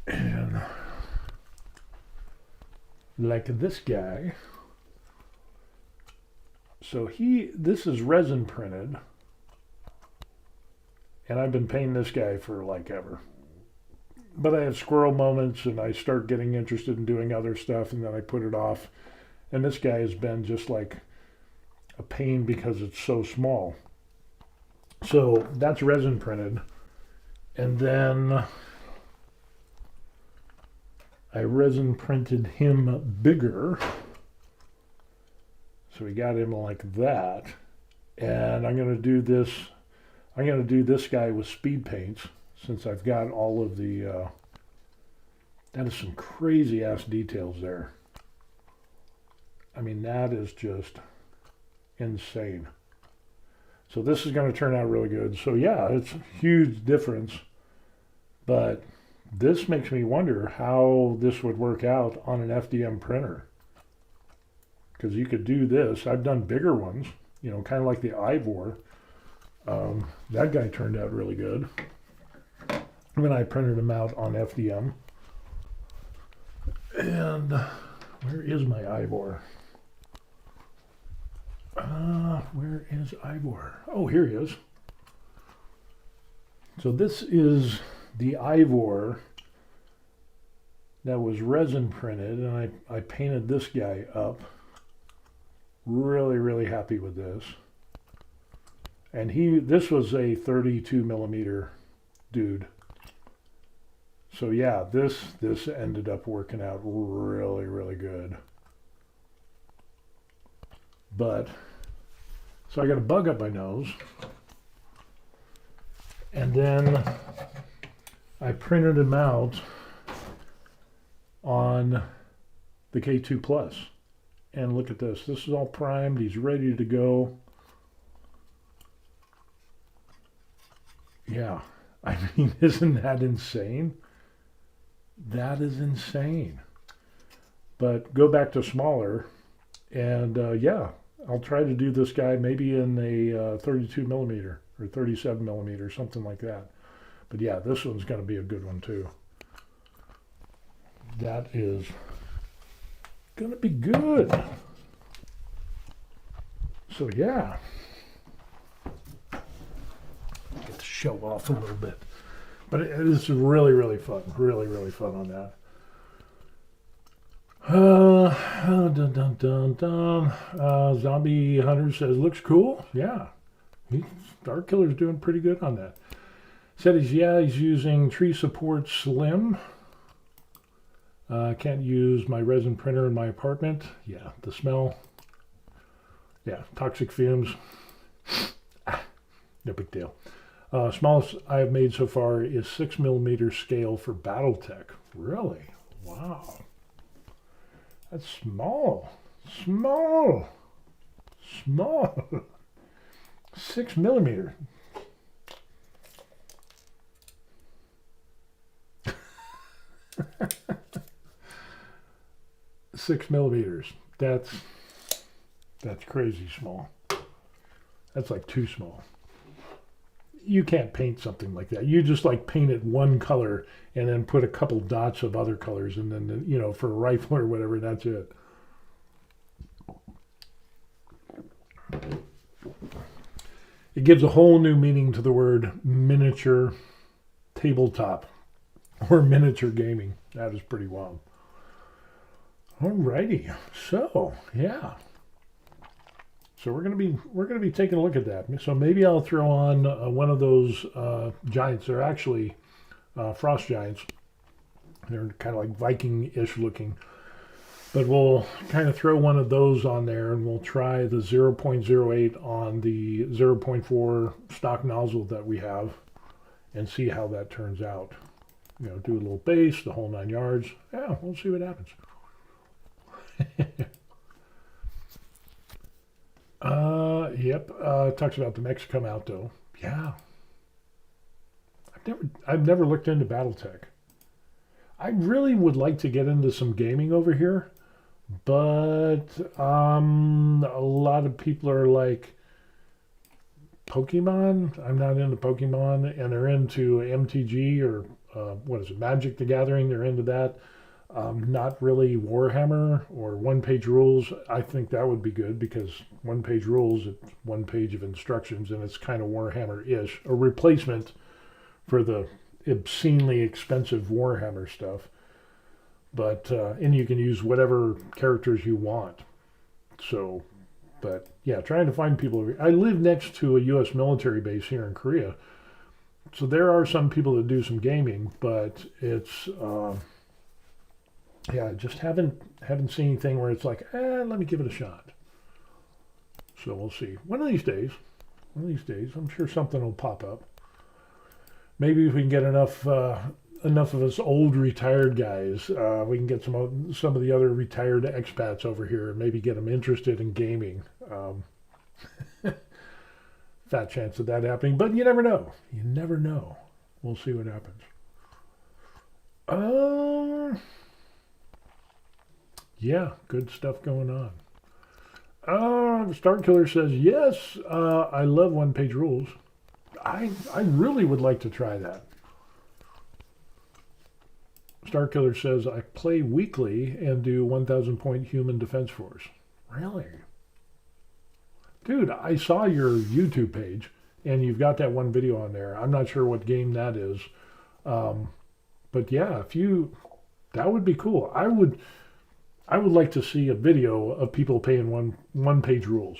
And like this guy. So this is resin printed, and I've been painting this guy for like ever. But I have squirrel moments, and I start getting interested in doing other stuff, and then I put it off. And this guy has been just like a pain because it's so small. So that's resin printed. And then I resin printed him bigger. So we got him like that. And I'm going to do this guy with speed paints, since I've got all of the, that is some crazy ass details there. I mean, that is just insane. So this is going to turn out really good. So yeah, it's a huge difference, but this makes me wonder how this would work out on an FDM printer. Because you could do this. I've done bigger ones, kind of like the Ivor. That guy turned out really good when I printed him out on FDM. And where is my Ivor? Where is Ivor? Oh, here he is. So this is the Ivor that was resin printed, and I painted this guy up. Really, really happy with this. And this was a 32 millimeter dude. So yeah, this ended up working out really, really good. But, so I got a bug up my nose. And then I printed him out on the K2 Plus. And look at this. This is all primed. He's ready to go. Yeah. I mean, isn't that insane? That is insane. But go back to smaller. And yeah, I'll try to do this guy maybe in a 32 millimeter or 37 millimeter, something like that. But yeah, this one's going to be a good one too. That is going to be good. So yeah, get to show off a little bit. But it is really, really fun. Really, really fun on that. Zombie Hunter says, looks cool. Yeah. Dark Killer's doing pretty good on that. Said he's using tree support slim. Can't use my resin printer in my apartment. Yeah, the smell. Yeah, toxic fumes. No big deal. Smallest I've made so far is 6 millimeter scale for Battletech. Really? Wow. That's small. Small. 6 millimeter. Six millimeters. That's crazy small. That's like too small. you can't paint something like that. You just like paint it one color and then put a couple dots of other colors, and then for a rifle or whatever, that's it. It gives a whole new meaning to the word miniature tabletop or miniature gaming. That is pretty wild. Alrighty, so yeah. So we're gonna be taking a look at that. So maybe I'll throw on one of those giants. They're actually frost giants. They're kind of like Viking-ish looking. But we'll kind of throw one of those on there, and we'll try the 0.08 on the 0.4 stock nozzle that we have, and see how that turns out. Do a little base, the whole 9 yards. Yeah, we'll see what happens. Yep. Talks about the mechs come out though. Yeah. I've never looked into BattleTech. I really would like to get into some gaming over here, but a lot of people are like Pokemon. I'm not into Pokemon, and they're into MTG or what is it, Magic the Gathering. They're into that. Not really Warhammer or one-page rules. I think that would be good because one-page rules, it's one page of instructions, and it's kind of Warhammer-ish, a replacement for the obscenely expensive Warhammer stuff. But and you can use whatever characters you want. So, but yeah, trying to find people. I live next to a U.S. military base here in Korea, so there are some people that do some gaming, but it's. Yeah, just haven't seen anything where it's like, let me give it a shot. So we'll see. One of these days, I'm sure something will pop up. Maybe if we can get enough of us old retired guys, we can get some of the other retired expats over here and maybe get them interested in gaming. Fat chance of that happening, but you never know. You never know. We'll see what happens. Yeah, good stuff going on. Starkiller says, yes, I love one-page rules. I really would like to try that. Starkiller says, I play weekly and do 1,000-point human defense force. Really? Dude, I saw your YouTube page, and you've got that one video on there. I'm not sure what game that is. But yeah, that would be cool. I would like to see a video of people playing one-page rules.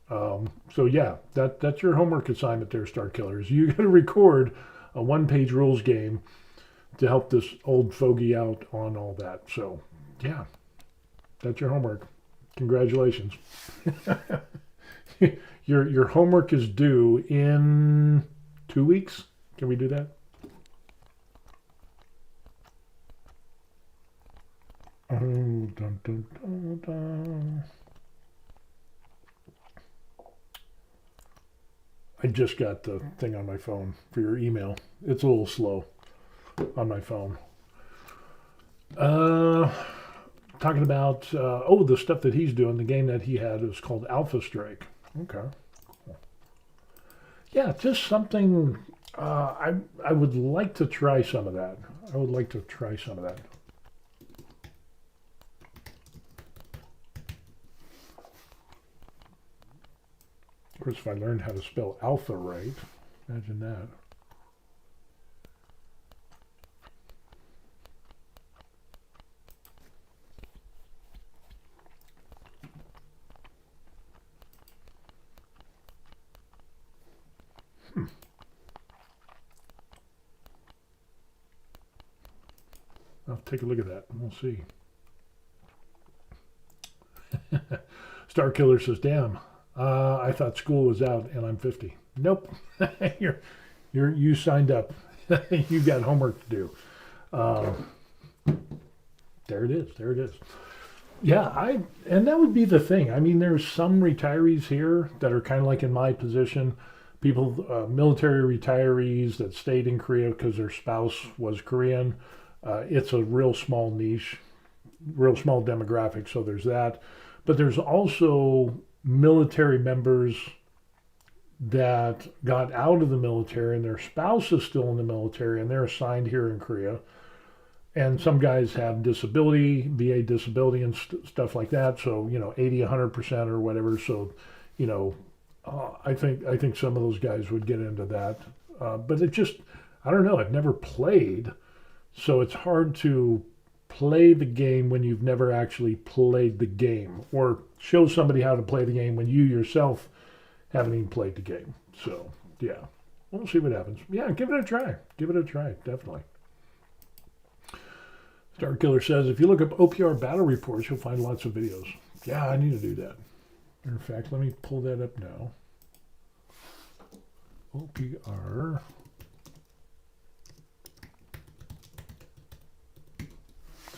So yeah, that's your homework assignment there, Starkillers. You got to record a one-page rules game to help this old fogey out on all that. So yeah, that's your homework. Congratulations. Your homework is due in 2 weeks. Can we do that? Dun, dun, dun, dun. I just got the thing on my phone for your email. It's a little slow on my phone. Talking about the stuff that he's doing. The game that he had is called Alpha Strike. Okay. Cool. Yeah, just something. I would like to try some of that. Of course, if I learned how to spell alpha right, imagine that. I'll take a look at that and we'll see. Starkiller says, damn. I thought school was out and I'm 50. Nope. You signed up. You got homework to do. There it is. Yeah, and that would be the thing. I mean, there's some retirees here that are kind of like in my position. People, military retirees that stayed in Korea because their spouse was Korean. It's a real small niche, real small demographic. So there's that. But there's also military members that got out of the military and their spouse is still in the military and they're assigned here in Korea. And some guys have disability, VA disability and stuff like that. So, 80, 100% or whatever. So, I think some of those guys would get into that. But it just, I don't know. I've never played. So it's hard to play the game when you've never actually played the game, or show somebody how to play the game when you yourself haven't even played the game. So, yeah, we'll see what happens. Yeah, give it a try. Give it a try, definitely. Star Killer says, if you look up OPR battle reports, you'll find lots of videos. Yeah, I need to do that. In fact, let me pull that up now. OPR.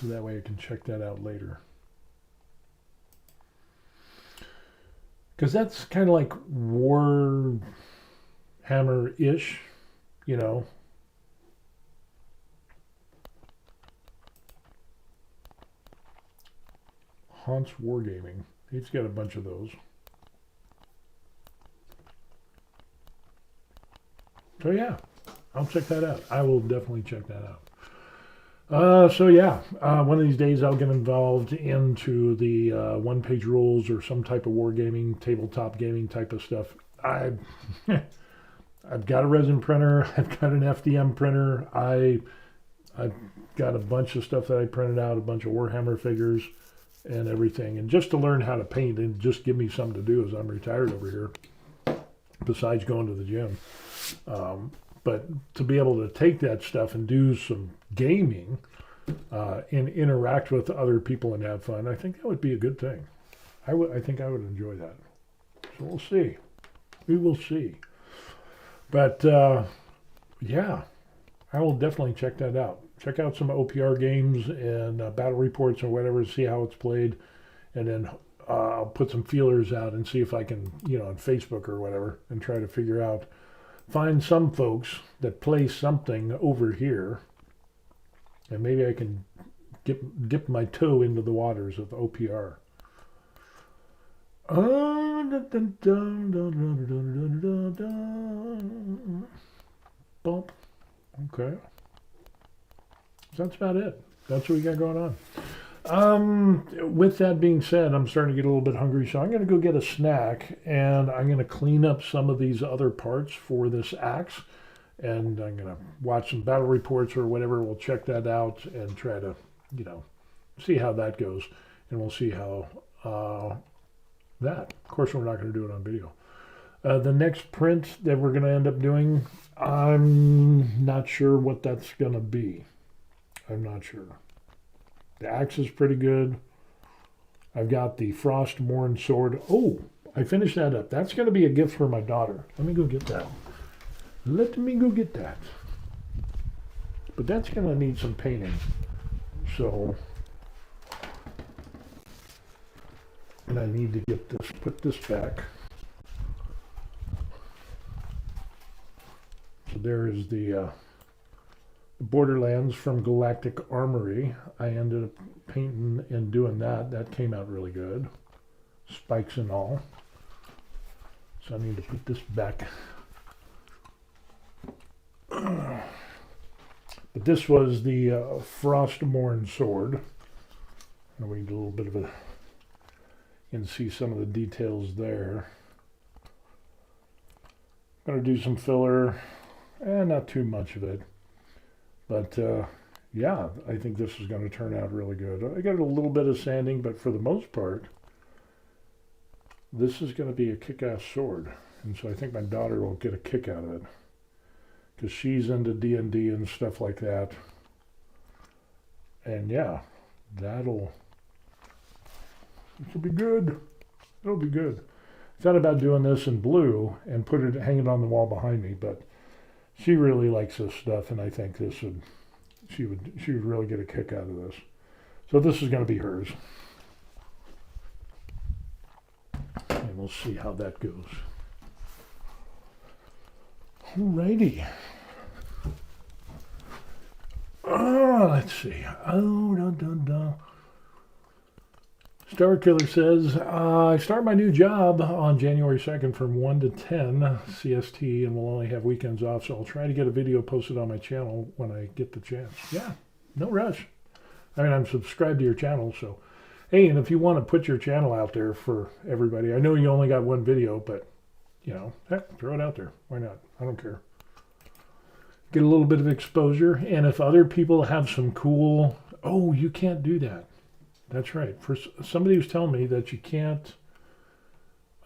So that way I can check that out later. Because that's kind of like Warhammer-ish, Haunts Wargaming. He's got a bunch of those. So yeah, I'll check that out. I will definitely check that out. One of these days I'll get involved into the one-page rules or some type of wargaming, tabletop gaming type of stuff. I've got a resin printer. I've got an FDM printer. I've got a bunch of stuff that I printed out, a bunch of Warhammer figures and everything. And just to learn how to paint and just give me something to do as I'm retired over here, besides going to the gym. But to be able to take that stuff and do some gaming and interact with other people and have fun, I think that would be a good thing. I think I would enjoy that. So we'll see. We will see. But yeah, I will definitely check that out. Check out some OPR games and battle reports or whatever, see how it's played, and then I'll put some feelers out and see if I can, on Facebook or whatever, and try to figure out. Find some folks that play something over here, and maybe I can dip my toe into the waters of OPR. Bump. Okay. That's about it. That's what we got going on. With that being said, I'm starting to get a little bit hungry, so I'm going to go get a snack, and I'm going to clean up some of these other parts for this axe, and I'm going to watch some battle reports or whatever. We'll check that out and try to, see how that goes, and we'll see how that. Of course, we're not going to do it on video. The next print that we're going to end up doing, I'm not sure what that's going to be. I'm not sure. The axe is pretty good. I've got the Frostmourne sword. Oh, I finished that up. That's going to be a gift for my daughter. Let me go get that. Let me go get that. But that's going to need some painting. So, and I need to get this, put this back. So there is the Borderlands from Galactic Armory. I ended up painting and doing that. That came out really good. Spikes and all. So I need to put this back. But this was the Frostmourne sword. And we get a little bit of a... You can see some of the details there. Gonna do some filler. Not too much of it. But yeah, I think this is going to turn out really good. I got a little bit of sanding, but for the most part, this is going to be a kick-ass sword. And so I think my daughter will get a kick out of it, because she's into D&D and stuff like that. And yeah, it'll be good. It'll be good. I thought about doing this in blue and hang it on the wall behind me, but she really likes this stuff, and I think she would really get a kick out of this. So this is going to be hers. And we'll see how that goes. Alrighty. Let's see. Star Killer says, I start my new job on January 2nd from 1 to 10 CST and will only have weekends off, so I'll try to get a video posted on my channel when I get the chance. Yeah, no rush. I mean, I'm subscribed to your channel, so hey, and if you want to put your channel out there for everybody, I know you only got one video, but, you know, heck, throw it out there. Why not? I don't care. Get a little bit of exposure, and if other people have some cool... Oh, you can't do that. That's right. For somebody who's telling me that you can't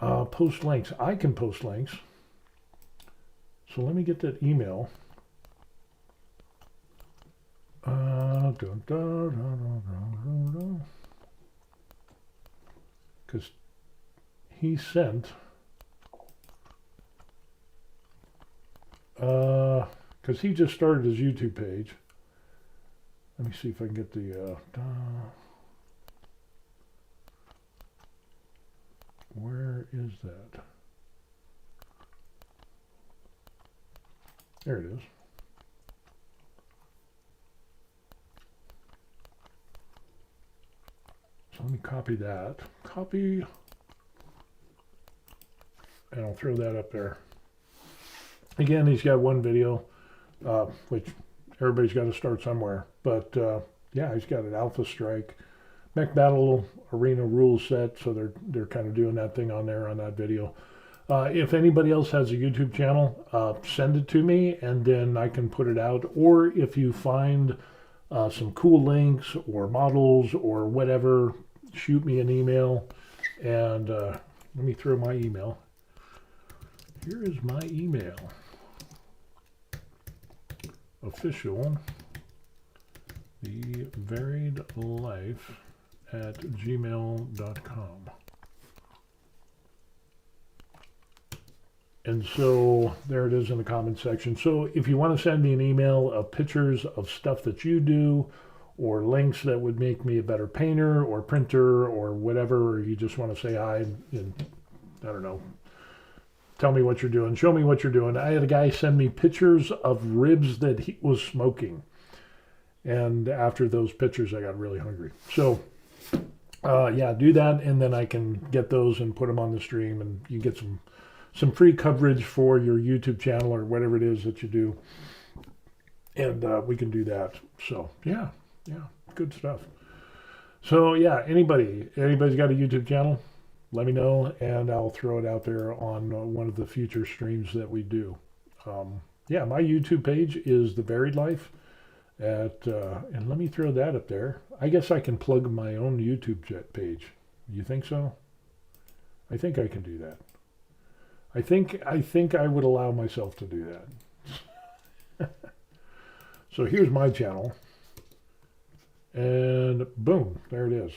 post links. I can post links. So let me get that email. Because he sent... because he just started his YouTube page. Let me see if I can get the... where is that? There it is. So let me copy that. Copy. And I'll throw that up there. Again, he's got one video, which everybody's got to start somewhere. But yeah, he's got an Alpha Strike Mech Battle Arena rules set, so they're kind of doing that thing on there on that video. If anybody else has a YouTube channel, send it to me, and then I can put it out. Or if you find some cool links or models or whatever, shoot me an email. And let me throw my email. Here is my email. Official, the varied life at gmail.com. And so there it is in the comment section. So if you want to send me an email of pictures of stuff that you do, or links that would make me a better painter or printer or whatever, or you just want to say hi and I don't know, tell me what you're doing, show me what you're doing. I had a guy send me pictures of ribs that he was smoking. And after those pictures, I got really hungry. So yeah, do that, and then I can get those and put them on the stream, and you get some free coverage for your YouTube channel or whatever it is that you do. And we can do that. So yeah, good stuff. So yeah, anybody's got a YouTube channel, let me know, and I'll throw it out there on one of the future streams that we do. Yeah, my YouTube page is The Varied Life. And let me throw that up there. I guess I can plug my own YouTube page. You think so? I think I can do that. I think I would allow myself to do that. So here's my channel. And boom, there it is.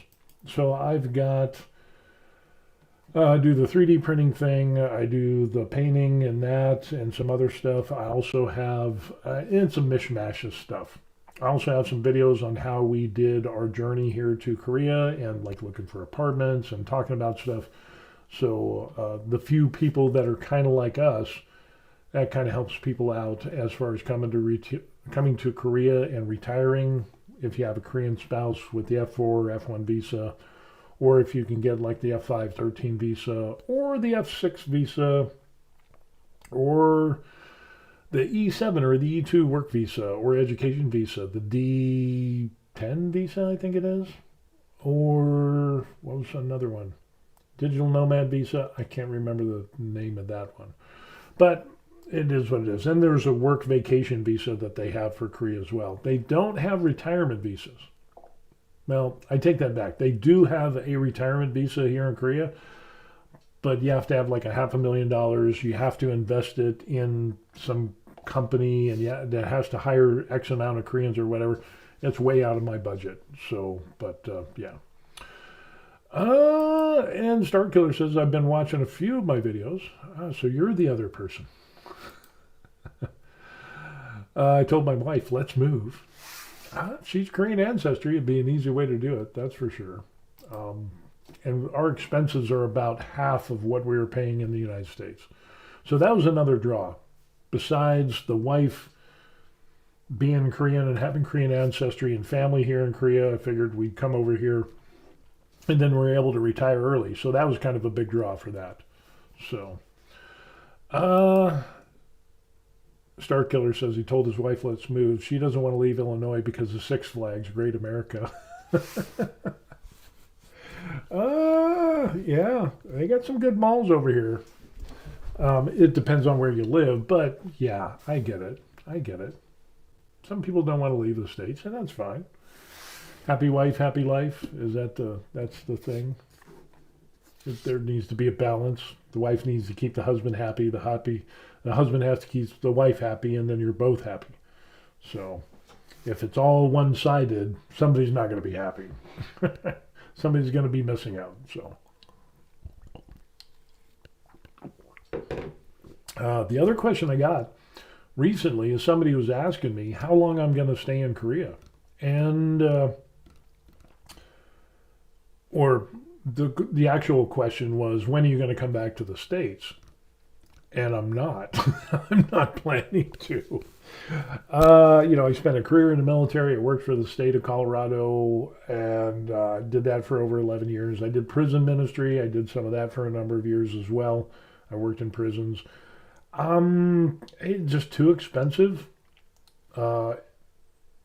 So I've got... I do the 3D printing thing, I do the painting and that, and some other stuff. I also have, and some mishmash of stuff. I also have some videos on how we did our journey here to Korea and like looking for apartments and talking about stuff. So the few people that are kind of like us, that kind of helps people out as far as coming to Korea and retiring. If you have a Korean spouse with the F4, F1 visa, or if you can get like the F5 13 visa, or the F6 visa, or the E7 or the E2 work visa, or education visa, the D10 visa, I think it is, or what was another one? Digital Nomad visa, I can't remember the name of that one. But it is what it is. And there's a work vacation visa that they have for Korea as well. They don't have retirement visas. Well, I take that back. They do have a retirement visa here in Korea, but you have to have like $500,000. You have to invest it in some company, and yeah, that has to hire X amount of Koreans or whatever. It's way out of my budget. So, but yeah. And Star Killer says, I've been watching a few of my videos. So you're the other person. I told my wife, let's move. She's Korean ancestry. It'd be an easy way to do it, that's for sure. And our expenses are about half of what we were paying in the United States. So that was another draw. Besides the wife being Korean and having Korean ancestry and family here in Korea, I figured we'd come over here and then we're able to retire early. So that was kind of a big draw for that. So, uh, Star Killer says he told his wife, let's move. She doesn't want to leave Illinois because of Six Flags, Great America. Yeah, they got some good malls over here. It depends on where you live, but yeah, I get it. I get it. Some people don't want to leave the States, and that's fine. Happy wife, happy life. That's the thing? There needs to be a balance. The wife needs to keep the husband happy. The husband has to keep the wife happy, and then you're both happy. So if it's all one-sided, somebody's not going to be happy. Somebody's going to be missing out. So the other question I got recently is somebody was asking me how long I'm going to stay in Korea, and or the actual question was, when are you going to come back to the States? And I'm not. I'm not planning to. I spent a career in the military. I worked for the state of Colorado and did that for over 11 years. I did prison ministry. I did some of that for a number of years as well. I worked in prisons. It's just too expensive.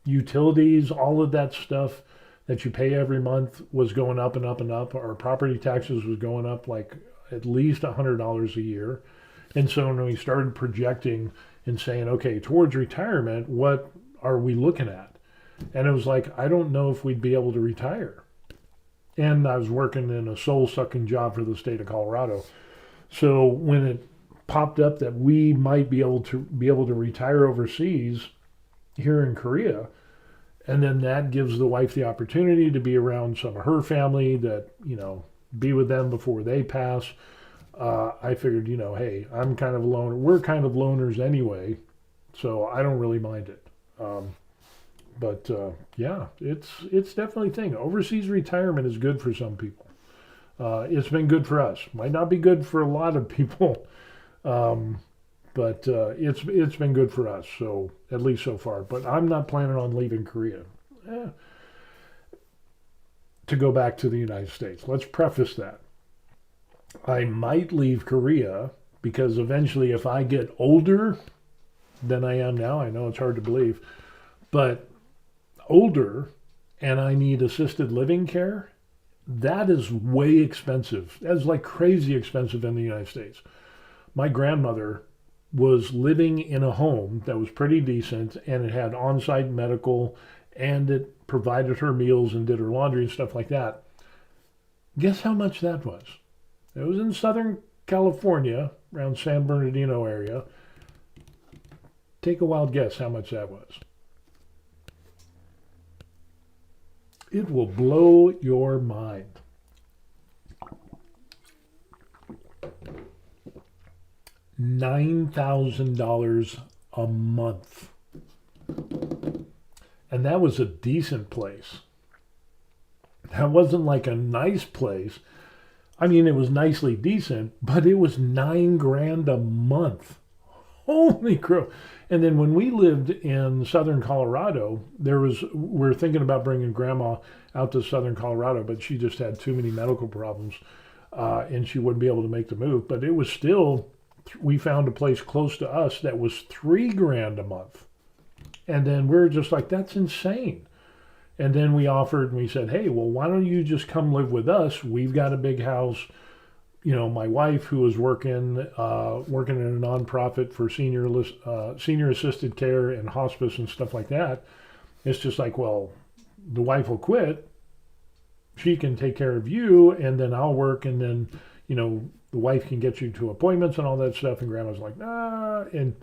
Utilities, all of that stuff that you pay every month was going up and up and up. Our property taxes was going up like at least $100 a year. And so when we started projecting and saying, okay, towards retirement, what are we looking at? And it was like, I don't know if we'd be able to retire. And I was working in a soul-sucking job for the state of Colorado. So when it popped up that we might be able to retire overseas here in Korea, and then that gives the wife the opportunity to be around some of her family that, be with them before they pass. I figured, hey, I'm kind of a loner. We're kind of loners anyway, so I don't really mind it. But yeah, it's definitely a thing. Overseas retirement is good for some people. It's been good for us. Might not be good for a lot of people, but it's been good for us. So at least so far. But I'm not planning on leaving Korea to go back to the United States. Let's preface that. I might leave Korea because eventually, if I get older than I am now, I know it's hard to believe, but older and I need assisted living care, that is way expensive. That's like crazy expensive in the United States. My grandmother was living in a home that was pretty decent, and it had on-site medical, and it provided her meals and did her laundry and stuff like that. Guess how much that was? It was in Southern California, around San Bernardino area. Take a wild guess how much that was. It will blow your mind. $9,000 a month. And that was a decent place. That wasn't like a nice place. I mean, it was nicely decent, but it was $9,000 a month. Holy crow. And then when we lived in southern Colorado, we're thinking about bringing grandma out to southern Colorado, but she just had too many medical problems, and she wouldn't be able to make the move. But it was still, we found a place close to us that was $3,000 a month. And then we're just like, that's insane. And then we offered, and we said, hey, well, why don't you just come live with us? We've got a big house. My wife, who was working in a nonprofit for senior assisted care and hospice and stuff like that, it's just like, well, the wife will quit. She can take care of you, and then I'll work, and then, the wife can get you to appointments and all that stuff. And grandma's like, nah. And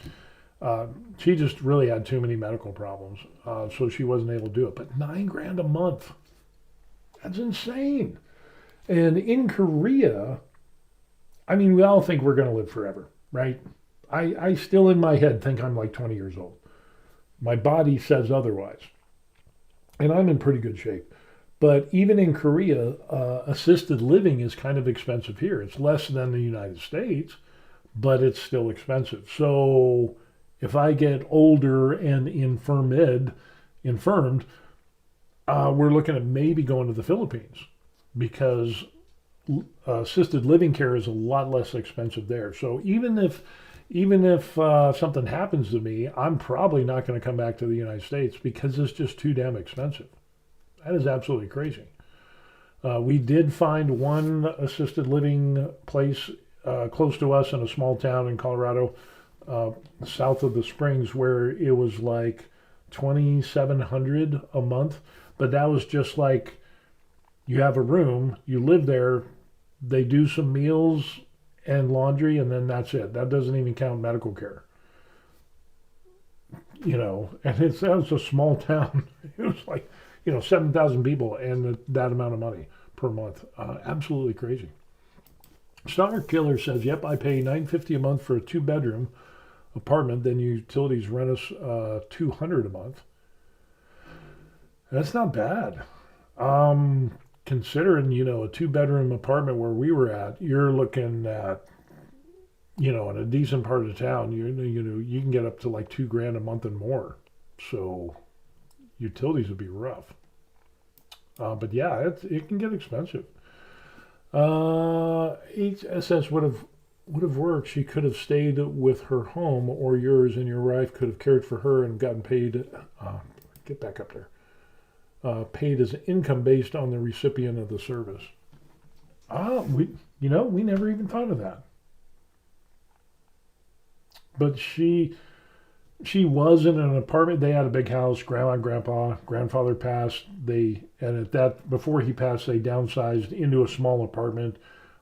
she just really had too many medical problems, so she wasn't able to do it. But $9,000 a month, that's insane. And in Korea, I mean, we all think we're going to live forever, right? I still in my head think I'm like 20 years old. My body says otherwise. And I'm in pretty good shape. But even in Korea, assisted living is kind of expensive here. It's less than the United States, but it's still expensive. So if I get older and infirmed, we're looking at maybe going to the Philippines. because assisted living care is a lot less expensive there. So even if something happens to me, I'm probably not going to come back to the United States because it's just too damn expensive. That is absolutely crazy. We did find one assisted living place close to us in a small town in Colorado, south of the Springs, where it was like $2,700 a month. But that was just like, you have a room, you live there, they do some meals and laundry, and then that's it. That doesn't even count medical care. And that was a small town. It was like, 7,000 people and that amount of money per month. Absolutely crazy. Star Killer says, yep, I pay $950 a month for a 2-bedroom apartment, then utilities rent us $200 a month. That's not bad. Considering, a 2-bedroom apartment where we were at, you're looking at, in a decent part of town, you can get up to like $2,000 a month and more. So utilities would be rough. But yeah, it can get expensive. HSS would have worked. She could have stayed with her home or yours, and your wife could have cared for her and gotten paid. Get back up there. Paid as income based on the recipient of the service. We never even thought of that. But she was in an apartment. They had a big house. Grandma and grandfather passed. Before he passed, they downsized into a small apartment,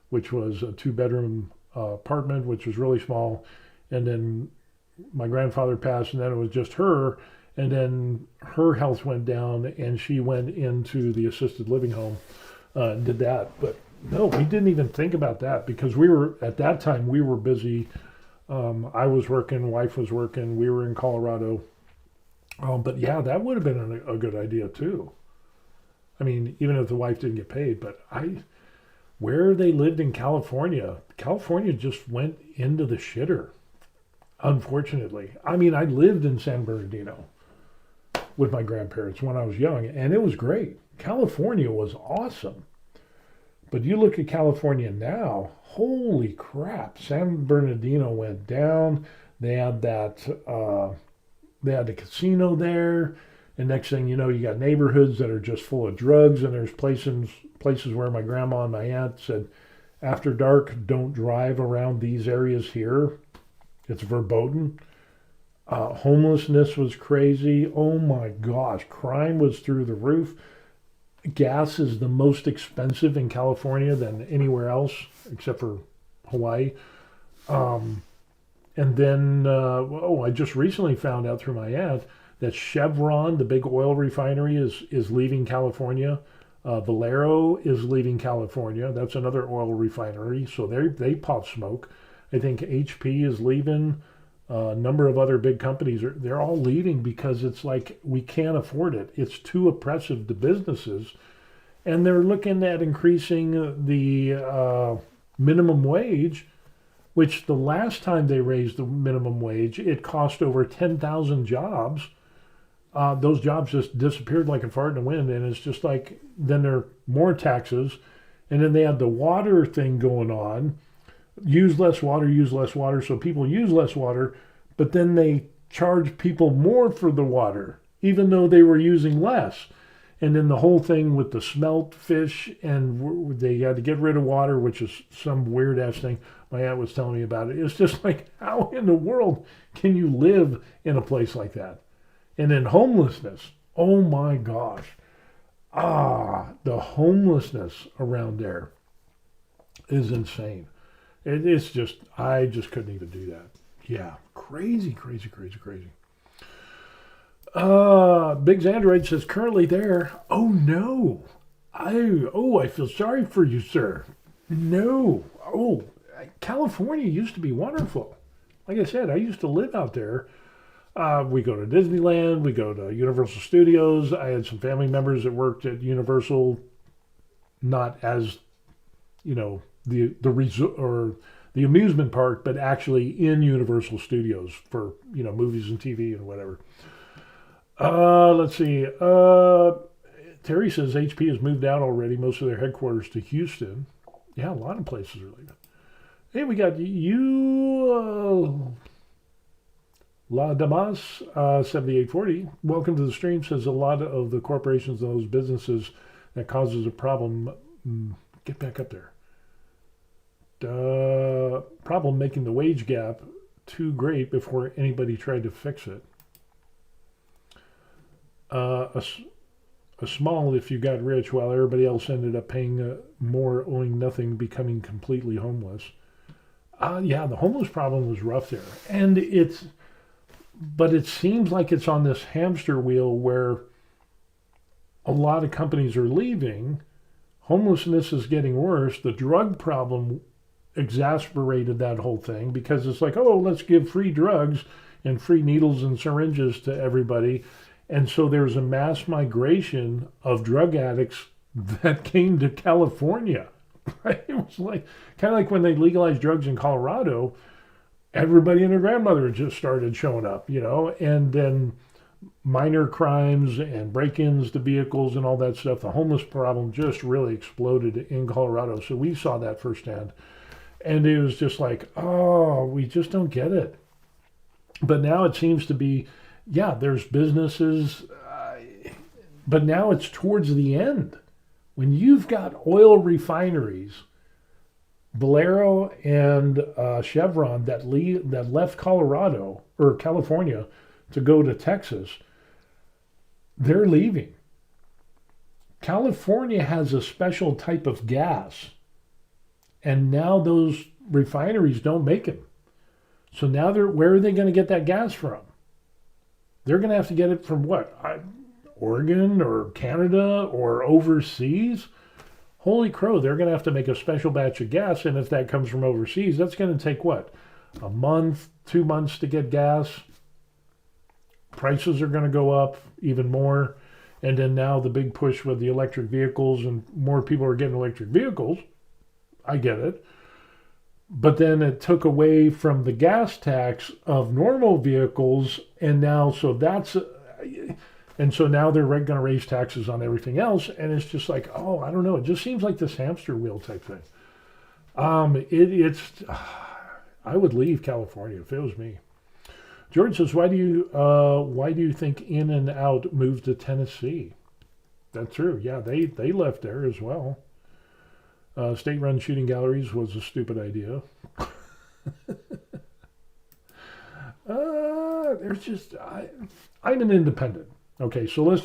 which was a 2-bedroom apartment, which was really small. And then my grandfather passed, and then it was just her. And then her health went down, and she went into the assisted living home and did that. But no, we didn't even think about that because at that time, we were busy. I was working, wife was working, we were in Colorado. But yeah, that would have been a good idea too. I mean, even if the wife didn't get paid, but where they lived in California just went into the shitter, unfortunately. I mean, I lived in San Bernardino with my grandparents when I was young, and it was great. California was awesome. But you look at California now, holy crap, San Bernardino went down. They had the casino there, and next thing you know, you got neighborhoods that are just full of drugs, and there's places where my grandma and my aunt said, after dark, don't drive around these areas here. It's verboten. Homelessness was crazy. Oh my gosh, crime was through the roof. Gas is the most expensive in California than anywhere else except for Hawaii. And then, I just recently found out through my aunt that Chevron, the big oil refinery, is leaving California. Valero is leaving California. That's another oil refinery. So they pop smoke. I think HP is leaving. A number of other big companies, they're all leaving because it's like we can't afford it. It's too oppressive to businesses. And they're looking at increasing the minimum wage, which the last time they raised the minimum wage, it cost over 10,000 jobs. Those jobs just disappeared like a fart in the wind. And it's just like, then there are more taxes. And then they had the water thing going on. Use less water, so people use less water, but then they charge people more for the water, even though they were using less. And then the whole thing with the smelt fish, and they had to get rid of water, which is some weird-ass thing. My aunt was telling me about it. It's just like, how in the world can you live in a place like that? And then homelessness. Oh, my gosh. The homelessness around there is insane. It's just, I just couldn't even do that. Yeah, crazy. Biggs Android says, currently there. Oh, no. I feel sorry for you, sir. No. Oh, California used to be wonderful. Like I said, I used to live out there. We go to Disneyland. We go to Universal Studios. I had some family members that worked at Universal, not as, the resort or the amusement park, but actually in Universal Studios for, movies and TV and whatever. Let's see. Terry says HP has moved out already, most of their headquarters to Houston. Yeah, a lot of places are leaving. Hey, we got you, La Damas, 7840. Welcome to the stream. Says a lot of the corporations and those businesses that causes a problem. Get back up there. Problem making the wage gap too great before anybody tried to fix it. A small if you got rich while everybody else ended up paying more, owing nothing, becoming completely homeless. Yeah, the homeless problem was rough there. And but it seems like it's on this hamster wheel where a lot of companies are leaving. Homelessness is getting worse. The drug problem exacerbated that whole thing because it's like, oh, let's give free drugs and free needles and syringes to everybody. And so there's a mass migration of drug addicts that came to California. Right? It was like kind of like when they legalized drugs in Colorado, everybody and their grandmother just started showing up, and then minor crimes and break-ins to vehicles and all that stuff. The homeless problem just really exploded in Colorado. So we saw that firsthand. And it was just like, oh, we just don't get it. But now it seems to be, yeah, there's businesses, but now it's towards the end. When you've got oil refineries, Valero and Chevron that left Colorado or California to go to Texas, they're leaving. California has a special type of gas, and now those refineries don't make it. So now where are they going to get that gas from? They're going to have to get it from what? Oregon or Canada or overseas? Holy crow, they're going to have to make a special batch of gas, and if that comes from overseas, that's going to take what? A month, 2 months to get gas. Prices are going to go up even more. And then now the big push with the electric vehicles, and more people are getting electric vehicles. I get it. But then it took away from the gas tax of normal vehicles, and now so now they're going to raise taxes on everything else, and it's just like, oh, I don't know. It just seems like this hamster wheel type thing. I would leave California if it was me. George says, why do you think In-N-Out moved to Tennessee? That's true. Yeah, they left there as well. State-run shooting galleries was a stupid idea. I'm an independent. Okay, so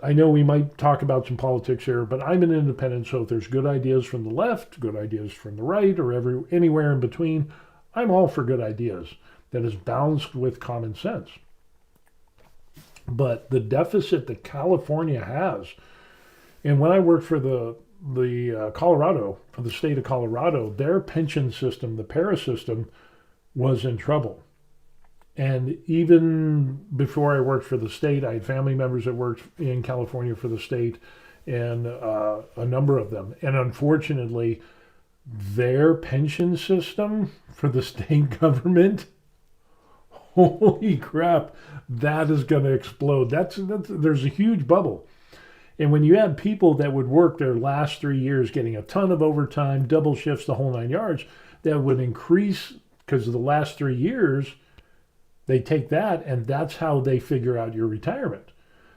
I know we might talk about some politics here, but I'm an independent, so if there's good ideas from the left, good ideas from the right, or anywhere in between, I'm all for good ideas that is balanced with common sense. But the deficit that California has, and when I worked for the state of Colorado, their pension system, the PARA system, was in trouble. And even before I worked for the state, I had family members that worked in California for the state, and a number of them. And unfortunately, their pension system for the state government, holy crap, that is going to explode. There's a huge bubble. And when you have people that would work their last 3 years getting a ton of overtime, double shifts, the whole 9 yards, that would increase because of the last 3 years. They take that, and that's how they figure out your retirement.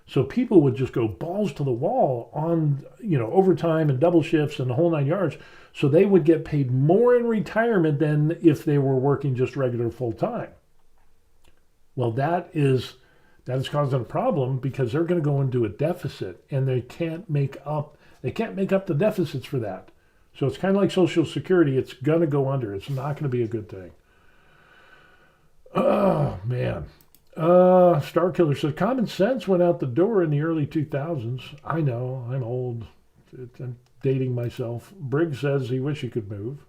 So people would just go balls to the wall on, overtime and double shifts and the whole 9 yards. So they would get paid more in retirement than if they were working just regular full time. Well, that is causing a problem because they're going to go into a deficit, and they can't make up the deficits for that. So it's kind of like Social Security. It's going to go under. It's not going to be a good thing. Oh, man. Starkiller says, common sense went out the door in the early 2000s. I know, I'm old. I'm dating myself. Briggs says he wishes he could move.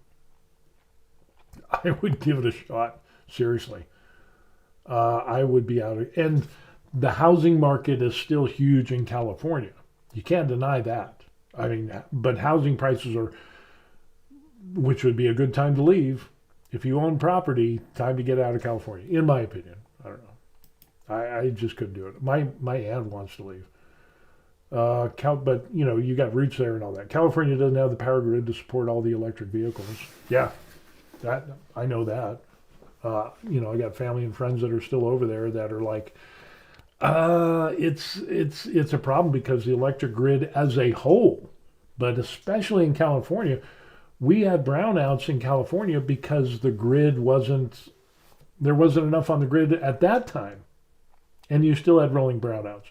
I would give it a shot. Seriously. I would be out of it. And the housing market is still huge in California. You can't deny that. I mean, but housing prices which would be a good time to leave. If you own property, time to get out of California, in my opinion. I don't know. I just couldn't do it. My aunt wants to leave. But you got roots there and all that. California doesn't have the power grid to support all the electric vehicles. Yeah, that I know that. I got family and friends that are still over there that are like, it's a problem because the electric grid as a whole, but especially in California, we had brownouts in California because the grid there wasn't enough on the grid at that time, and you still had rolling brownouts.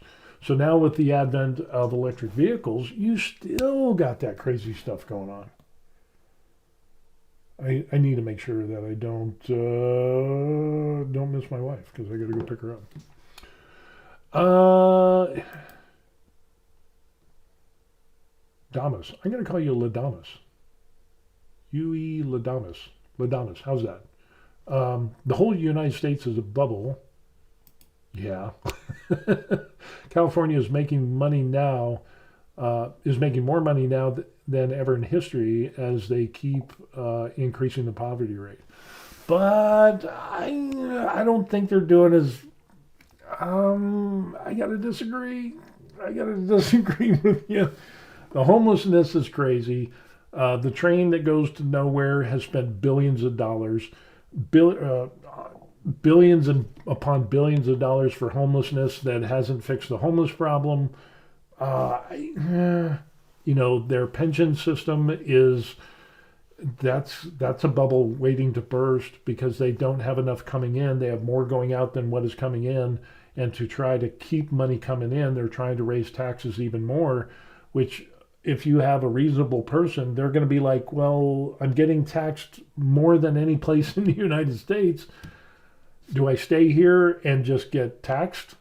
So now with the advent of electric vehicles, you still got that crazy stuff going on. I need to make sure that I don't miss my wife because I got to go pick her up. Damas. I'm going to call you Ladamas. Huey Ladamas. Ladamas. How's that? The whole United States is a bubble. Yeah. California is making money now, is making more money now than ever in history as they keep increasing the poverty rate. But I don't think they're doing as. I gotta disagree. With you. The homelessness is crazy. The train that goes to nowhere has spent billions of dollars, billions upon billions of dollars for homelessness that hasn't fixed the homeless problem. Their pension system that's a bubble waiting to burst because they don't have enough coming in. They have more going out than what is coming in. And to try to keep money coming in, they're trying to raise taxes even more, which if you have a reasonable person, they're going to be like, well, I'm getting taxed more than any place in the United States. Do I stay here and just get taxed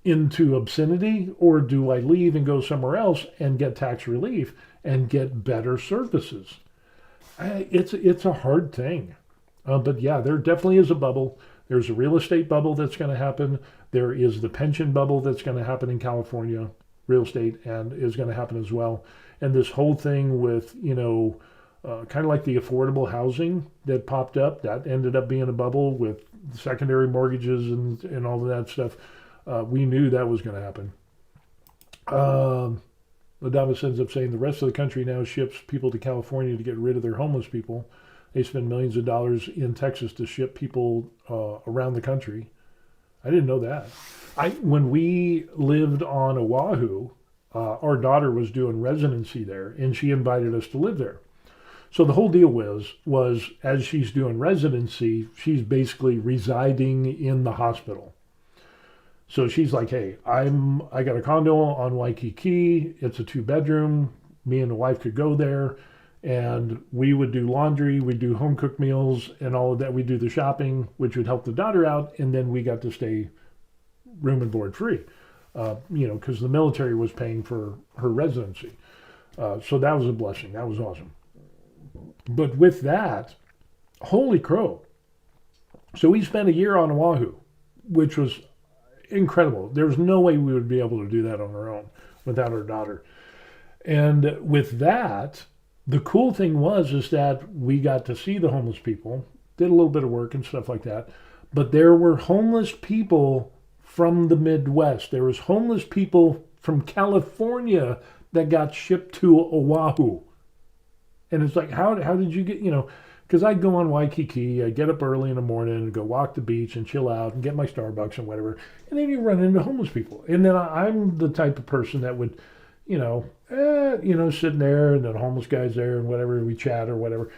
into obscenity, or do I leave and go somewhere else and get tax relief and get better services? It's a hard thing. But yeah, there definitely is a bubble. There's a real estate bubble that's going to happen. There is the pension bubble that's going to happen in California, real estate, and is going to happen as well. And this whole thing with, kind of like the affordable housing that popped up, that ended up being a bubble with secondary mortgages and all of that stuff. We knew that was going to happen. Adamas ends up saying the rest of the country now ships people to California to get rid of their homeless people. They spend millions of dollars in Texas to ship people around the country. I didn't know that. When we lived on Oahu, our daughter was doing residency there, and she invited us to live there. So the whole deal was as she's doing residency, she's basically residing in the hospital. So she's like, hey, I got a condo on Waikiki. It's a 2-bedroom. Me and the wife could go there, and we would do laundry. We'd do home cooked meals and all of that. We'd do the shopping, which would help the daughter out, and then we got to stay room and board free, because the military was paying for her residency. So that was a blessing. That was awesome. But with that, holy crow. So we spent a year on Oahu, which was incredible. There was no way we would be able to do that on our own without our daughter. And with that, the cool thing is that we got to see the homeless people, did a little bit of work and stuff like that. But there were homeless people from the Midwest. There was homeless people from California that got shipped to Oahu. And it's like, how did you get, because I'd go on Waikiki, I'd get up early in the morning and go walk the beach and chill out and get my Starbucks and whatever. And then you run into homeless people. And then I'm the type of person that would, sitting there and then homeless guy's there and whatever, and we chat or whatever.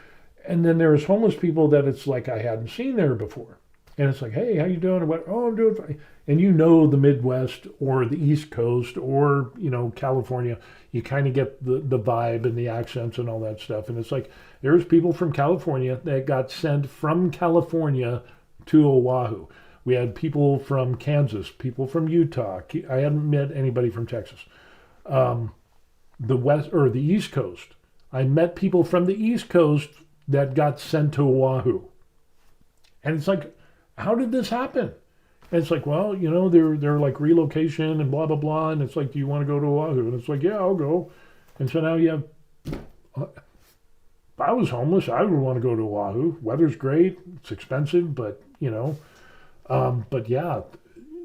And then there's homeless people that it's like I hadn't seen there before. And it's like, hey, how you doing? Oh, I'm doing fine. And the Midwest or the East Coast or, California, you kind of get the vibe and the accents and all that stuff. And it's like, there's people from California that got sent from California to Oahu. We had people from Kansas, people from Utah. I hadn't met anybody from Texas. The West or the East Coast. I met people from the East Coast that got sent to Oahu. And it's like, how did this happen? And it's like, well, they're like relocation and blah, blah, blah. And it's like, do you want to go to Oahu? And it's like, yeah, I'll go. And so now you have, if I was homeless, I would want to go to Oahu. Weather's great. It's expensive, but, but yeah,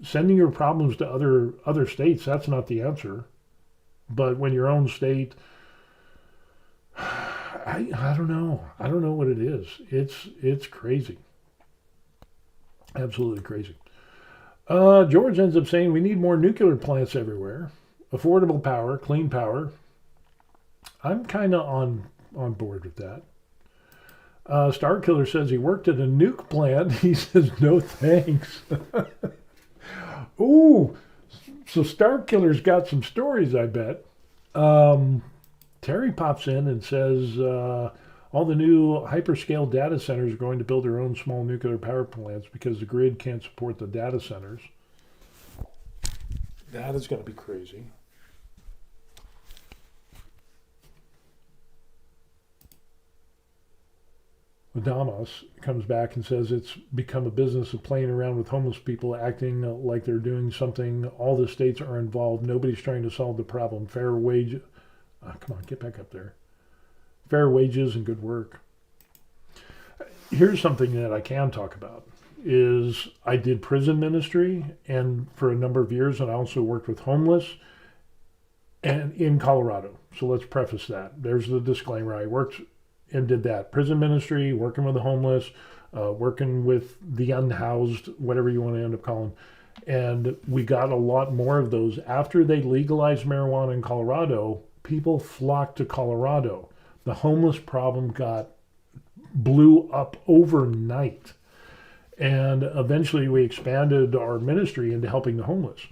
sending your problems to other states, that's not the answer. But when your own state, I don't know. I don't know what it is. It's crazy. Absolutely crazy. George ends up saying we need more nuclear plants everywhere. Affordable power, clean power. I'm kind of on board with that. Starkiller says he worked at a nuke plant. He says no thanks. Ooh, so Starkiller's got some stories, I bet. Terry pops in and says all the new hyperscale data centers are going to build their own small nuclear power plants because the grid can't support the data centers. That is going to be crazy. Adamas comes back and says it's become a business of playing around with homeless people, acting like they're doing something. All the states are involved. Nobody's trying to solve the problem. Fair wage. Come on, get back up there. Fair wages and good work. Here's something that I can talk about is I did prison ministry and for a number of years, and I also worked with homeless and in Colorado. So let's preface that. There's the disclaimer. I worked and did that. Prison ministry, working with the homeless, working with the unhoused, whatever you want to end up calling. And we got a lot more of those. After they legalized marijuana in Colorado, people flocked to Colorado. The homeless problem blew up overnight. And eventually we expanded our ministry into helping the homeless.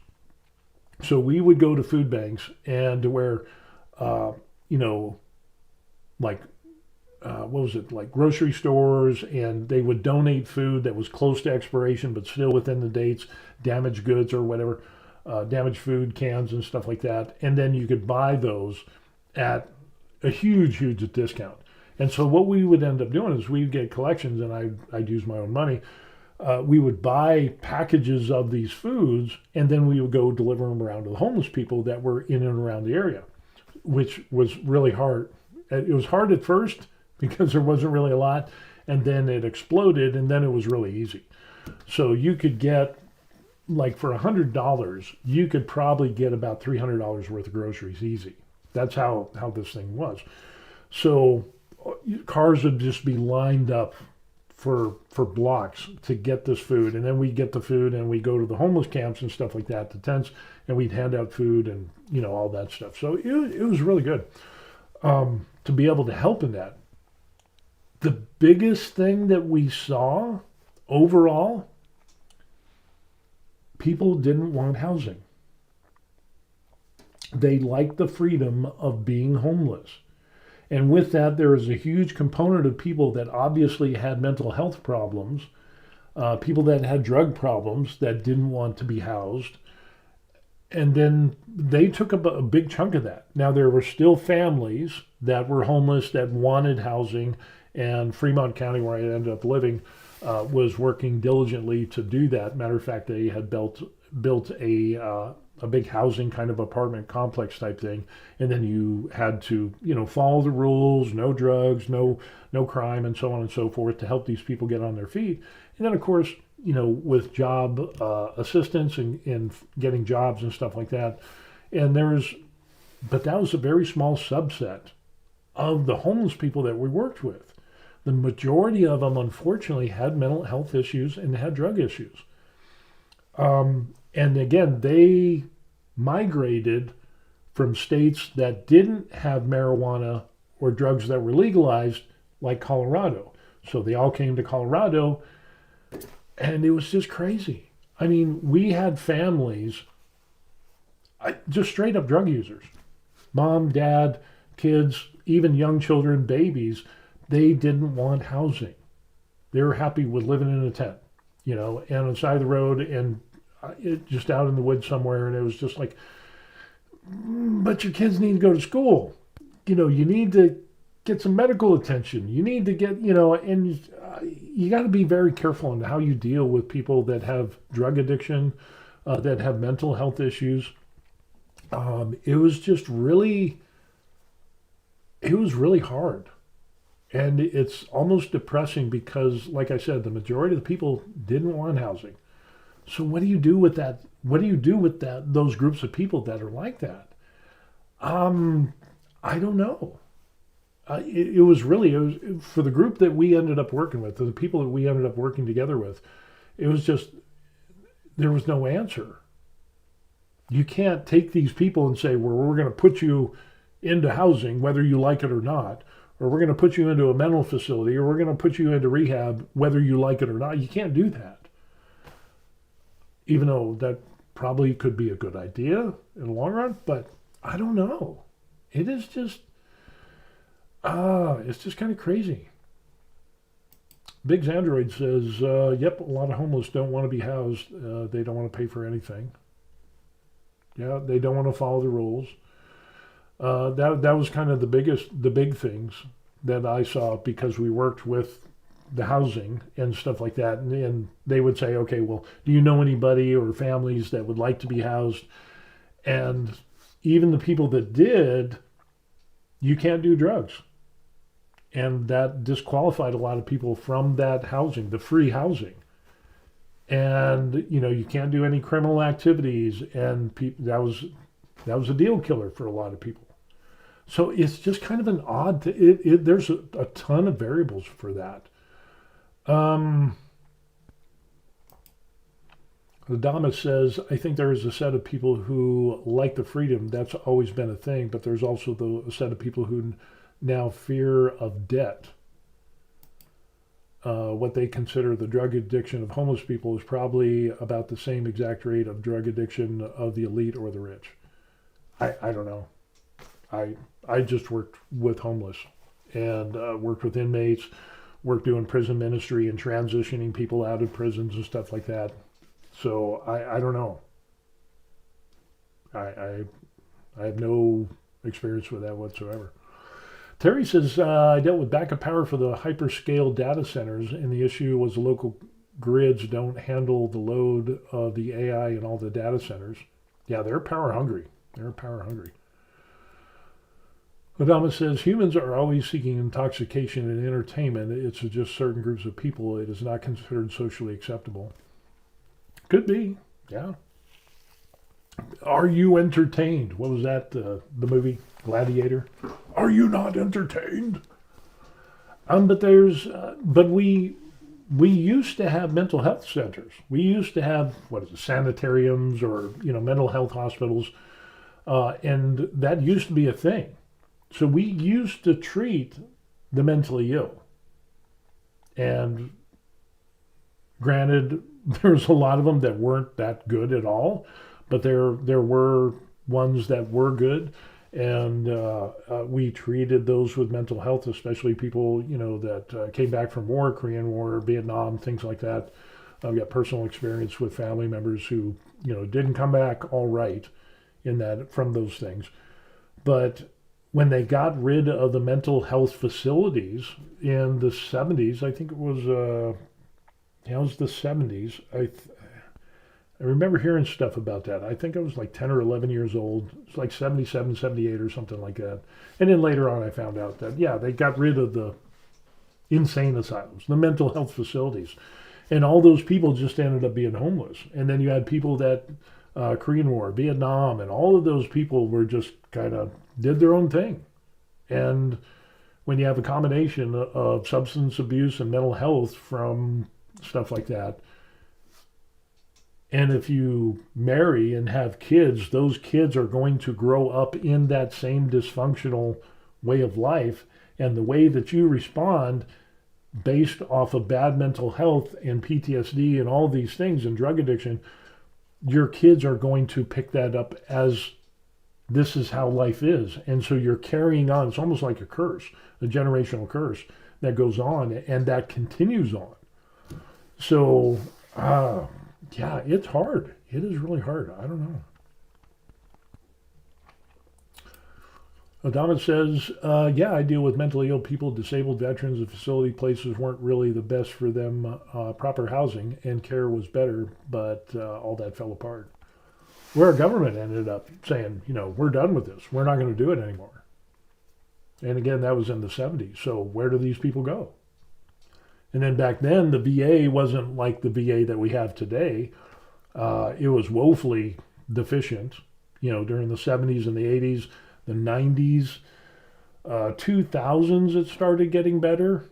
So we would go to food banks and to where, like grocery stores, and they would donate food that was close to expiration but still within the dates, damaged goods or whatever, damaged food cans and stuff like that. And then you could buy those at a huge discount. And so what we would end up doing is we'd get collections, and I'd use my own money. We would buy packages of these foods, and then we would go deliver them around to the homeless people that were in and around the area, which was really hard. It was hard at first because there wasn't really a lot, and then it exploded, and then it was really easy. So you could get, like for $100, you could probably get about $300 worth of groceries easy. That's how this thing was. So cars would just be lined up for blocks to get this food, and then we'd get the food and we'd go to the homeless camps and stuff like that, the tents, and we'd hand out food and all that stuff. So it was really good to be able to help in that. The biggest thing that we saw overall, people didn't want housing. They liked the freedom of being homeless. And with that, there is a huge component of people that obviously had mental health problems, people that had drug problems that didn't want to be housed. And then they took up a big chunk of that. Now, there were still families that were homeless that wanted housing, and Fremont County, where I ended up living, was working diligently to do that. Matter of fact, they had built a big housing kind of apartment complex type thing, and then you had to follow the rules, no drugs, no crime, and so on and so forth, to help these people get on their feet. And then of course with job assistance and getting jobs and stuff like that. And but that was a very small subset of the homeless people that we worked with. The majority of them unfortunately had mental health issues and had drug issues. And again, they migrated from states that didn't have marijuana or drugs that were legalized, like Colorado. So they all came to Colorado, and it was just crazy. I mean, we had families, just straight up drug users. Mom, dad, kids, even young children, babies, they didn't want housing. They were happy with living in a tent, and on the side of the road, and just out in the woods somewhere. And it was just like, but your kids need to go to school. You need to get some medical attention. You need to get, and you got to be very careful on how you deal with people that have drug addiction, that have mental health issues. It was really hard. And it's almost depressing because, like I said, the majority of the people didn't want housing. So what do you do with that? What do you do with those groups of people that are like that? Um, I don't know. It was really, for the group that we ended up working with, the people that we ended up working together with. It was just, there was no answer. You can't take these people and say, well, we're going to put you into housing, whether you like it or not, or we're going to put you into a mental facility, or we're going to put you into rehab, whether you like it or not. You can't do that. Even though that probably could be a good idea in the long run, but I don't know. It is just, it's just kind of crazy. Biggs Android says, yep, a lot of homeless don't want to be housed. They don't want to pay for anything. Yeah, they don't want to follow the rules. That was kind of the big things that I saw, because we worked with the housing and stuff like that. And they would say, okay, well, do you know anybody or families that would like to be housed? And even the people that did, you can't do drugs. And that disqualified a lot of people from that housing, the free housing. And, you can't do any criminal activities. And that was a deal killer for a lot of people. So it's just kind of an odd, there's a ton of variables for that. Adama says, I think there is a set of people who like the freedom. That's always been a thing. But there's also a set of people who now fear of debt. What they consider the drug addiction of homeless people is probably about the same exact rate of drug addiction of the elite or the rich. I don't know. I just worked with homeless and worked with inmates, worked doing prison ministry and transitioning people out of prisons and stuff like that. So I don't know. I have no experience with that whatsoever. Terry says, I dealt with backup power for the hyperscale data centers, and the issue was the local grids don't handle the load of the AI and all the data centers. Yeah, they're power hungry. Adama says, humans are always seeking intoxication and entertainment. It's just certain groups of people. It is not considered socially acceptable. Could be, yeah. Are you entertained? What was that, the movie Gladiator? Are you not entertained? But we used to have mental health centers. We used to have, sanitariums or, mental health hospitals. And that used to be a thing. So we used to treat the mentally ill. And granted, there's a lot of them that weren't that good at all, but there were ones that were good. And we treated those with mental health, especially people, that came back from war, Korean War, Vietnam, things like that. I've got personal experience with family members who, didn't come back all right from those things. But when they got rid of the mental health facilities in the 70s, I think it was the 70s. I remember hearing stuff about that. I think I was like 10 or 11 years old. It's like 77, 78 or something like that. And then later on I found out that, they got rid of the insane asylums, the mental health facilities. And all those people just ended up being homeless. And then you had people that, Korean War, Vietnam, and all of those people were just kind of did their own thing. And when you have a combination of substance abuse and mental health from stuff like that, and if you marry and have kids, those kids are going to grow up in that same dysfunctional way of life. And the way that you respond based off of bad mental health and PTSD and all these things and drug addiction, your kids are going to pick that up as this is how life is. And so you're carrying on. It's almost like a curse, a generational curse that goes on and that continues on. So, yeah, it's hard. It is really hard. I don't know. Adama says, I deal with mentally ill people, disabled veterans. The facility places weren't really the best for them. Proper housing and care was better, but all that fell apart. Where our government ended up saying, we're done with this. We're not going to do it anymore. And again, that was in the 70s. So where do these people go? And then back then, the VA wasn't like the VA that we have today. It was woefully deficient, during the 70s and the 80s, the 90s, 2000s. It started getting better.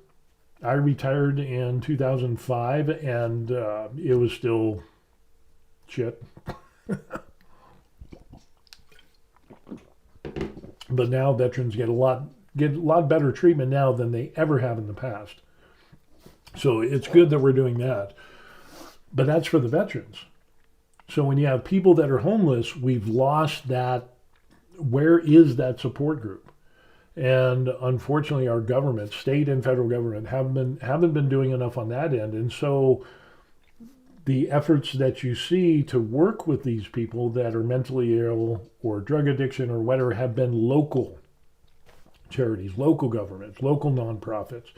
I retired in 2005, and it was still shit. But now veterans get a lot better treatment now than they ever have in the past. So it's good that we're doing that. But that's for the veterans. So when you have people that are homeless, we've lost that. Where is that support group? And unfortunately, our government, state and federal government, haven't been doing enough on that end. And so the efforts that you see to work with these people that are mentally ill or drug addiction or whatever have been local charities, local governments, local nonprofits.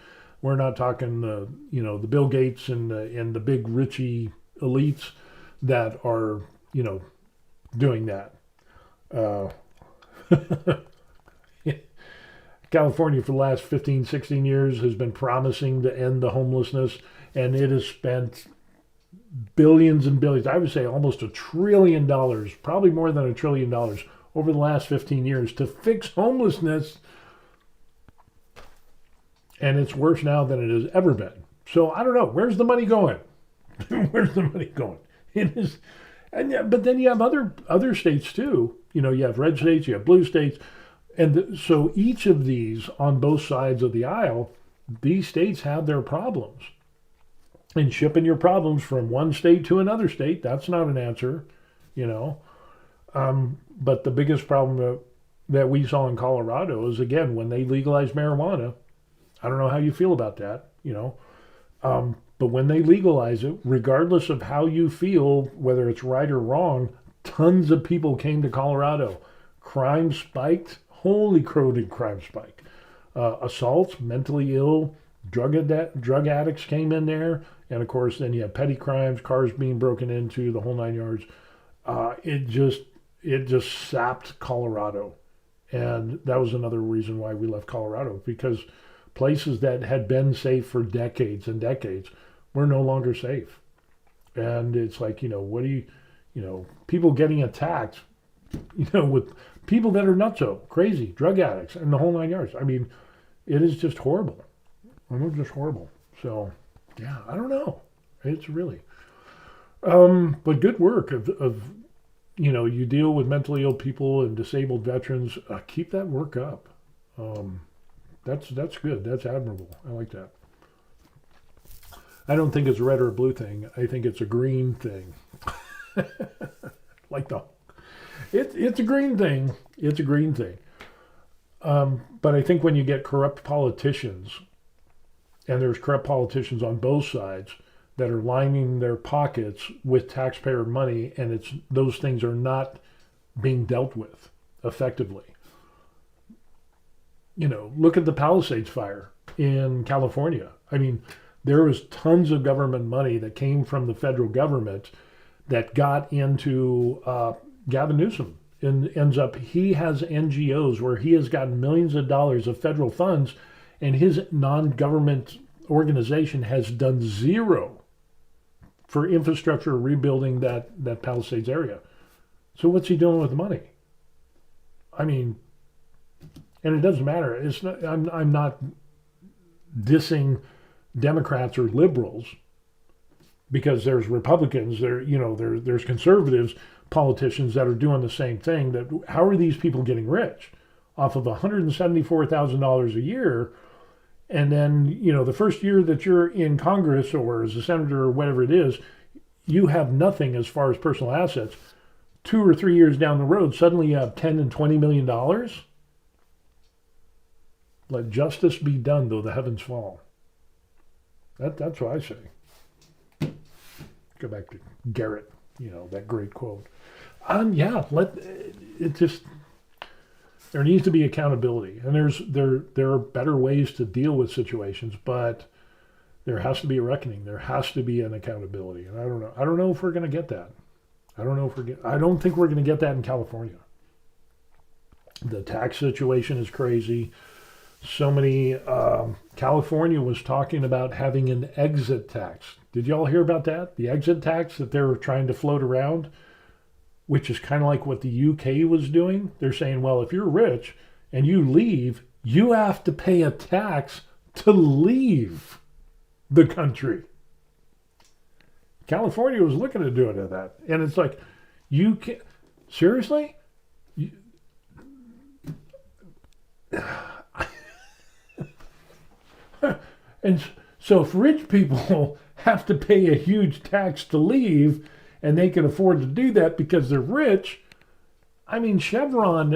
We're not talking the Bill Gates and the big richy elites that are doing that. California for the last 15, 16 years has been promising to end the homelessness, and it has spent billions and billions, I would say almost $1 trillion, probably more than $1 trillion over the last 15 years to fix homelessness. And it's worse now than it has ever been. So I don't know. Where's the money going? Where's the money going? It is, but then you have other states too. You have red states, you have blue states. And so each of these on both sides of the aisle, these states have their problems. And shipping your problems from one state to another state, that's not an answer, But the biggest problem that we saw in Colorado is, again, when they legalized marijuana. I don't know how you feel about that, but when they legalize it, regardless of how you feel, whether it's right or wrong, tons of people came to Colorado. Crime spiked. Holy crow, did crime spike. Assaults, mentally ill, drug addicts came in there. And of course, then you have petty crimes, cars being broken into, the whole 9 yards. It just sapped Colorado. And that was another reason why we left Colorado, because places that had been safe for decades and decades were no longer safe. And it's like, what do you, people getting attacked, with people that are nutso, crazy, drug addicts, and the whole 9 yards. I mean, it is just horrible. It's just horrible. So, yeah, I don't know. It's really, but good work of you deal with mentally ill people and disabled veterans. Keep that work up. That's good. That's admirable. I like that. I don't think it's a red or a blue thing. I think it's a green thing. It's a green thing. It's a green thing. But I think when you get corrupt politicians, and there's corrupt politicians on both sides that are lining their pockets with taxpayer money, and those things are not being dealt with effectively. Look at the Palisades fire in California. I mean, there was tons of government money that came from the federal government that got into Gavin Newsom. And he has NGOs where he has gotten millions of dollars of federal funds, and his non-government organization has done zero for infrastructure rebuilding that Palisades area. So what's he doing with the money? I mean, and it doesn't matter. It's not, I'm not dissing Democrats or liberals, because there's Republicans, there's conservatives, politicians that are doing the same thing. That how are these people getting rich off of $174,000 a year? And then, the first year that you're in Congress or as a senator or whatever it is, you have nothing as far as personal assets. 2 or 3 years down the road, suddenly you have $10 and $20 million. Let justice be done, though the heavens fall. That's what I say. Go back to Garrett, that great quote. There needs to be accountability, and there are better ways to deal with situations, but there has to be a reckoning. There has to be an accountability, and I don't know if we're going to get that. I don't think we're going to get that in California. The tax situation is crazy. so many. California was talking about having an exit tax. Did y'all hear about that? The exit tax that they were trying to float around, which is kind of like what the UK was doing. They're saying, well, if you're rich and you leave, you have to pay a tax to leave the country. California was looking at doing that. And it's like, you can't, seriously? And so if rich people have to pay a huge tax to leave, and they can afford to do that because they're rich, I mean, Chevron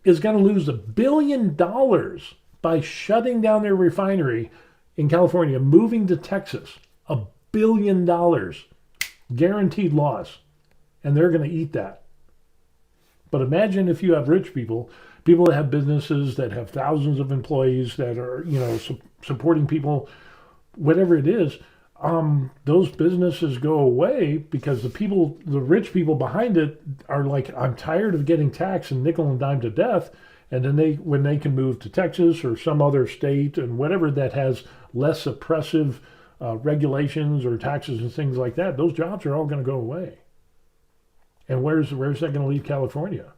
is going to lose $1 billion by shutting down their refinery in California, moving to Texas. $1 billion guaranteed loss, and they're going to eat that. But imagine if you have rich people that have businesses that have thousands of employees that are, supporting people, whatever it is. Those businesses go away because the rich people behind it are like, I'm tired of getting taxed and nickel and dime to death. And then when they can move to Texas or some other state and whatever that has less oppressive regulations or taxes and things like that, those jobs are all going to go away. And where's that going to leave California?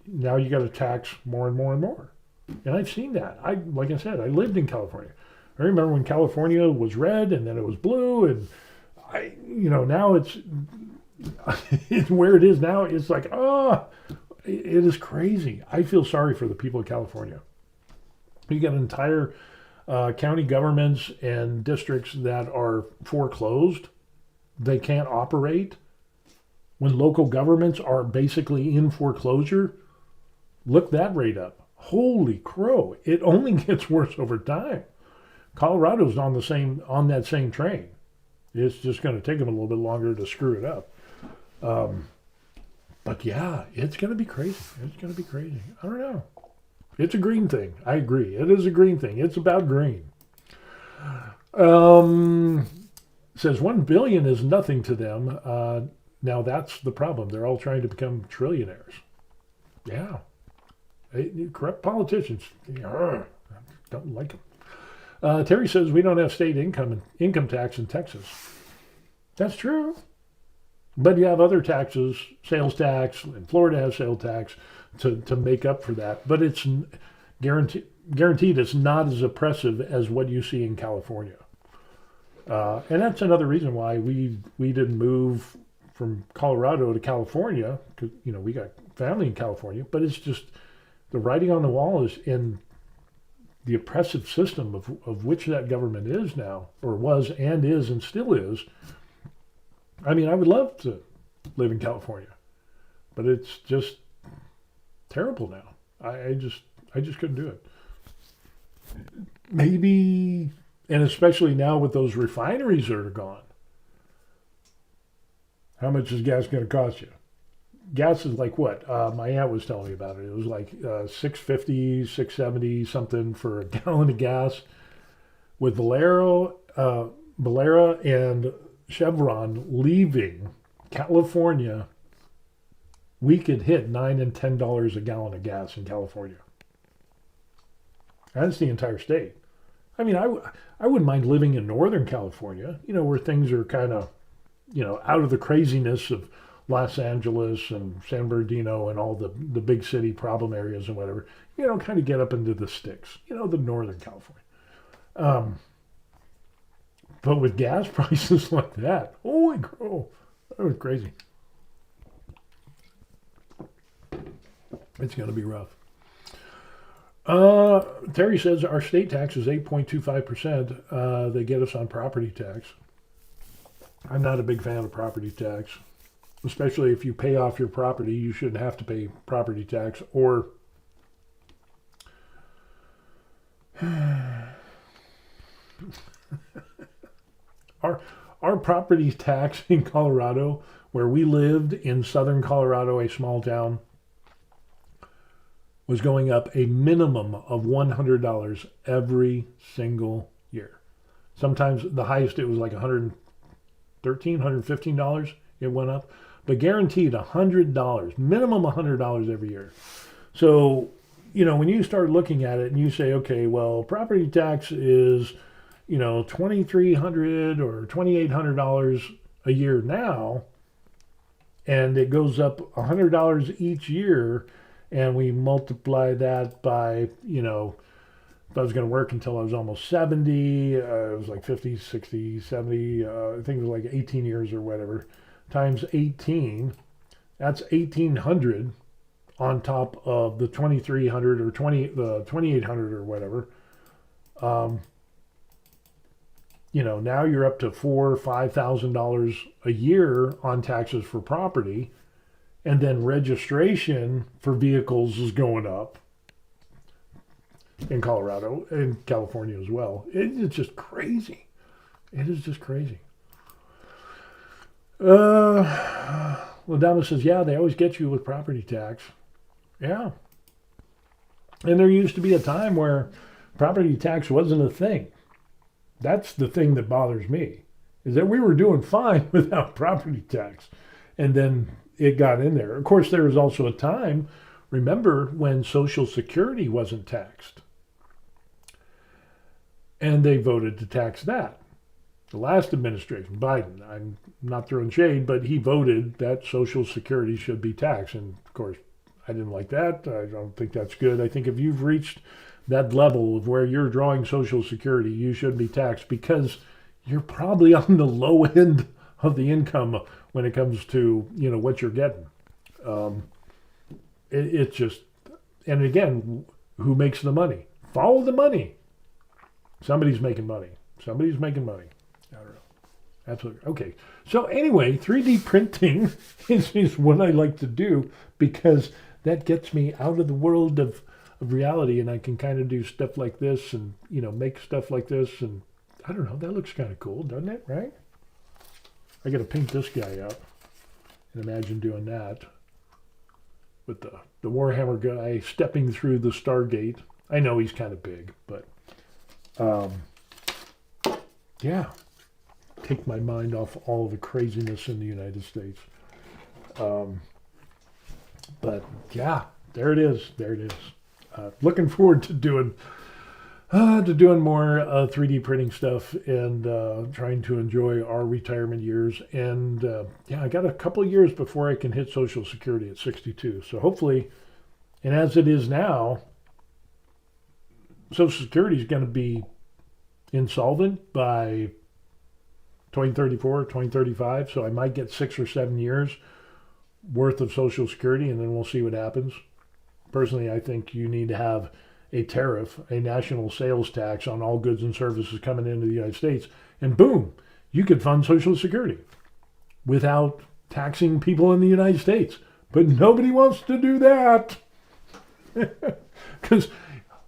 Now you got to tax more and more and more. And I've seen that. Like I said, I lived in California. I remember when California was red and then it was blue, and now it's where it is now. It's like, it is crazy. I feel sorry for the people of California. You got entire county governments and districts that are foreclosed. They can't operate. When local governments are basically in foreclosure, look that rate up. Holy crow. It only gets worse over time. Colorado's on that same train. It's just going to take them a little bit longer to screw it up. But yeah, it's going to be crazy. It's going to be crazy. I don't know. It's a green thing. I agree. It is a green thing. It's about green. Says 1 billion is nothing to them. Now that's the problem. They're all trying to become trillionaires. Yeah. Corrupt politicians. Don't like them. Terry says we don't have state income tax in Texas. That's true. But you have other taxes, sales tax, and Florida has sales tax to make up for that. But it's guaranteed it's not as oppressive as what you see in California. And that's another reason why we didn't move from Colorado to California, because we got family in California. But it's just the writing on the wall is in the oppressive system of which that government is now, or was and is and still is. I mean, I would love to live in California, but it's just terrible now. I just couldn't do it. Maybe, and especially now with those refineries that are gone. How much is gas going to cost you? Gas is like what? My aunt was telling me about it. It was like $6.50, $6.70 something for a gallon of gas. With Valero and Chevron leaving California, we could hit $9 and $10 a gallon of gas in California. That's the entire state. I mean, I wouldn't mind living in Northern California, where things are kind of, out of the craziness of Los Angeles and San Bernardino and all the big city problem areas and whatever, kind of get up into the sticks, the Northern California. But with gas prices like that, holy crow, that was crazy. It's going to be rough. Terry says our state tax is 8.25%. They get us on property tax. I'm not a big fan of property tax, especially if you pay off your property. You shouldn't have to pay property tax, or our property tax in Colorado, where we lived in southern Colorado, a small town, was going up a minimum of $100 every single year. Sometimes the highest, it was like $113, $115 it went up, but guaranteed $100, minimum $100 every year. So, when you start looking at it and you say, okay, well, property tax is, $2,300 or $2,800 a year now, and it goes up $100 each year, and we multiply that by, if I was going to work until I was almost 70, it was like 50, 60, 70, I think it was like 18 years or whatever, times 18, that's 1,800 on top of the 2,300 or 2,800 or whatever. Now you're up to $4,000 or $5,000 a year on taxes for property, and then registration for vehicles is going up in Colorado and California as well. It's just crazy. It is just crazy. Ladama says, yeah, they always get you with property tax. Yeah. And there used to be a time where property tax wasn't a thing. That's the thing that bothers me, is that we were doing fine without property tax. And then it got in there. Of course, there was also a time, remember, when Social Security wasn't taxed. And they voted to tax that. The last administration, Biden, I'm not throwing shade, but he voted that Social Security should be taxed. And of course, I didn't like that. I don't think that's good. I think if you've reached that level of where you're drawing Social Security, you should be taxed, because you're probably on the low end of the income when it comes to, what you're getting. It's just, and again, who makes the money? Follow the money. Somebody's making money. Somebody's making money. I don't know. Absolutely. Okay. So anyway, 3D printing is what I like to do, because that gets me out of the world of reality, and I can kind of do stuff like this and, make stuff like this. And I don't know, that looks kind of cool, doesn't it? Right? I got to paint this guy up and imagine doing that with the Warhammer guy stepping through the Stargate. I know he's kind of big, but yeah, take my mind off all of the craziness in the United States. But yeah, there it is. Looking forward to doing more 3D printing stuff, and trying to enjoy our retirement years. And I got a couple of years before I can hit Social Security at 62. So hopefully, and as it is now, Social Security is going to be insolvent by 2034, 2035. So I might get 6 or 7 years worth of Social Security, and then we'll see what happens. Personally, I think you need to have a tariff, a national sales tax on all goods and services coming into the United States, and boom, you could fund Social Security without taxing people in the United States. But nobody wants to do that, because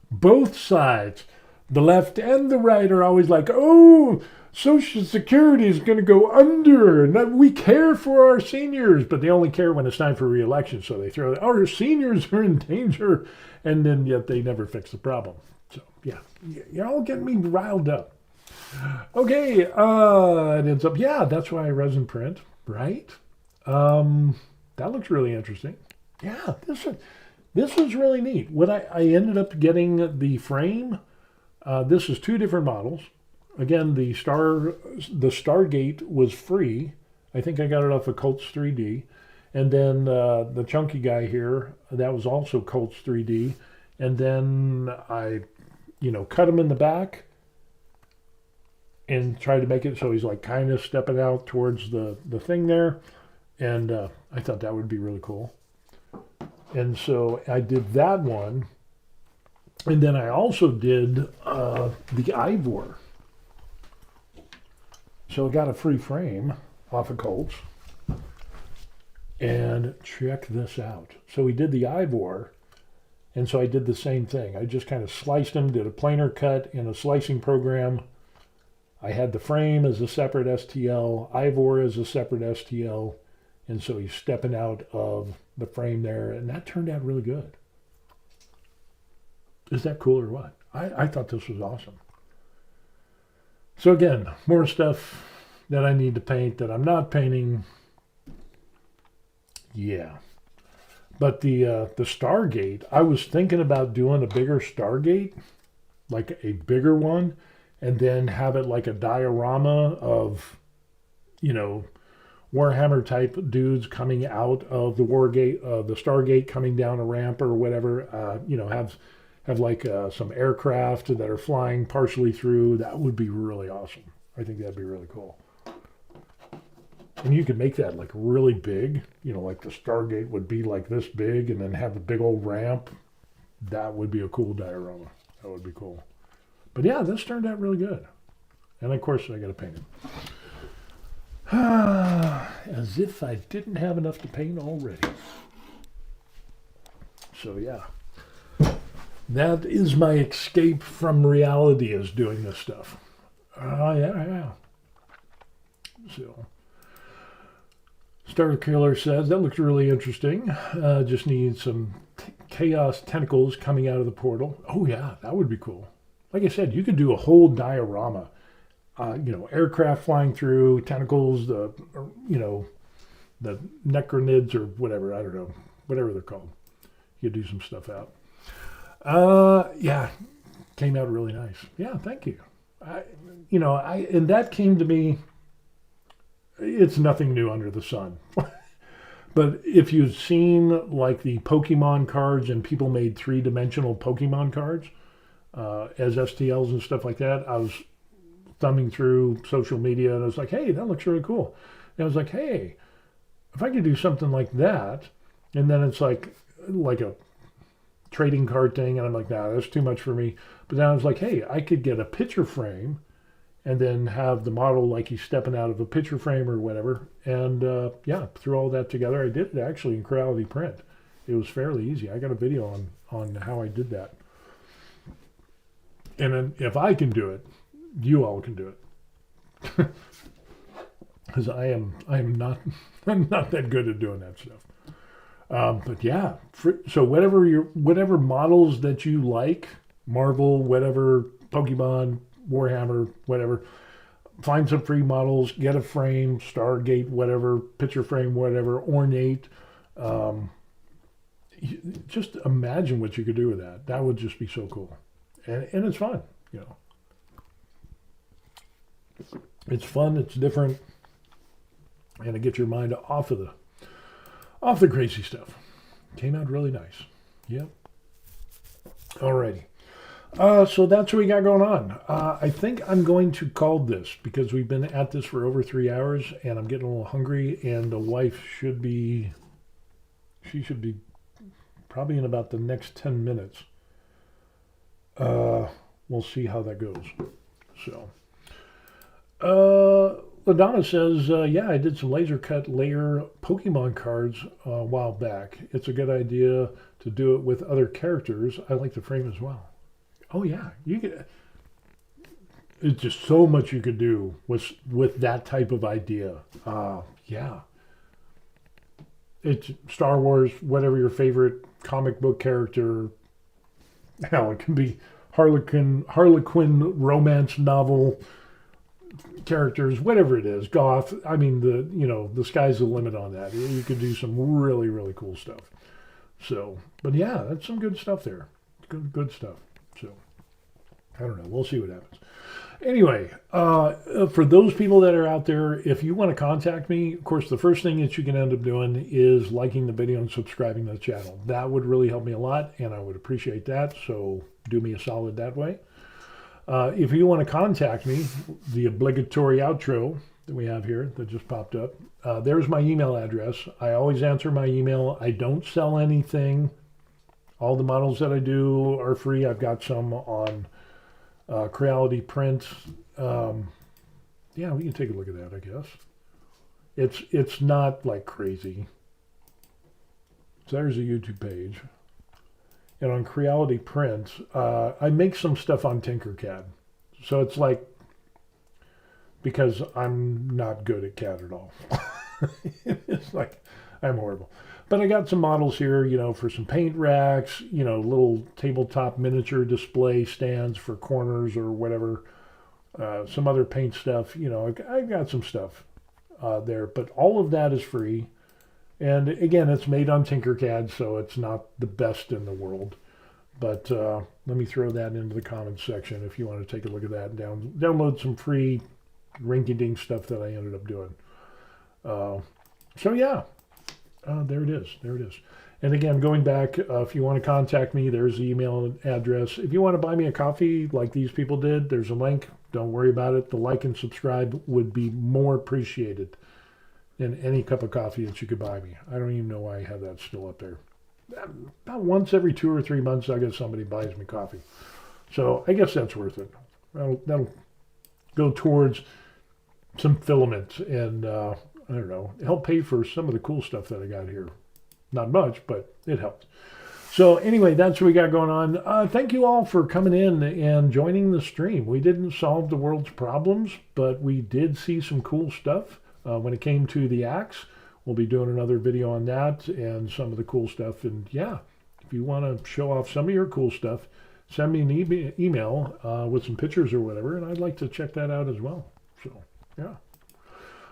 both sides, the left and the right, are always like, oh, Social Security is going to go under, and we care for our seniors, but they only care when it's time for re-election. So they throw, our seniors are in danger, and then yet they never fix the problem. So yeah, you're all getting me riled up. Okay, it ends up, that's why I resin print, right? That looks really interesting. Yeah, this was really neat. What I ended up getting the frame. This is 2 different models. Again, the Stargate was free. I think I got it off of Colts 3D. And then the chunky guy here, that was also Colts 3D. And then I, cut him in the back and tried to make it so he's like kind of stepping out towards the thing there. And I thought that would be really cool. And so I did that one. And then I also did the Ivor. So I got a free frame off of Colts. And check this out. So we did the Ivor, and so I did the same thing. I just kind of sliced them, did a planer cut in a slicing program. I had the frame as a separate STL, Ivor as a separate STL, and so he's stepping out of the frame there, and that turned out really good. Is that cool or what? I thought this was awesome. So again, more stuff that I need to paint that I'm not painting. Yeah. But the Stargate, I was thinking about doing a bigger Stargate, like a bigger one, and then have it like a diorama of, you know, Warhammer type dudes coming out of the Wargate, the Stargate coming down a ramp or whatever. Have like some aircraft that are flying partially through. That would be really awesome. I think that'd be really cool. And you could make that like really big. Like the Stargate would be like this big, and then have a big old ramp. That would be a cool diorama. That would be cool. But yeah, this turned out really good. And of course, I got to paint it. As if I didn't have enough to paint already. So yeah, that is my escape from reality, is doing this stuff. Yeah. So, Star Killer says, that looks really interesting. Just need some chaos tentacles coming out of the portal. Oh yeah, that would be cool. Like I said, you could do a whole diorama. Aircraft flying through, tentacles, the necronids or whatever, I don't know, whatever they're called. You could do some stuff out. Yeah, came out really nice. Yeah, thank you. And that came to me, it's nothing new under the sun. But if you've seen like the Pokemon cards, and people made 3-dimensional Pokemon cards as STLs and stuff like that, I was thumbing through social media, and I was like, hey, that looks really cool. And I was like, hey, if I could do something like that, and then it's like a trading card thing, and I'm like, nah, that's too much for me. But then I was like, hey, I could get a picture frame and then have the model like he's stepping out of a picture frame or whatever. And threw all that together. I did it actually in Creality Print. It was fairly easy. I got a video on how I did that. And then if I can do it, you all can do it. Because I'm not that good at doing that stuff. But yeah, so whatever models that you like, Marvel, whatever, Pokemon, Warhammer, whatever, find some free models, get a frame, Stargate, whatever, picture frame, whatever, ornate. Just imagine what you could do with that. That would just be so cool. And it's fun, It's fun, it's different, and it gets your mind off the crazy stuff. Came out really nice. Yep. Alrighty. So that's what we got going on. I think I'm going to call this, because we've been at this for over 3 hours, and I'm getting a little hungry, and the wife should be probably in about the next 10 minutes. We'll see how that goes. So. LaDonna says, yeah, I did some laser cut layer Pokemon cards a while back. It's a good idea to do it with other characters. I like the frame as well. Oh yeah, it's just so much you could do with that type of idea. Yeah. It's Star Wars, whatever your favorite comic book character. Hell, it can be Harlequin romance novel characters, whatever it is, goth. I mean, the sky's the limit on that. You could do some really, really cool stuff. So, but yeah, that's some good stuff there. Good stuff. So, I don't know. We'll see what happens. Anyway, for those people that are out there, if you want to contact me, of course, the first thing that you can end up doing is liking the video and subscribing to the channel. That would really help me a lot, and I would appreciate that. So, do me a solid that way. If you want to contact me, the obligatory outro that we have here that just popped up, there's my email address. I always answer my email. I don't sell anything. All the models that I do are free. I've got some on Creality Print. Yeah, we can take a look at that, I guess. It's not like crazy. So there's a YouTube page. And on Creality Print, I make some stuff on Tinkercad. So it's like, because I'm not good at CAD at all. It's like, I'm horrible. But I got some models here, for some paint racks, little tabletop miniature display stands for corners or whatever. Some other paint stuff, I got some stuff there. But all of that is free. And again, it's made on Tinkercad, so it's not the best in the world. But let me throw that into the comments section if you want to take a look at that and download some free rinky-dink stuff that I ended up doing. So yeah, there it is. There it is. And again, going back, if you want to contact me, there's the email address. If you want to buy me a coffee like these people did, there's a link. Don't worry about it. The like and subscribe would be more appreciated than any cup of coffee that you could buy me. I don't even know why I have that still up there. About once every 2 or 3 months, I guess somebody buys me coffee. So I guess that's worth it. That'll go towards some filament and, I don't know, help pay for some of the cool stuff that I got here. Not much, but it helps. So anyway, that's what we got going on. Thank you all for coming in and joining the stream. We didn't solve the world's problems, but we did see some cool stuff when it came to the axe. We'll be doing another video on that and some of the cool stuff. And yeah, if you want to show off some of your cool stuff, send me an email with some pictures or whatever, and I'd like to check that out as well. So yeah.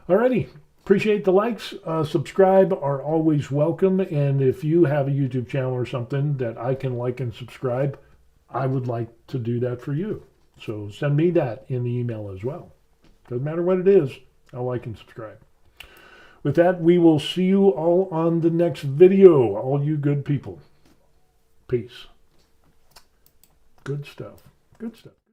Alrighty. Appreciate the likes. Subscribe are always welcome. And if you have a YouTube channel or something that I can like and subscribe, I would like to do that for you. So send me that in the email as well. Doesn't matter what it is, I'll like and subscribe. With that, we will see you all on the next video, all you good people. Peace. Good stuff. Good stuff.